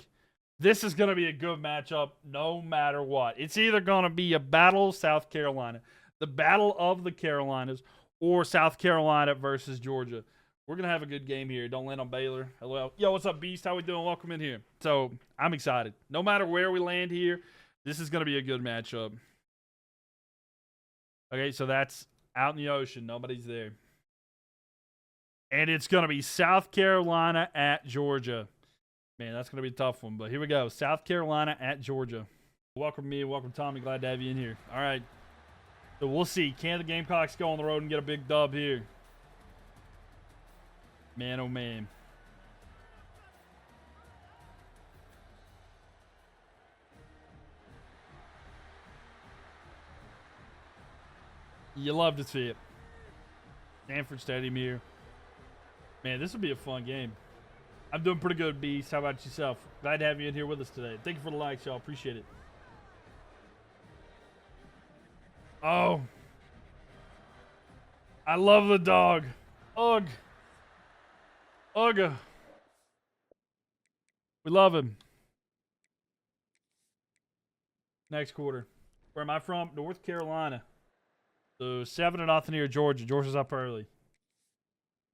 this is going to be a good matchup no matter what. It's either going to be a battle of South Carolina, the battle of the Carolinas, or South Carolina versus Georgia. We're going to have a good game here. Don't land on Baylor. Hello. Yo, what's up, Beast? How we doing? Welcome in here. So, I'm excited. No matter where we land here, this is going to be a good matchup. Okay, so that's out in the ocean. Nobody's there. And it's going to be South Carolina at Georgia. Man, that's going to be a tough one. But here we go. South Carolina at Georgia. Welcome me. Welcome Tommy. Glad to have you in here. All right. So, we'll see. Can the Gamecocks go on the road and get a big dub here? Man, oh man. You love to see it. Stanford Stadium here. Man, this will be a fun game. I'm doing pretty good, Beast. How about yourself? Glad to have you in here with us today. Thank you for the likes, y'all. Appreciate it. Oh. I love the dog. Ugh. Ugh. We love him. Next quarter. Where am I from? North Carolina. So 7-0 here, Georgia. Georgia's up early.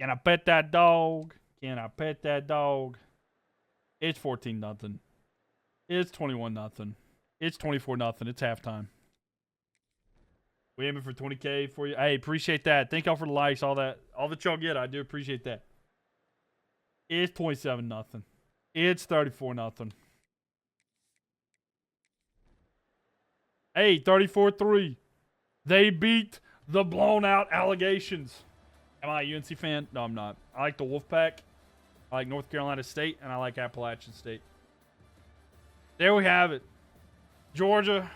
Can I pet that dog? Can I pet that dog? It's 14-0. It's 21-0. It's 24-0. It's halftime. We aiming for 20K for you. Hey, appreciate that. Thank y'all for the likes, all that y'all get. I do appreciate that. It's 27-0. It's 34-0. Hey, 34-3. They beat the blown out Allegations. Am I a UNC fan? No, I'm not. I like the Wolfpack. I like North Carolina State, and I like Appalachian State. There we have it. Georgia,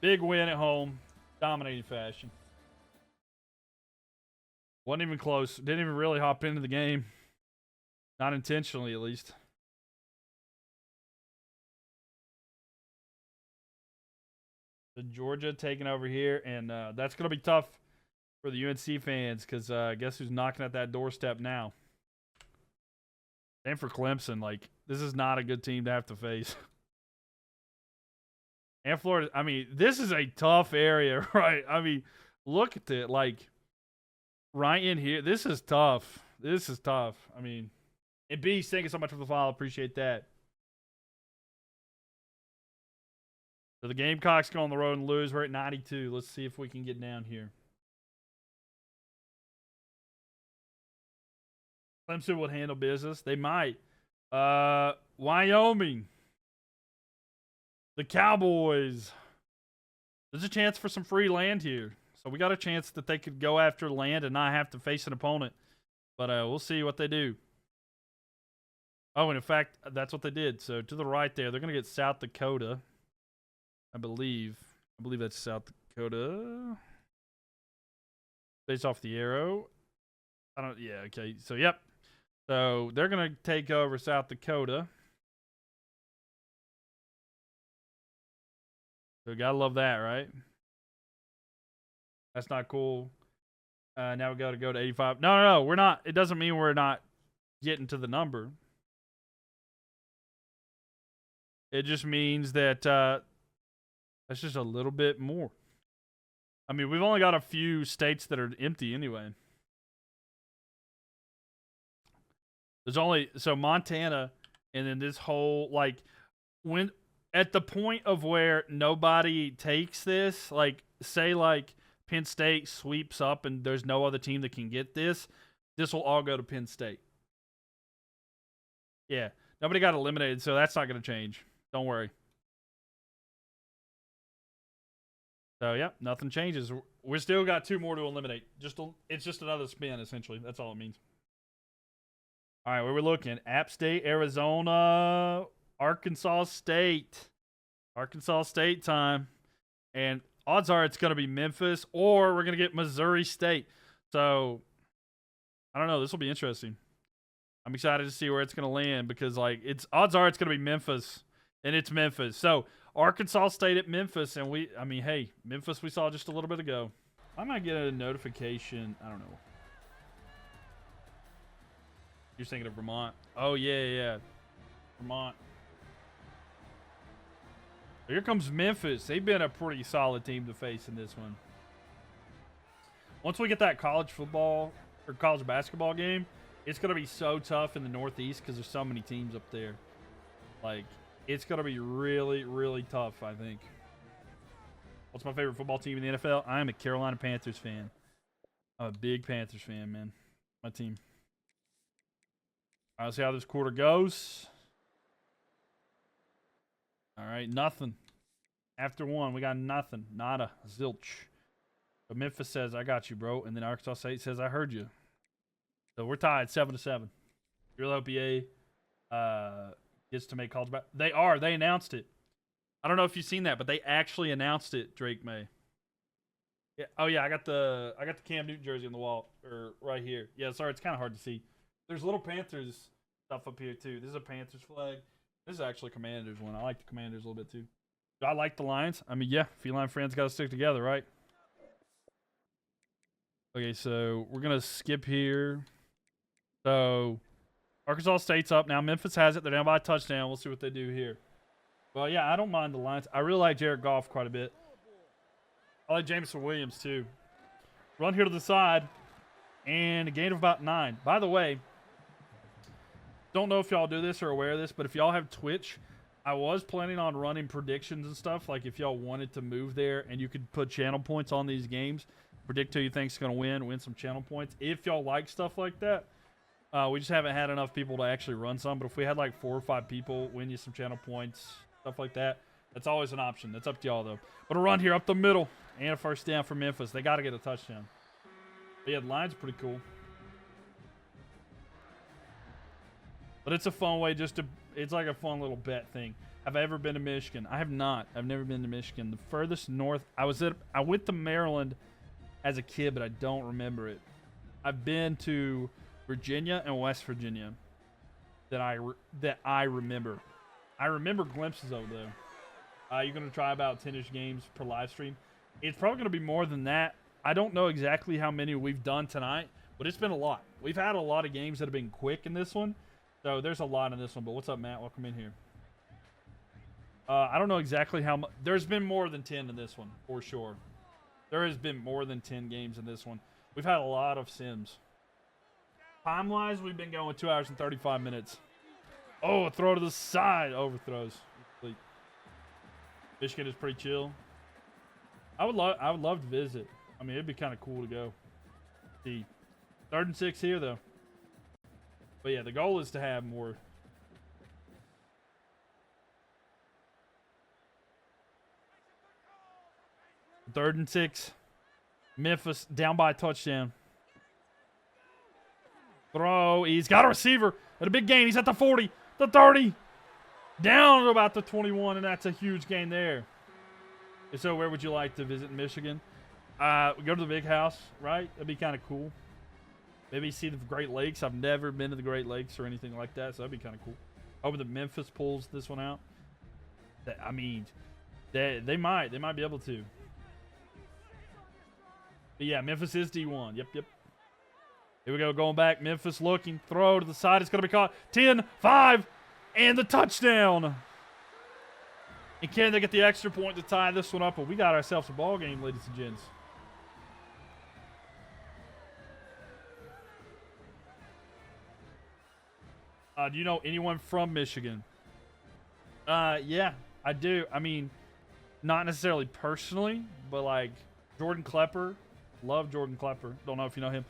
big win at home, dominating fashion. Wasn't even close. Didn't even really hop into the game. Not intentionally, at least. The Georgia taking over here, and that's going to be tough for the UNC fans because guess who's knocking at that doorstep now? And for Clemson, like, this is not a good team to have to face. And Florida, I mean, this is a tough area, right? I mean, look at it, like, right in here. This is tough. This is tough. I mean, and Beast, thank you so much for the follow. Appreciate that. So the Gamecocks go on the road and lose. We're at 92. Let's see if we can get down here. Clemson would handle business. They might. Wyoming. The Cowboys. There's a chance for some free land here. So we got a chance that they could go after land and not have to face an opponent. But we'll see what they do. Oh, and in fact, that's what they did. So to the right there, they're going to get South Dakota. I believe that's South Dakota. Based off the arrow. Yeah, okay. So, yep. So, they're going to take over South Dakota. So, gotta love that, right? That's not cool. Now we got to go to 85. No, we're not. It doesn't mean we're not getting to the number. It just means that that's just a little bit more. I mean, we've only got a few states that are empty anyway. There's only so Montana, and then this whole like when at the point of where nobody takes this, like say like Penn State sweeps up and there's no other team that can get this, this will all go to Penn State. Yeah, nobody got eliminated, so that's not going to change. Don't worry. So yeah, nothing changes. We still got 2 more to eliminate. It's just another spin essentially. That's all it means. All right, where we're looking: App State, Arizona, Arkansas State. Arkansas State time. And odds are it's going to be Memphis or we're going to get Missouri State. So, I don't know. This will be interesting. I'm excited to see where it's going to land because, like, odds are it's going to be Memphis, and it's Memphis. So, Arkansas State at Memphis, and hey, Memphis we saw just a little bit ago. I might get a notification. I don't know. You're thinking of Vermont. Oh, yeah. Vermont. Here comes Memphis. They've been a pretty solid team to face in this one. Once we get that college football or college basketball game, it's going to be so tough in the Northeast because there's so many teams up there. Like, it's going to be really, really tough, I think. What's my favorite football team in the NFL? I am a Carolina Panthers fan. I'm a big Panthers fan, man. My team. All right, let's see how this quarter goes. All right, nothing. After 1, we got nothing. Nada. Zilch. But Memphis says, I got you, bro. And then Arkansas State says, I heard you. So we're tied 7-7. Real OPA gets to make calls back. They are. They announced it. I don't know if you've seen that, but they actually announced it, Drake May. Yeah. Oh, yeah, I got the Cam Newton jersey on the wall, or right here. Yeah, sorry, it's kind of hard to see. There's little Panthers stuff up here, too. This is a Panthers flag. This is actually a Commanders one. I like the Commanders a little bit, too. Do I like the Lions? I mean, yeah, feline friends got to stick together, right? Okay, so we're going to skip here. So, Arkansas State's up now. Memphis has it. They're down by a touchdown. We'll see what they do here. Well, yeah, I don't mind the Lions. I really like Jared Goff quite a bit. I like Jameson Williams, too. Run here to the side. And a gain of about 9. By the way, don't know if y'all do this or aware of this, but if y'all have Twitch, I was planning on running predictions and stuff. Like if y'all wanted to move there and you could put channel points on these games, predict who you think's going to win some channel points. If y'all like stuff like that, we just haven't had enough people to actually run some. But if we had like 4 or 5 people win you some channel points, stuff like that, that's always an option. That's up to y'all though. But a run here up the middle and a first down for Memphis. They got to get a touchdown. But yeah, the line's pretty cool. But it's a fun way it's like a fun little bet thing. Have I ever been to Michigan? I have not. I've never been to Michigan. The furthest north, I went to Maryland as a kid, but I don't remember it. I've been to Virginia and West Virginia that I remember. I remember glimpses over there. You're going to try about 10-ish games per live stream. It's probably going to be more than that. I don't know exactly how many we've done tonight, but it's been a lot. We've had a lot of games that have been quick in this one. So there's a lot in this one. But what's up, Matt? Welcome in here. I don't know exactly how much. There's been more than 10 in this one, for sure. There has been more than 10 games in this one. We've had a lot of sims. Time-wise, we've been going 2 hours and 35 minutes. Oh, a throw to the side. Overthrows. Michigan is pretty chill. I would love to visit. I mean, it'd be kind of cool to go. See, 3rd and 6 here, though. But yeah, the goal is to have more. Third and 6. Memphis down by a touchdown. Throw. He's got a receiver at a big gain. He's at the 40, the 30, down to about the 21, and that's a huge gain there. And so where would you like to visit in Michigan? Go to the big house, right? That'd be kind of cool. Maybe see the Great Lakes. I've never been to the Great Lakes or anything like that, so that'd be kind of cool. Hoping that Memphis pulls this one out. I mean, they might be able to. But yeah, Memphis is D1. Yep. Here we go, going back. Memphis looking. Throw to the side. It's going to be caught. 10, 5, and the touchdown. And can they get the extra point to tie this one up? But we got ourselves a ball game, ladies and gents. Do you know anyone from Michigan? Yeah, I do. I mean, not necessarily personally, but like Jordan Klepper. Love Jordan Klepper. Don't know if you know him.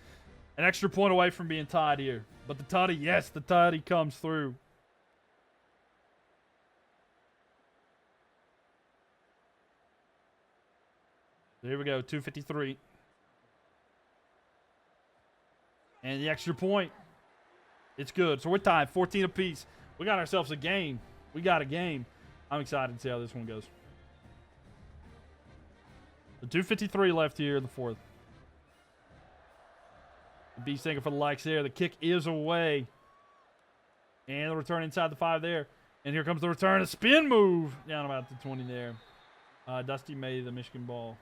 An extra point away from being tied here. But the toddy, yes, the toddy comes through. There we go, 253. And the extra point. It's good. So we're tied, 14 apiece. We got ourselves a game. We got a game. I'm excited to see how this one goes. The 2:53 left here in the fourth. The B single for the likes there. The kick is away. And the return inside the 5 there. And here comes the return. A spin move down about the 20 there. Dusty May, the Michigan B-ball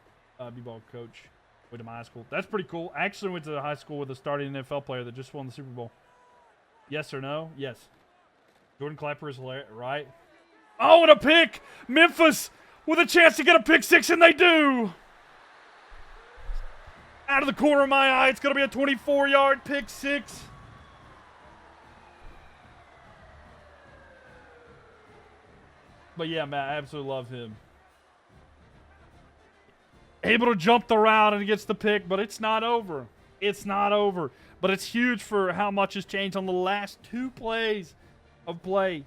coach, went to my high school. That's pretty cool. I actually went to high school with a starting NFL player that just won the Super Bowl. Yes or no? Yes. Jordan Klepper is hilarious, right? Oh, and a pick! Memphis with a chance to get a pick 6, and they do! Out of the corner of my eye, it's going to be a 24-yard pick 6. But yeah, Matt, I absolutely love him. Able to jump the route and he gets the pick, but it's not over. It's not over. But it's huge for how much has changed on the last 2 plays of play.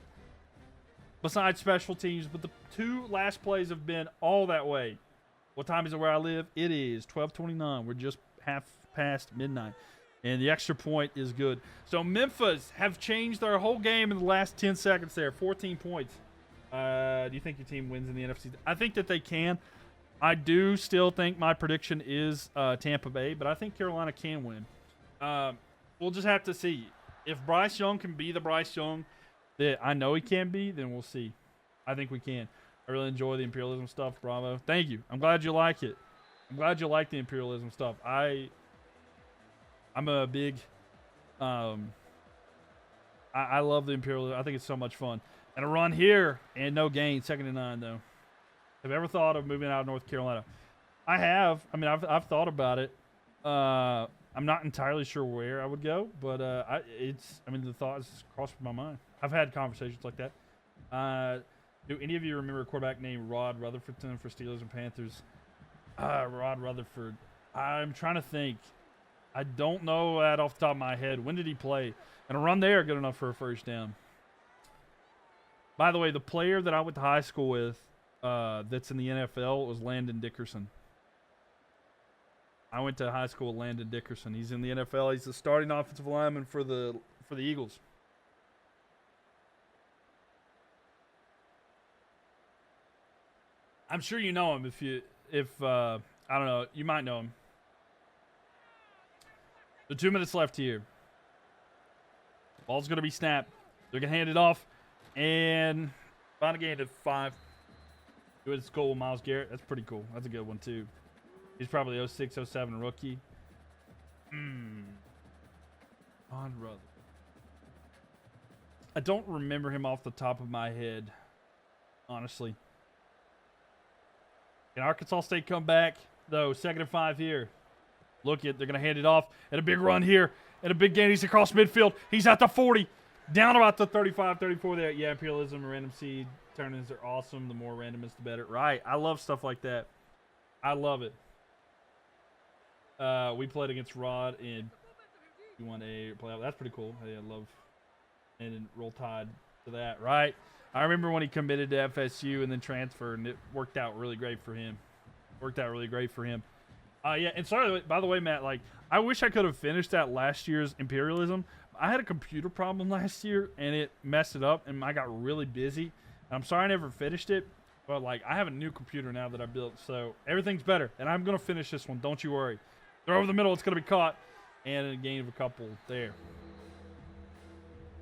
Besides special teams, but the 2 last plays have been all that way. What time is it where I live? It is 12:29. We're just half past midnight. And the extra point is good. So Memphis have changed their whole game in the last 10 seconds there. 14 points. Do you think your team wins in the NFC? I think that they can. I do still think my prediction is Tampa Bay, but I think Carolina can win. We'll just have to see. If Bryce Young can be the Bryce Young that I know he can be, then we'll see. I think we can. I really enjoy the Imperialism stuff. Bravo. Thank you. I'm glad you like it. I'm glad you like the Imperialism stuff. I'm a big I love the Imperialism. I think it's so much fun. And a run here and no gain. 2nd and 9 though. Have you ever thought of moving out of North Carolina? I have. I mean, I've thought about it. I'm not entirely sure where I would go, but the thought has crossed my mind. I've had conversations like that. Do any of you remember a quarterback named Rod Rutherfordson for Steelers and Panthers? Rod Rutherford. I'm trying to think. I don't know that off the top of my head. When did he play? And a run there, good enough for a first down. By the way, the player that I went to high school with, that's in the NFL, was Landon Dickerson. I went to high school with Landon Dickerson. He's in the NFL. He's the starting offensive lineman for the Eagles. I'm sure you know him if I don't know, you might know him. The 2 minutes left here. Ball's going to be snapped. They're going to hand it off. And find a gain at 5. He went to school with Myles Garrett. That's pretty cool. That's a good one, too. He's probably 06, 07 rookie. On Rutherford. I don't remember him off the top of my head, honestly. Can Arkansas State come back? Though, 2nd and 5 here. Look at, they're going to hand it off. And a big run here. And a big gain. He's across midfield. He's at the 40. Down about the 35, 34 there. Yeah, Imperialism and Random Seed tournaments are awesome. The more randomness, the better. Right. I love stuff like that. I love it. We played against Rod and you won a playoff. That's pretty cool. I love and then Roll Tide to that. Right. I remember when he committed to FSU and then transferred, and it worked out really great for him. Yeah, and sorry, by the way, Matt, like, I wish I could have finished that last year's Imperialism. I had a computer problem last year, and it messed it up, and I got really busy. And I'm sorry I never finished it, but, like, I have a new computer now that I built, so everything's better. And I'm going to finish this one. Don't you worry. They're over the middle. It's going to be caught, and a gain of a couple there.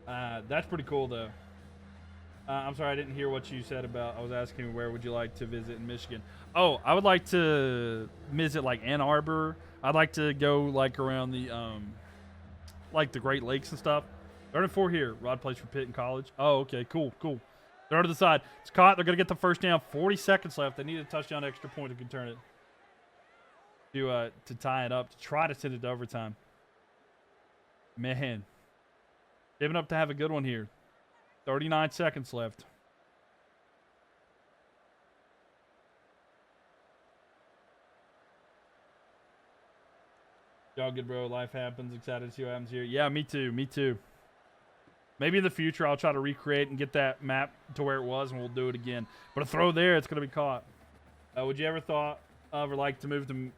That's pretty cool, though. I'm sorry, I didn't hear what you said about, I was asking where would you like to visit in Michigan. Oh, I would like to visit, like, Ann Arbor. I'd like to go, like, around the, like, the Great Lakes and stuff. 3rd and 4 here. Rod plays for Pitt in college. Oh, okay, cool. They're to the side. It's caught. They're going to get the first down. 40 seconds left. They need a touchdown extra point to can turn it. To tie it up, to try to send it to overtime. Man. Giving up to have a good one here. 39 seconds left. Y'all good, bro. Life happens. Excited to see what happens here. Yeah, me too. Me too. Maybe in the future I'll try to recreate and get that map to where it was, and we'll do it again. But a throw there, it's going to be caught. Would you ever thought of or like to move them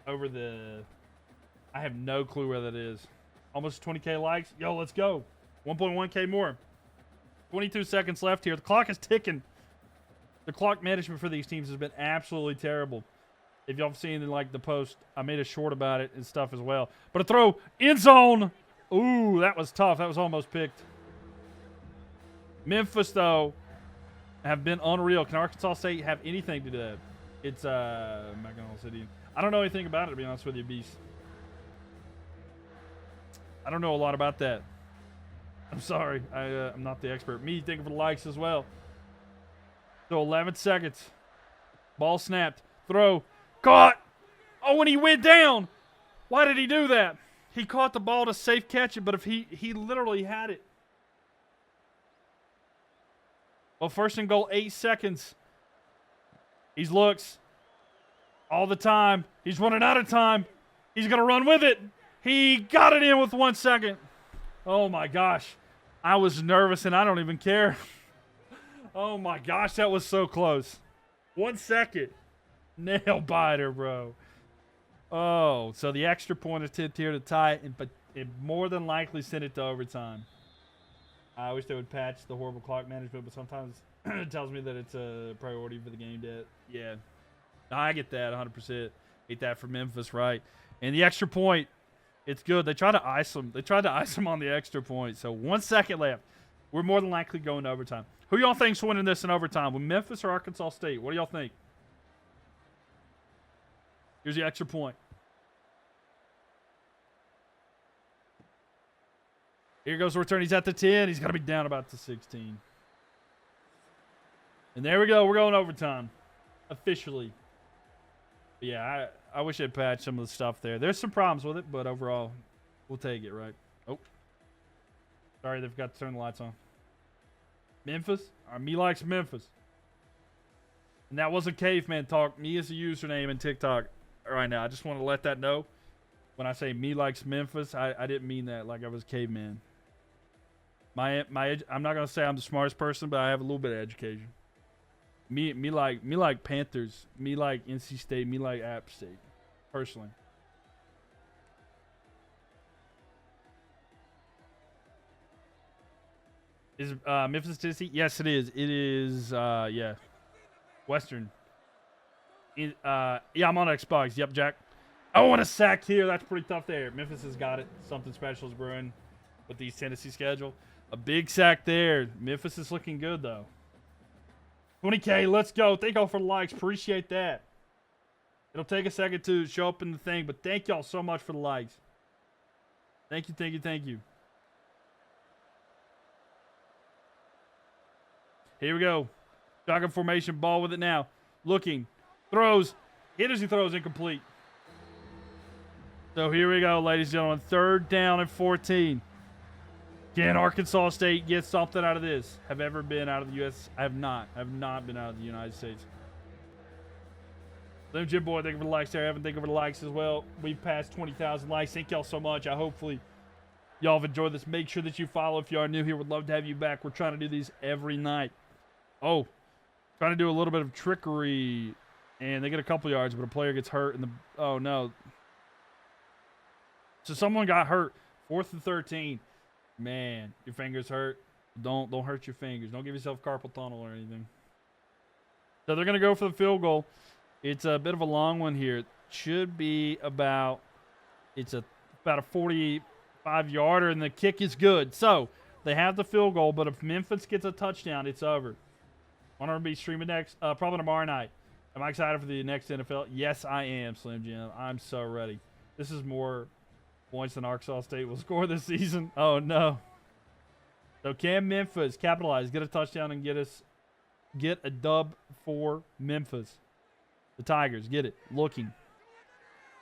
over the... I have no clue where that is. Almost 20K likes. Yo, let's go. 1.1K more. 22 seconds left here. The clock is ticking. The clock management for these teams has been absolutely terrible. If y'all have seen like the post, I made a short about it and stuff as well. But a throw, end zone. Ooh, that was tough. That was almost picked. Memphis, though, have been unreal. Can Arkansas State have anything to do that? It's Mackinac City. I don't know anything about it, to be honest with you, Beast. I don't know a lot about that. I'm sorry. I'm not the expert. Me, thank you for the likes as well. So 11 seconds. Ball snapped. Throw. Caught. Oh, and he went down. Why did he do that? He caught the ball to safe catch it, but if he literally had it. Well, first and goal, 8 seconds. He looks all the time. He's running out of time. He's going to run with it. He got it in with 1 second. Oh, my gosh. I was nervous, and I don't even care. Oh, my gosh. That was so close. 1 second. Nail biter, bro. Oh, so the extra point is tipped here to tie it, but it more than likely sent it to overtime. I wish they would patch the horrible clock management, but sometimes it tells me that it's a priority for the game debt. Yeah. No, I get that 100%. Get that for Memphis, right? And the extra point, it's good. They tried to ice them. They tried to ice them on the extra point. So 1 second left. We're more than likely going to overtime. Who y'all think's winning this in overtime? With Memphis or Arkansas State? What do y'all think? Here's the extra point. Here goes the return. He's at the 10. He's got to be down about to 16. And there we go. We're going overtime. Officially. But yeah, I wish they'd patch some of the stuff there. There's some problems with it, but overall, we'll take it, right? Oh. Sorry, they forgot to turn the lights on. Memphis? Me likes Memphis. And that wasn't caveman talk. Me is a username in TikTok right now. I just want to let that know. When I say me likes Memphis, I didn't mean that like I was caveman. I'm not gonna say I'm the smartest person, but I have a little bit of education. Me like Panthers. Me like NC State. Me like App State. Personally. Is Memphis, Tennessee? Yes, it is. It is. Yeah. Western. Yeah, I'm on Xbox. Yep, Jack. Oh, and a sack here. That's pretty tough there. Memphis has got it. Something special is brewing with the Tennessee schedule. A big sack there. Memphis is looking good, though. 20K, let's go. Thank y'all for the likes. Appreciate that. It'll take a second to show up in the thing, but thank y'all so much for the likes. Thank you, thank you, thank you. Here we go. Shotgun formation, ball with it now. Looking. Throws. Hit as he throws, incomplete. So here we go, ladies and gentlemen. 3rd down and 14. Can Arkansas State get something out of this? Have ever been out of the U.S.? I have not. I have not been out of the United States. Slim Jim Boy, thank you for the likes there. Evan, thank you for the likes as well. We've passed 20,000 likes. Thank y'all so much. Hopefully y'all have enjoyed this. Make sure that you follow if you are new here. Would love to have you back. We're trying to do these every night. Oh, trying to do a little bit of trickery. And they get a couple yards, but a player gets hurt. Oh, no. So someone got hurt. 4th and 13. Man, your fingers hurt. Don't hurt your fingers. Don't give yourself carpal tunnel or anything. So they're going to go for the field goal. It's a bit of a long one here. It should be about a 45-yarder, and the kick is good. So they have the field goal, but if Memphis gets a touchdown, it's over. I'm going to be streaming next, probably tomorrow night. Am I excited for the next NFL? Yes, I am, Slim Jim. I'm so ready. This is more points than Arkansas State will score this season. Oh, no. So can Memphis capitalize, get a touchdown, and get a dub for Memphis? The Tigers get it. Looking.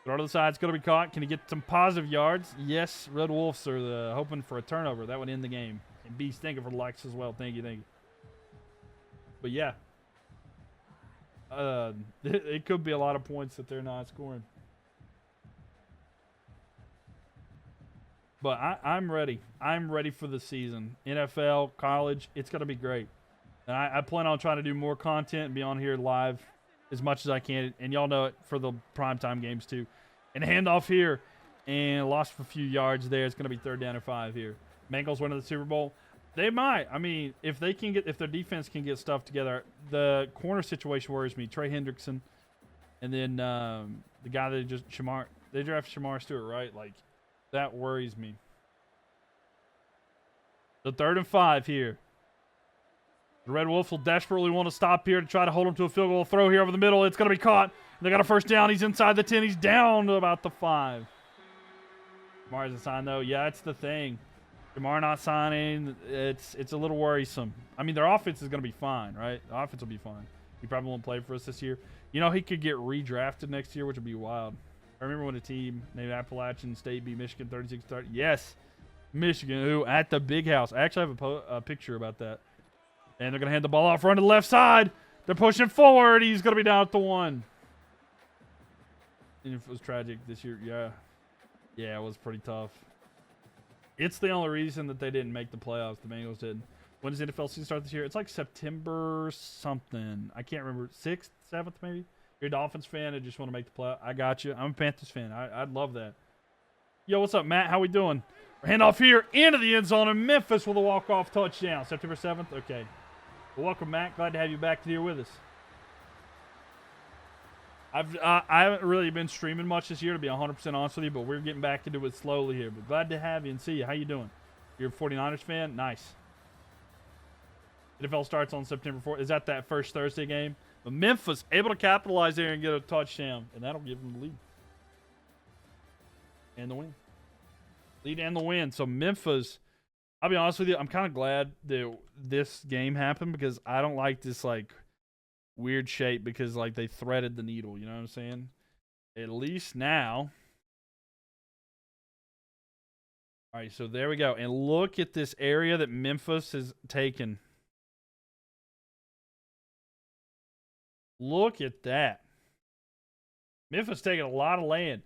Throw to the side. It's going to be caught. Can he get some positive yards? Yes. Red Wolves are hoping for a turnover. That would end the game. And B's thinking for the likes as well. Thank you. But yeah. It could be a lot of points that they're not scoring. But I'm ready. I'm ready for the season. NFL, college, it's going to be great. And I plan on trying to do more content and be on here live as much as I can. And y'all know it for the primetime games too. And handoff here. And lost a few yards there. It's going to be 3rd down and 5 here. Bengals winning the Super Bowl. They might. I mean, if their defense can get stuff together, the corner situation worries me. Trey Hendrickson. And then the guy that they drafted Shamar Stewart, right? Like, that worries me. The 3rd and 5 here. The Red Wolves will desperately want to stop here to try to hold him to a field goal throw here over the middle. It's going to be caught. They got a 1st down. He's inside the 10. He's down to about the 5. Jamar hasn't signed, though. Yeah, that's the thing. Jamar not signing, it's a little worrisome. I mean, their offense is going to be fine, right? The offense will be fine. He probably won't play for us this year. You know, he could get redrafted next year, which would be wild. I remember when a team named Appalachian State beat Michigan 36-30. Yes, Michigan, who at the big house. I actually have a picture about that. And they're going to hand the ball off, run to the left side. They're pushing forward. He's going to be down at the 1. And it was tragic this year. Yeah, it was pretty tough. It's the only reason that they didn't make the playoffs. The Bengals didn't. When does the NFL season start this year? It's like September something. I can't remember. 6th, 7th maybe? You're a Dolphins fan and just want to make the playoffs. I got you. I'm a Panthers fan. I'd love that. Yo, what's up, Matt? How we doing? Handoff here into the end zone in Memphis with a walk-off touchdown. September 7th? Okay. Well, welcome, Matt. Glad to have you back here with us. I haven't really been streaming much this year, to be 100% honest with you, but we're getting back into it slowly here. But glad to have you and see you. How you doing? You're a 49ers fan? Nice. NFL starts on September 4th. Is that first Thursday game? But Memphis able to capitalize there and get a touchdown, and that'll give them the lead. And the win. Lead and the win. So Memphis, I'll be honest with you, I'm kind of glad that this game happened because I don't like this, like, weird shape because, like, they threaded the needle. You know what I'm saying? At least now. All right, so there we go. And look at this area that Memphis has taken. Look at that. Memphis taking a lot of land.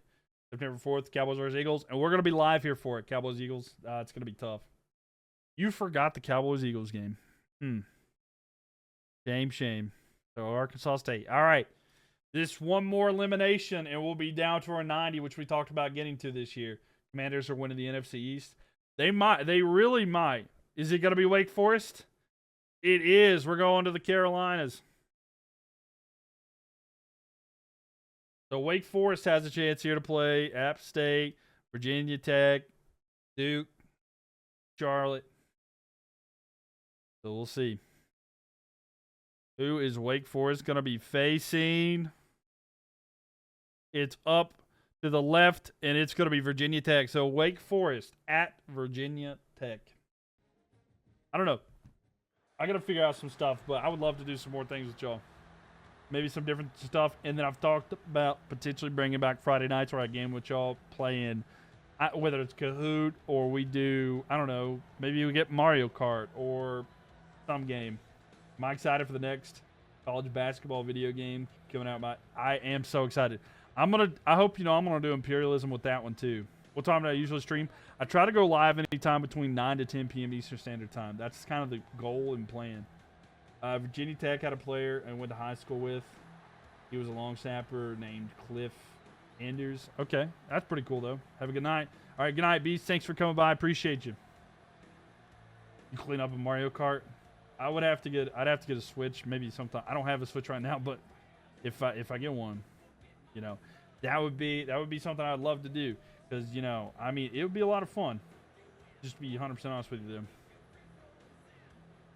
September 4th, Cowboys vs. Eagles. And we're going to be live here for it. Cowboys-Eagles. It's going to be tough. You forgot the Cowboys-Eagles game. Shame. So Arkansas State. All right. This one more elimination, and we'll be down to our 90, which we talked about getting to this year. Commanders are winning the NFC East. They really might. Is it going to be Wake Forest? It is. We're going to the Carolinas. So Wake Forest has a chance here to play App State, Virginia Tech, Duke, Charlotte. So we'll see. Who is Wake Forest going to be facing? It's up to the left, and it's going to be Virginia Tech. So Wake Forest at Virginia Tech. I don't know. I got to figure out some stuff, but I would love to do some more things with y'all. Maybe some different stuff. And then I've talked about potentially bringing back Friday nights where I game with y'all playing, whether it's Kahoot or we do, I don't know, maybe we get Mario Kart or some game. Am I excited for the next college basketball video game coming out? I am so excited. I hope you know I'm gonna do Imperialism with that one too. What time do I usually stream? I try to go live anytime between 9 to 10 p.m. Eastern Standard Time. That's kind of the goal and plan. Virginia Tech had a player I went to high school with. He was a long snapper named Cliff Anders. Okay, that's pretty cool though. Have a good night. All right, good night, Beast. Thanks for coming by. Appreciate you. You clean up a Mario Kart. I'd have to get a Switch. Maybe sometime. I don't have a Switch right now, but if I get one, you know, that would be something I'd love to do because you know, I mean, it would be a lot of fun. Just to be 100% honest with you, though.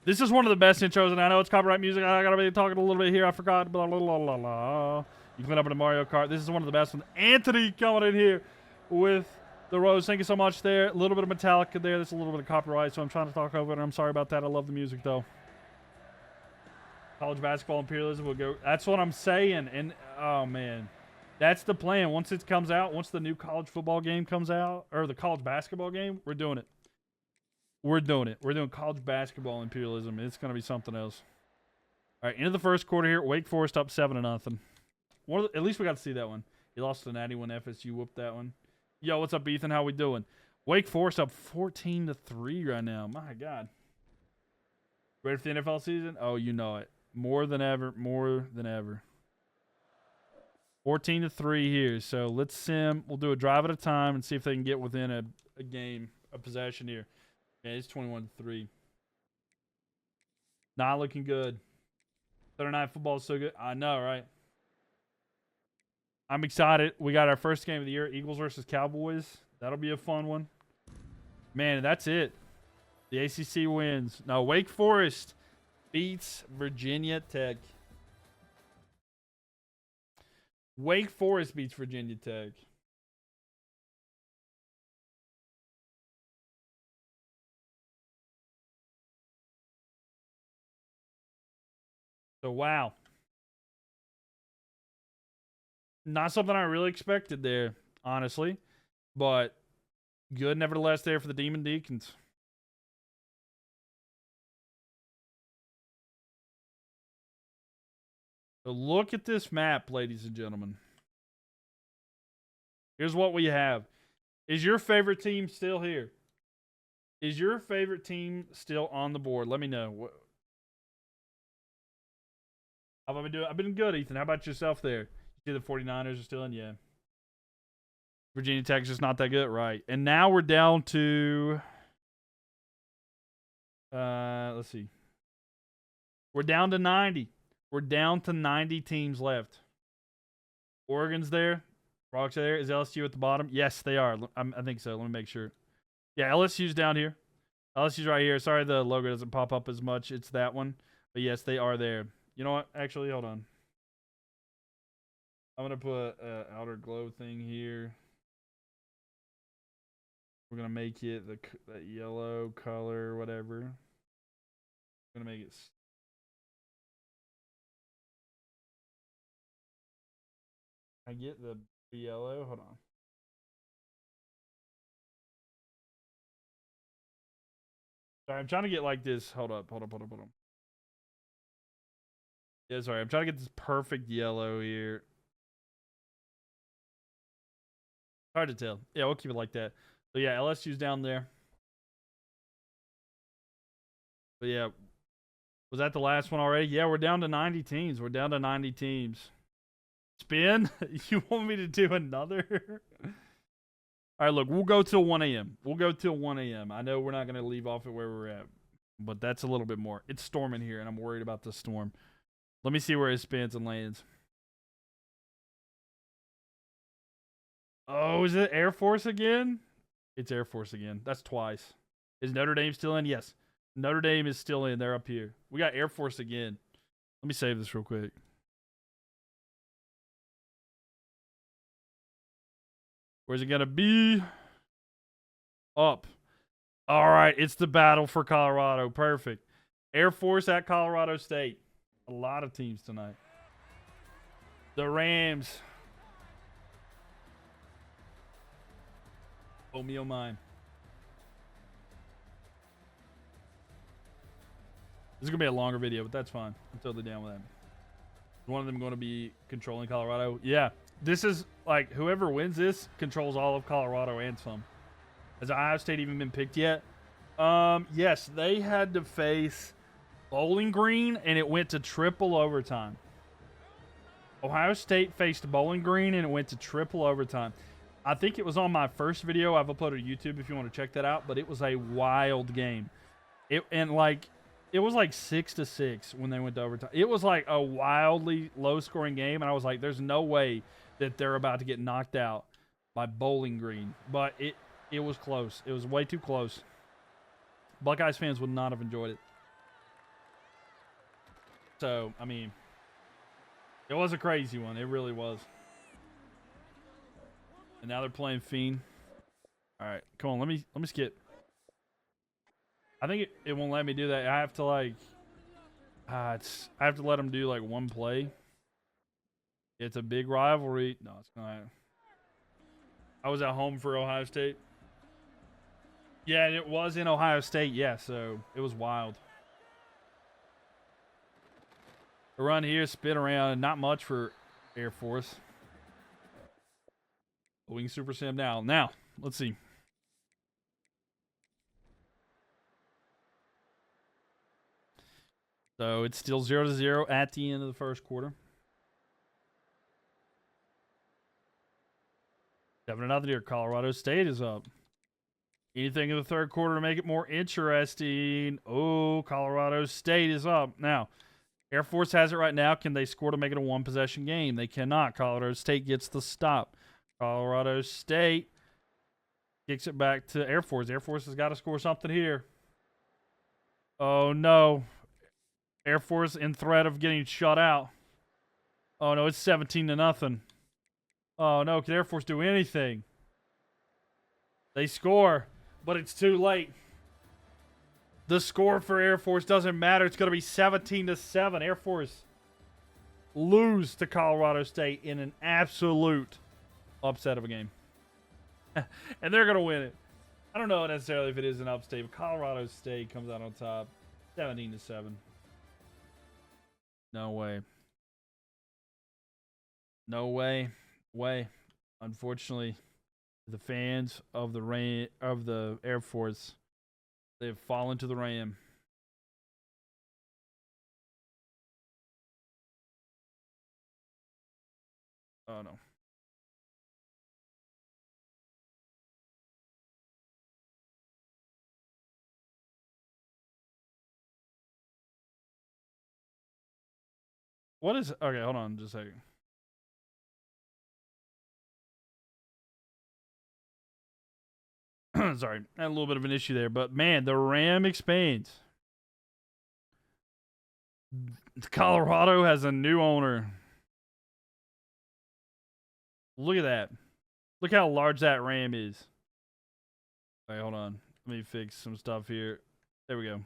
This is one of the best intros, and I know it's copyright music. I gotta be talking a little bit here. I forgot. Blah, blah, blah, blah, blah. You clean up in a Mario Kart. This is one of the best ones. Anthony coming in here with the Rose. Thank you so much there. A little bit of Metallica there. There's a little bit of copyright, so I'm trying to talk over it. I'm sorry about that. I love the music, though. College basketball imperialism will go. That's what I'm saying. And, oh, man. That's the plan. Once it comes out, once the new college football game comes out, or the college basketball game, we're doing it. We're doing it. We're doing college basketball imperialism. It's going to be something else. All right, into the first quarter here. Wake Forest up 7-0. At least we got to see that one. He lost to Natty when FSU whooped that one. Yo, what's up, Ethan? How we doing? Wake Forest up 14-3 right now. My God. Ready for the NFL season? Oh, you know it. More than ever. More than ever. 14-3 here. So let's sim. We'll do a drive at a time and see if they can get within a game, a possession here. Yeah, it's 21-3. Not looking good. Saturday Night Football is so good. I know, right? I'm excited. We got our first game of the year, Eagles versus Cowboys. That'll be a fun one. Man, that's it. The ACC wins. No, Wake Forest beats Virginia Tech. Wake Forest beats Virginia Tech. So, wow. Not something I really expected there, honestly. But good nevertheless there for the Demon Deacons. So look at this map, ladies and gentlemen. Here's what we have. Is your favorite team still here? Is your favorite team still on the board? Let me know. How have I been doing? I've been good, Ethan. How about yourself there? You see the 49ers are still in? Yeah. Virginia Tech's just not that good, right? And now we're down to let's see. We're down to 90. We're down to 90 teams left. Oregon's there. Rocks are there. Is LSU at the bottom? Yes, they are. I think so. Let me make sure. Yeah, LSU's down here. LSU's right here. Sorry the logo doesn't pop up as much. It's that one. But yes, they are there. You know what? Actually, hold on. I'm going to put an outer glow thing here. We're going to make it that yellow color, whatever. I'm going to make it. I get the yellow. Hold on. Sorry, I'm trying to get like this. Hold up. Yeah, sorry. I'm trying to get this perfect yellow here. Hard to tell. Yeah, we'll keep it like that. So yeah, LSU's down there. But yeah, was that the last one already? Yeah, we're down to 90 teams. We're down to 90 teams. Spin? You want me to do another? All right, look, we'll go till 1 a.m. We'll go till 1 a.m. I know we're not going to leave off at where we're at, but that's a little bit more. It's storming here, and I'm worried about the storm. Let me see where it spins and lands. Oh, is it Air Force again? It's Air Force again. That's twice. Is Notre Dame still in? Yes. Notre Dame is still in. They're up here. We got Air Force again. Let me save this real quick. Where's it going to be? Up. All right. It's the battle for Colorado. Perfect. Air Force at Colorado State. A lot of teams tonight. The Rams. Oh, me, oh, mine. This is going to be a longer video, but that's fine. I'm totally down with that. One of them going to be controlling Colorado. Yeah. This is like whoever wins this controls all of Colorado and some. Has Ohio State even been picked yet? Yes, they had to face Bowling Green, and it went to triple overtime. Ohio State faced Bowling Green, and it went to triple overtime. I think it was on my first video. I've uploaded to YouTube if you want to check that out, but it was a wild game. It was like 6-6 when they went to overtime. It was like a wildly low-scoring game, and I was like, there's no way that they're about to get knocked out by Bowling Green. But it was close. It was way too close. Buckeyes fans would not have enjoyed it. So, I mean, it was a crazy one. It really was. And now they're playing Fiend. All right, come on. Let me skip. I think it won't let me do that. I have to like, I have to let them do like one play. It's a big rivalry. No, it's not. I was at home for Ohio State. Yeah, and it was in Ohio State. Yeah, so it was wild. A run here, spin around, not much for Air Force. Wing Super Sim now. Now, let's see. So it's still 0-0 at the end of the first quarter. 7-0 here. Colorado State is up. Anything in the third quarter to make it more interesting? Oh, Colorado State is up. Now, Air Force has it right now. Can they score to make it a one-possession game? They cannot. Colorado State gets the stop. Colorado State kicks it back to Air Force. Air Force has got to score something here. Oh, no. Air Force in threat of getting shut out. Oh, no, it's 17-0. Oh, no, can Air Force do anything? They score, but it's too late. The score for Air Force doesn't matter. It's going to be 17-7. Air Force lose to Colorado State in an absolute upset of a game. And they're going to win it. I don't know necessarily if it is an upstate, but Colorado State comes out on top 17-7. No way. No way. Unfortunately, the fans of the Air Force, they've fallen to the Ram. Oh no. What is okay, hold on just a second. Sorry, I had a little bit of an issue there, but man, the Ram expands. Colorado has a new owner. Look at that. Look how large that Ram is. All right, hold on. Let me fix some stuff here. There we go.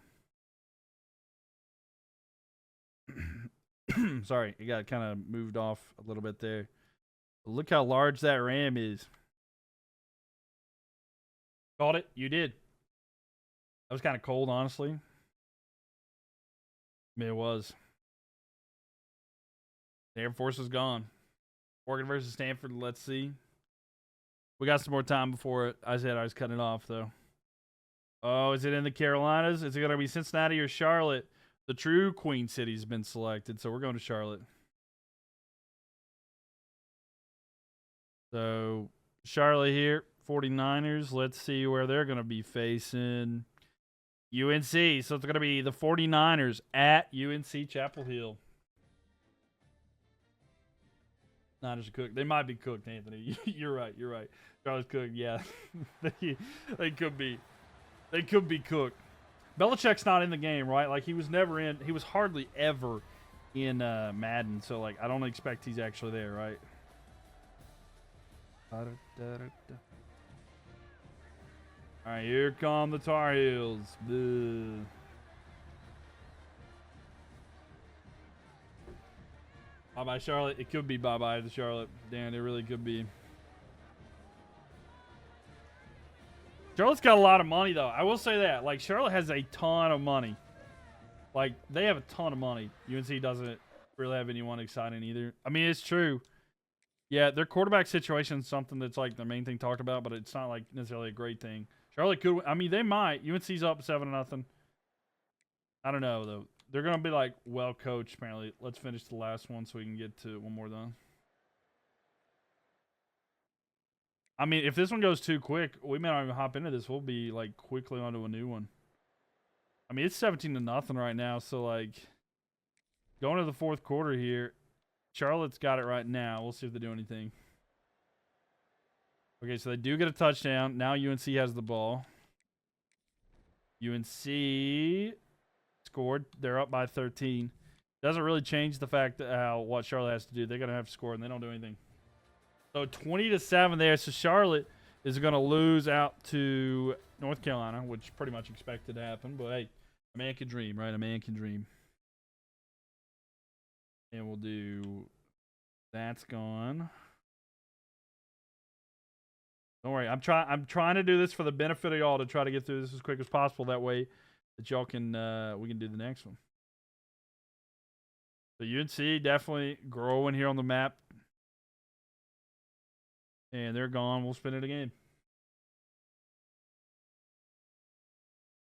Sorry, it got kind of moved off a little bit there. Look how large that Ram is. Called it? You did. That was kind of cold, honestly. I mean, it was. The Air Force is gone. Oregon versus Stanford. Let's see. We got some more time before I said I was cutting it off, though. Oh, is it in the Carolinas? Is it going to be Cincinnati or Charlotte? The true Queen City's been selected, so we're going to Charlotte. So, Charlotte here. 49ers. Let's see where they're going to be facing UNC. So it's going to be the 49ers at UNC Chapel Hill. Niners are cooked. They might be cooked, Anthony. You're right. Charlotte's cooked. Yeah, they could be. They could be cooked. Belichick's not in the game, right? Like he was never in. He was hardly ever in Madden. So like I don't expect he's actually there, right? All right, here come the Tar Heels. Blah. Bye-bye, Charlotte. It could be bye-bye to Charlotte. Damn, it really could be. Charlotte's got a lot of money, though. I will say that. Like, Charlotte has a ton of money. Like, they have a ton of money. UNC doesn't really have anyone exciting either. I mean, it's true. Yeah, their quarterback situation is something that's, like, the main thing talked about, but it's not, like, necessarily a great thing. Charlotte could. I mean, they might. UNC's up 7-0. I don't know though. They're gonna be like well coached. Apparently, let's finish the last one so we can get to one more done. I mean, if this one goes too quick, we may not even hop into this. We'll be like quickly onto a new one. I mean, it's 17-0 right now. So like, going to the fourth quarter here, Charlotte's got it right now. We'll see if they do anything. Okay, so they do get a touchdown. Now UNC has the ball. UNC scored. They're up by 13. Doesn't really change the fact that what Charlotte has to do. They're going to have to score, and they don't do anything. So 20-7 there. So Charlotte is going to lose out to North Carolina, which pretty much expected to happen. But, hey, a man can dream, right? A man can dream. And we'll do That's gone. Don't worry. I'm trying to do this for the benefit of y'all to try to get through this as quick as possible. That way that y'all can we can do the next one. So UNC definitely growing here on the map. And they're gone. We'll spin it again.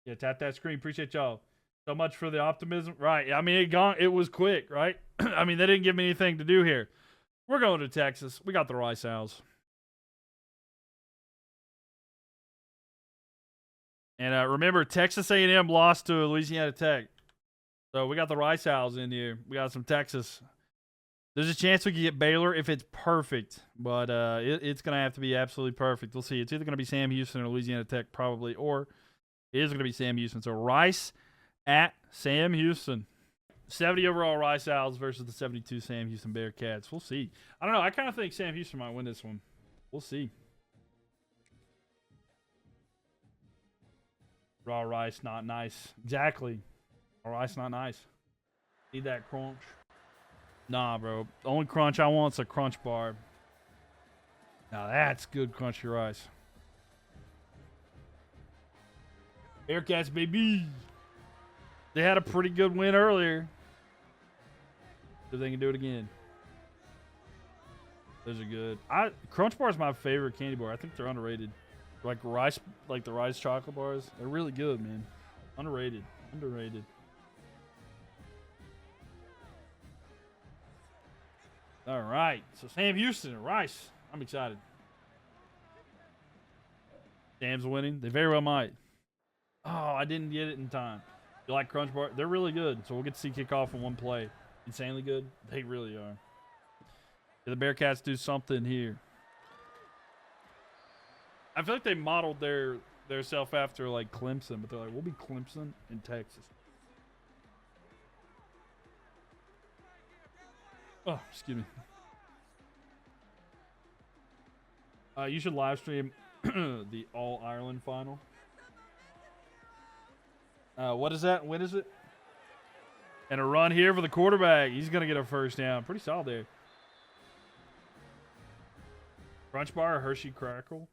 Yeah, tap that screen. Appreciate y'all so much for the optimism. Right. I mean, it was quick, right? I mean, they didn't give me anything to do here. We're going to Texas. We got the Rice Owls. And remember, Texas A&M lost to Louisiana Tech. So we got the Rice Owls in here. We got some Texas. There's a chance we could get Baylor if it's perfect. But it's going to have to be absolutely perfect. We'll see. It's either going to be Sam Houston or Louisiana Tech probably. Or it is going to be Sam Houston. So Rice at Sam Houston. 70 overall Rice Owls versus the 72 Sam Houston Bearcats. We'll see. I don't know. I kind of think Sam Houston might win this one. We'll see. Raw rice, not nice. Exactly. Raw rice, not nice. Need that crunch. Nah, bro. The only crunch I want is a crunch bar. Now that's good crunchy rice. Bearcats, baby. They had a pretty good win earlier. So they can do it again. Those are good. Crunch bar is my favorite candy bar. I think they're underrated. Like rice, like the rice chocolate bars. They're really good, man. Underrated. Underrated. All right. So Sam Houston and Rice. I'm excited. Sam's winning. They very well might. Oh, I didn't get it in time. You like Crunch Bar? They're really good. So we'll get to see kickoff in one play. Insanely good. They really are. Yeah, the Bearcats do something here. I feel like they modeled their self after like Clemson, but they're like, we'll be Clemson in Texas. Oh, excuse me. You should live stream the All Ireland final. What is that? When is it? And a run here for the quarterback. He's gonna get a first down. Pretty solid there. Crunch Bar or Hershey Crackle?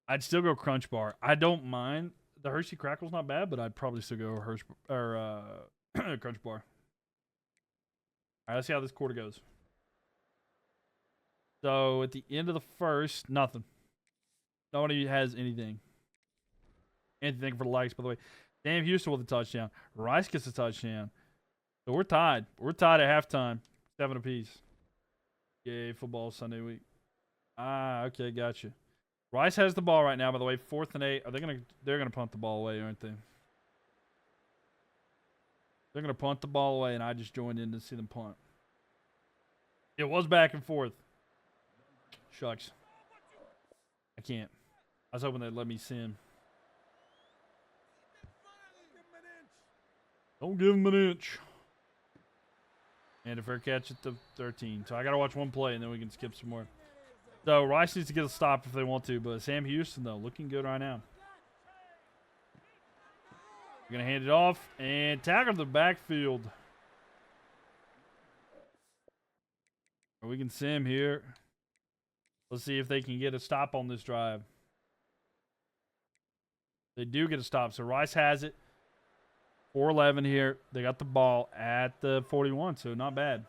I'd still go Crunch Bar. I don't mind. The Hershey Crackle's not bad, but I'd probably still go Crunch Bar. All right, let's see how this quarter goes. So at the end of the first, nothing. Nobody has anything. Anything for the likes, by the way. Sam Houston with a touchdown. Rice gets a touchdown. So we're tied. We're tied at halftime. 7 apiece. Yay, football Sunday week. Okay, gotcha. Rice has the ball right now, by the way. 4th and 8. They're gonna punt the ball away, aren't they? They're gonna punt the ball away, and I just joined in to see them punt. It was back and forth. Shucks. I can't. I was hoping they'd let me sim. Don't give him an inch. And a fair catch at the 13. So I got to watch one play, and then we can skip some more. So Rice needs to get a stop if they want to. But Sam Houston, though, looking good right now. We're going to hand it off and tackle the backfield. We can sim here. Let's see if they can get a stop on this drive. They do get a stop. So Rice has it. 4-11 here. They got the ball at the 41, so not bad.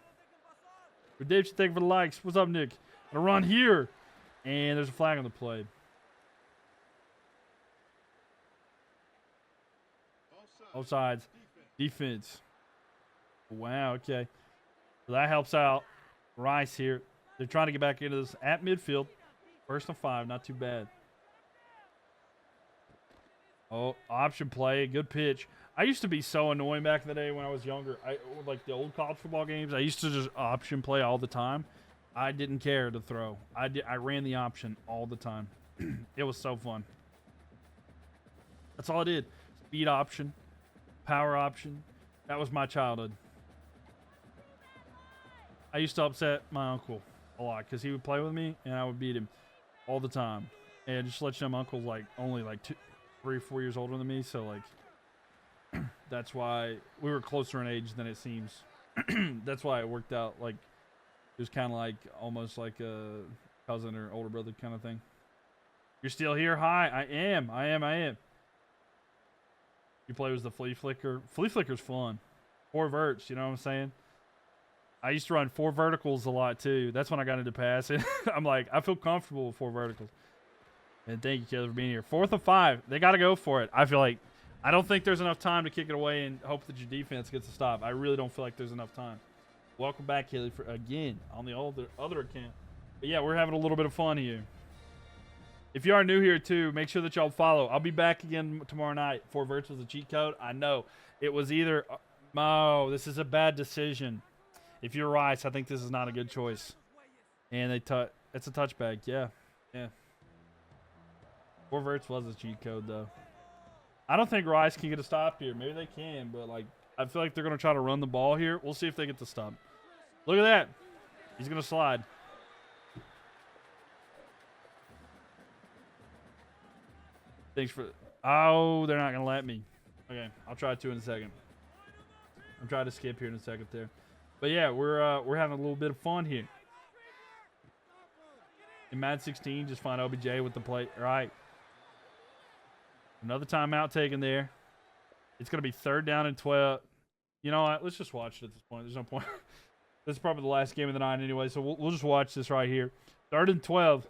But Dave should thank you for the likes. What's up, Nick? Gonna run here. And there's a flag on the play. Offsides. Defense. Wow, okay. So that helps out Rice here. They're trying to get back into this at midfield. 1st and 5, not too bad. Oh, option play, good pitch. I used to be so annoying back in the day when I was younger. Like the old college football games, I used to just option play all the time. I didn't care to throw. I ran the option all the time. It was so fun. That's all I did. Speed option, power option. That was my childhood. I used to upset my uncle a lot because he would play with me and I would beat him all the time. And just let you know, my uncle's like only like 3 or 4 years older than me, so like that's why we were closer in age than it seems. That's why it worked out like It was kind of like almost like a cousin or older brother kind of thing. You're still here? Hi, I am. You play with the flea flicker. Flea flicker's fun. 4 verts, you know what I'm saying? I used to run 4 verticals a lot too. That's when I got into passing. I'm like, I feel comfortable with 4 verticals. And thank you, Killer, for being here. 4th of 5. They got to go for it. I feel like, I don't think there's enough time to kick it away and hope that your defense gets a stop. I really don't feel like there's enough time. Welcome back, Kelly, for again on the other account. But yeah, we're having a little bit of fun here. If you are new here too, make sure that y'all follow. I'll be back again tomorrow night. 4 verts was a cheat code. I know it was either. Oh, this is a bad decision. If you're Rice, I think this is not a good choice. And it's a touchback. Yeah. 4 verts was a cheat code though. I don't think Rice can get a stop here. Maybe they can, but like I feel like they're gonna try to run the ball here. We'll see if they get the stop. Look at that. He's gonna slide. Thanks for. Oh, they're not gonna let me. Okay, I'll try to in a second. I'm trying to skip here in a second there, but yeah, we're having a little bit of fun here. In Madden 16, just find OBJ with the play. All right. Another timeout taken there. It's gonna be 3rd down and 12. You know what? Let's just watch it at this point. There's no point. This is probably the last game of the night anyway, so we'll just watch this right here. 3rd and 12.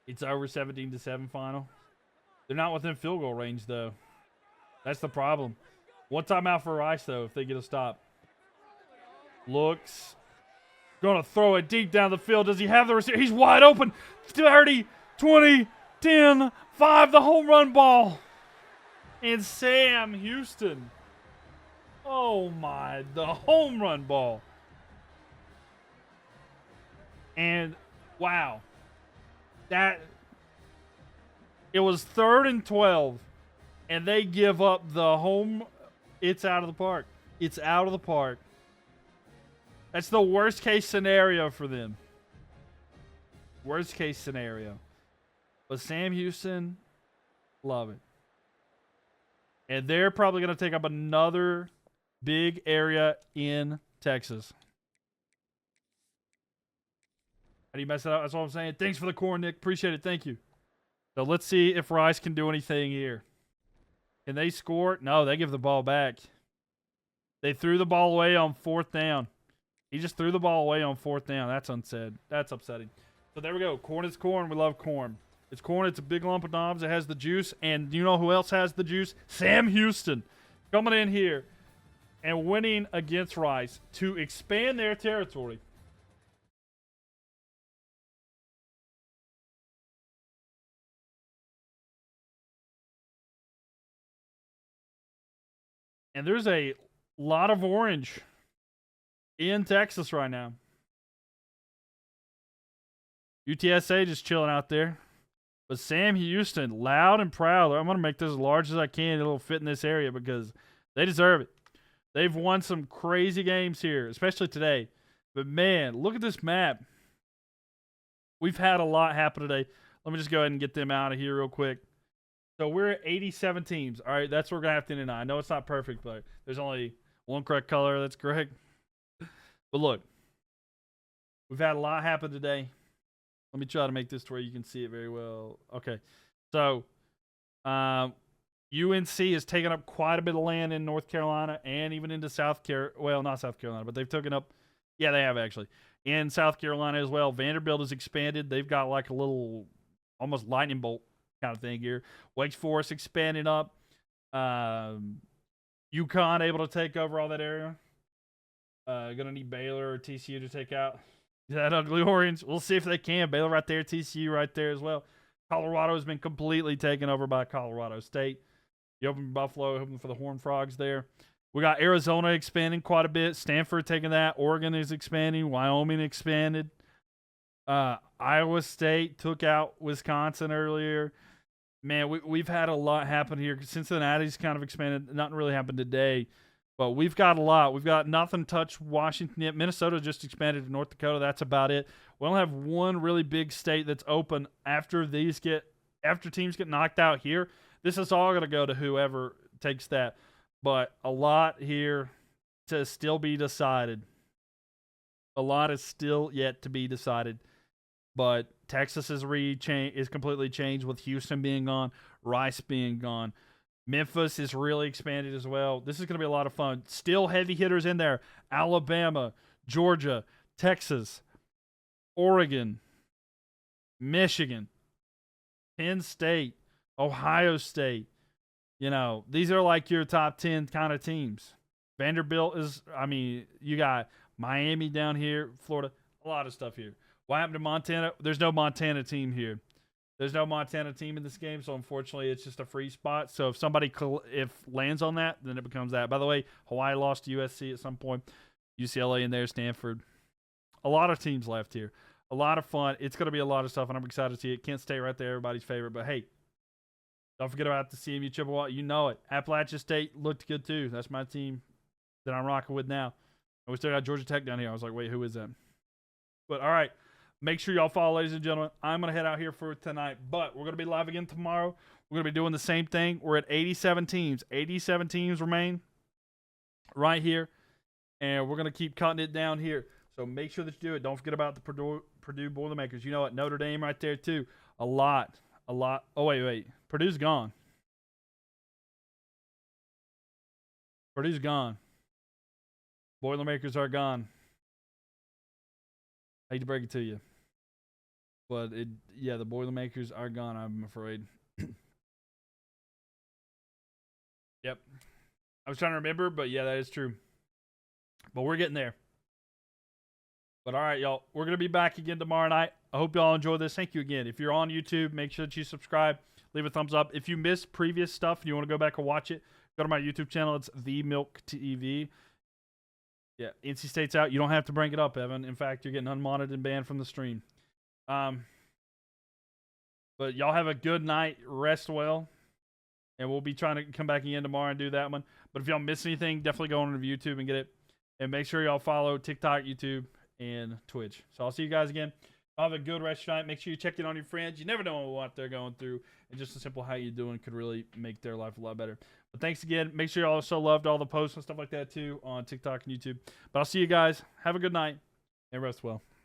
It's over 17-7 final. They're not within field goal range, though. That's the problem. One timeout for Rice, though, if they get a stop. Looks. Going to throw it deep down the field. Does he have the receiver? He's wide open. 30, 20, 10, 5. The home run ball. And Sam Houston. Oh, my. The home run ball. And, wow. It was 3rd and 12, and they give up the home. It's out of the park. It's out of the park. That's the worst case scenario for them. Worst case scenario. But Sam Houston, love it. And they're probably going to take up another big area in Texas. How do you mess it up? That's what I'm saying. Thanks for the corn, Nick. Appreciate it. Thank you. So let's see if Rice can do anything here. Can they score? No, they give the ball back. They threw the ball away on 4th down. He just threw the ball away on 4th down. That's unsaid. That's upsetting. So there we go. Corn is corn. We love corn. It's corn. It's a big lump of knobs. It has the juice. And you know who else has the juice? Sam Houston coming in here and winning against Rice to expand their territory. And there's a lot of orange in Texas right now. UTSA just chilling out there. But Sam Houston, loud and proud. I'm going to make this as large as I can. It'll fit in this area because they deserve it. They've won some crazy games here, especially today. But, man, look at this map. We've had a lot happen today. Let me just go ahead and get them out of here real quick. So we're at 87 teams. All right, that's what we're going to have to end. I know it's not perfect, but there's only one correct color. That's correct. But look, we've had a lot happen today. Let me try to make this to where you can see it very well. Okay, so UNC has taken up quite a bit of land in North Carolina and even into South Carolina. Well, not South Carolina, but they've taken up. Yeah, they have actually. In South Carolina as well. Vanderbilt has expanded. They've got like a little almost lightning bolt kind of thing here. Wake Forest expanding up. UConn able to take over all that area. Gonna need Baylor or TCU to take out that ugly orange. We'll see if they can. Baylor right there, TCU right there as well. Colorado has been completely taken over by Colorado State. You open Buffalo, hoping for the Horned Frogs there. We got Arizona expanding quite a bit. Stanford taking that. Oregon is expanding. Wyoming expanded. Iowa State took out Wisconsin earlier. Man, we've had a lot happen here. Cincinnati's kind of expanded. Nothing really happened today, but we've got a lot. We've got nothing touched Washington yet. Minnesota just expanded to North Dakota. That's about it. We only have one really big state that's open after teams get knocked out here. This is all going to go to whoever takes that. But a lot here to still be decided. A lot is still yet to be decided. But Texas is completely changed with Houston being gone, Rice being gone. Memphis is really expanded as well. This is going to be a lot of fun. Still heavy hitters in there. Alabama, Georgia, Texas, Oregon, Michigan, Penn State, Ohio State. You know, these are like your top 10 kind of teams. Vanderbilt is, I mean, you got Miami down here, Florida, a lot of stuff here. What happened to Montana? There's no Montana team here. There's no Montana team in this game, so unfortunately it's just a free spot. So if somebody lands on that, then it becomes that. By the way, Hawaii lost to USC at some point. UCLA in there, Stanford. A lot of teams left here. A lot of fun. It's going to be a lot of stuff, and I'm excited to see it. Kent State right there, everybody's favorite. But, hey, don't forget about the CMU Chippewa. You know it. Appalachia State looked good, too. That's my team that I'm rocking with now. And we still got Georgia Tech down here. I was like, wait, who is that? But, all right. Make sure y'all follow, ladies and gentlemen. I'm going to head out here for tonight, but we're going to be live again tomorrow. We're going to be doing the same thing. We're at 87 teams. 87 teams remain right here, and we're going to keep cutting it down here. So make sure that you do it. Don't forget about the Purdue Boilermakers. You know what? Notre Dame right there, too. A lot. Oh, wait. Purdue's gone. Purdue's gone. Boilermakers are gone. I hate to break it to you. But, the Boilermakers are gone, I'm afraid. Yep. I was trying to remember, but yeah, that is true. But we're getting there. But all right, y'all. We're going to be back again tomorrow night. I hope y'all enjoy this. Thank you again. If you're on YouTube, make sure that you subscribe. Leave a thumbs up. If you missed previous stuff and you want to go back and watch it, go to my YouTube channel. It's the Mylk TV. Yeah, NC State's out. You don't have to bring it up, Evan. In fact, you're getting unmonitored and banned from the stream. But y'all have a good night. Rest well. And we'll be trying to come back again tomorrow and do that one. But if y'all miss anything, definitely go on to YouTube and get it. And make sure y'all follow TikTok, YouTube, and Twitch. So I'll see you guys again. Have a good rest of your night. Make sure you check in on your friends. You never know what they're going through. And just a simple how you doing could really make their life a lot better. But thanks again. Make sure you also loved all the posts and stuff like that too on TikTok and YouTube. But I'll see you guys. Have a good night and rest well.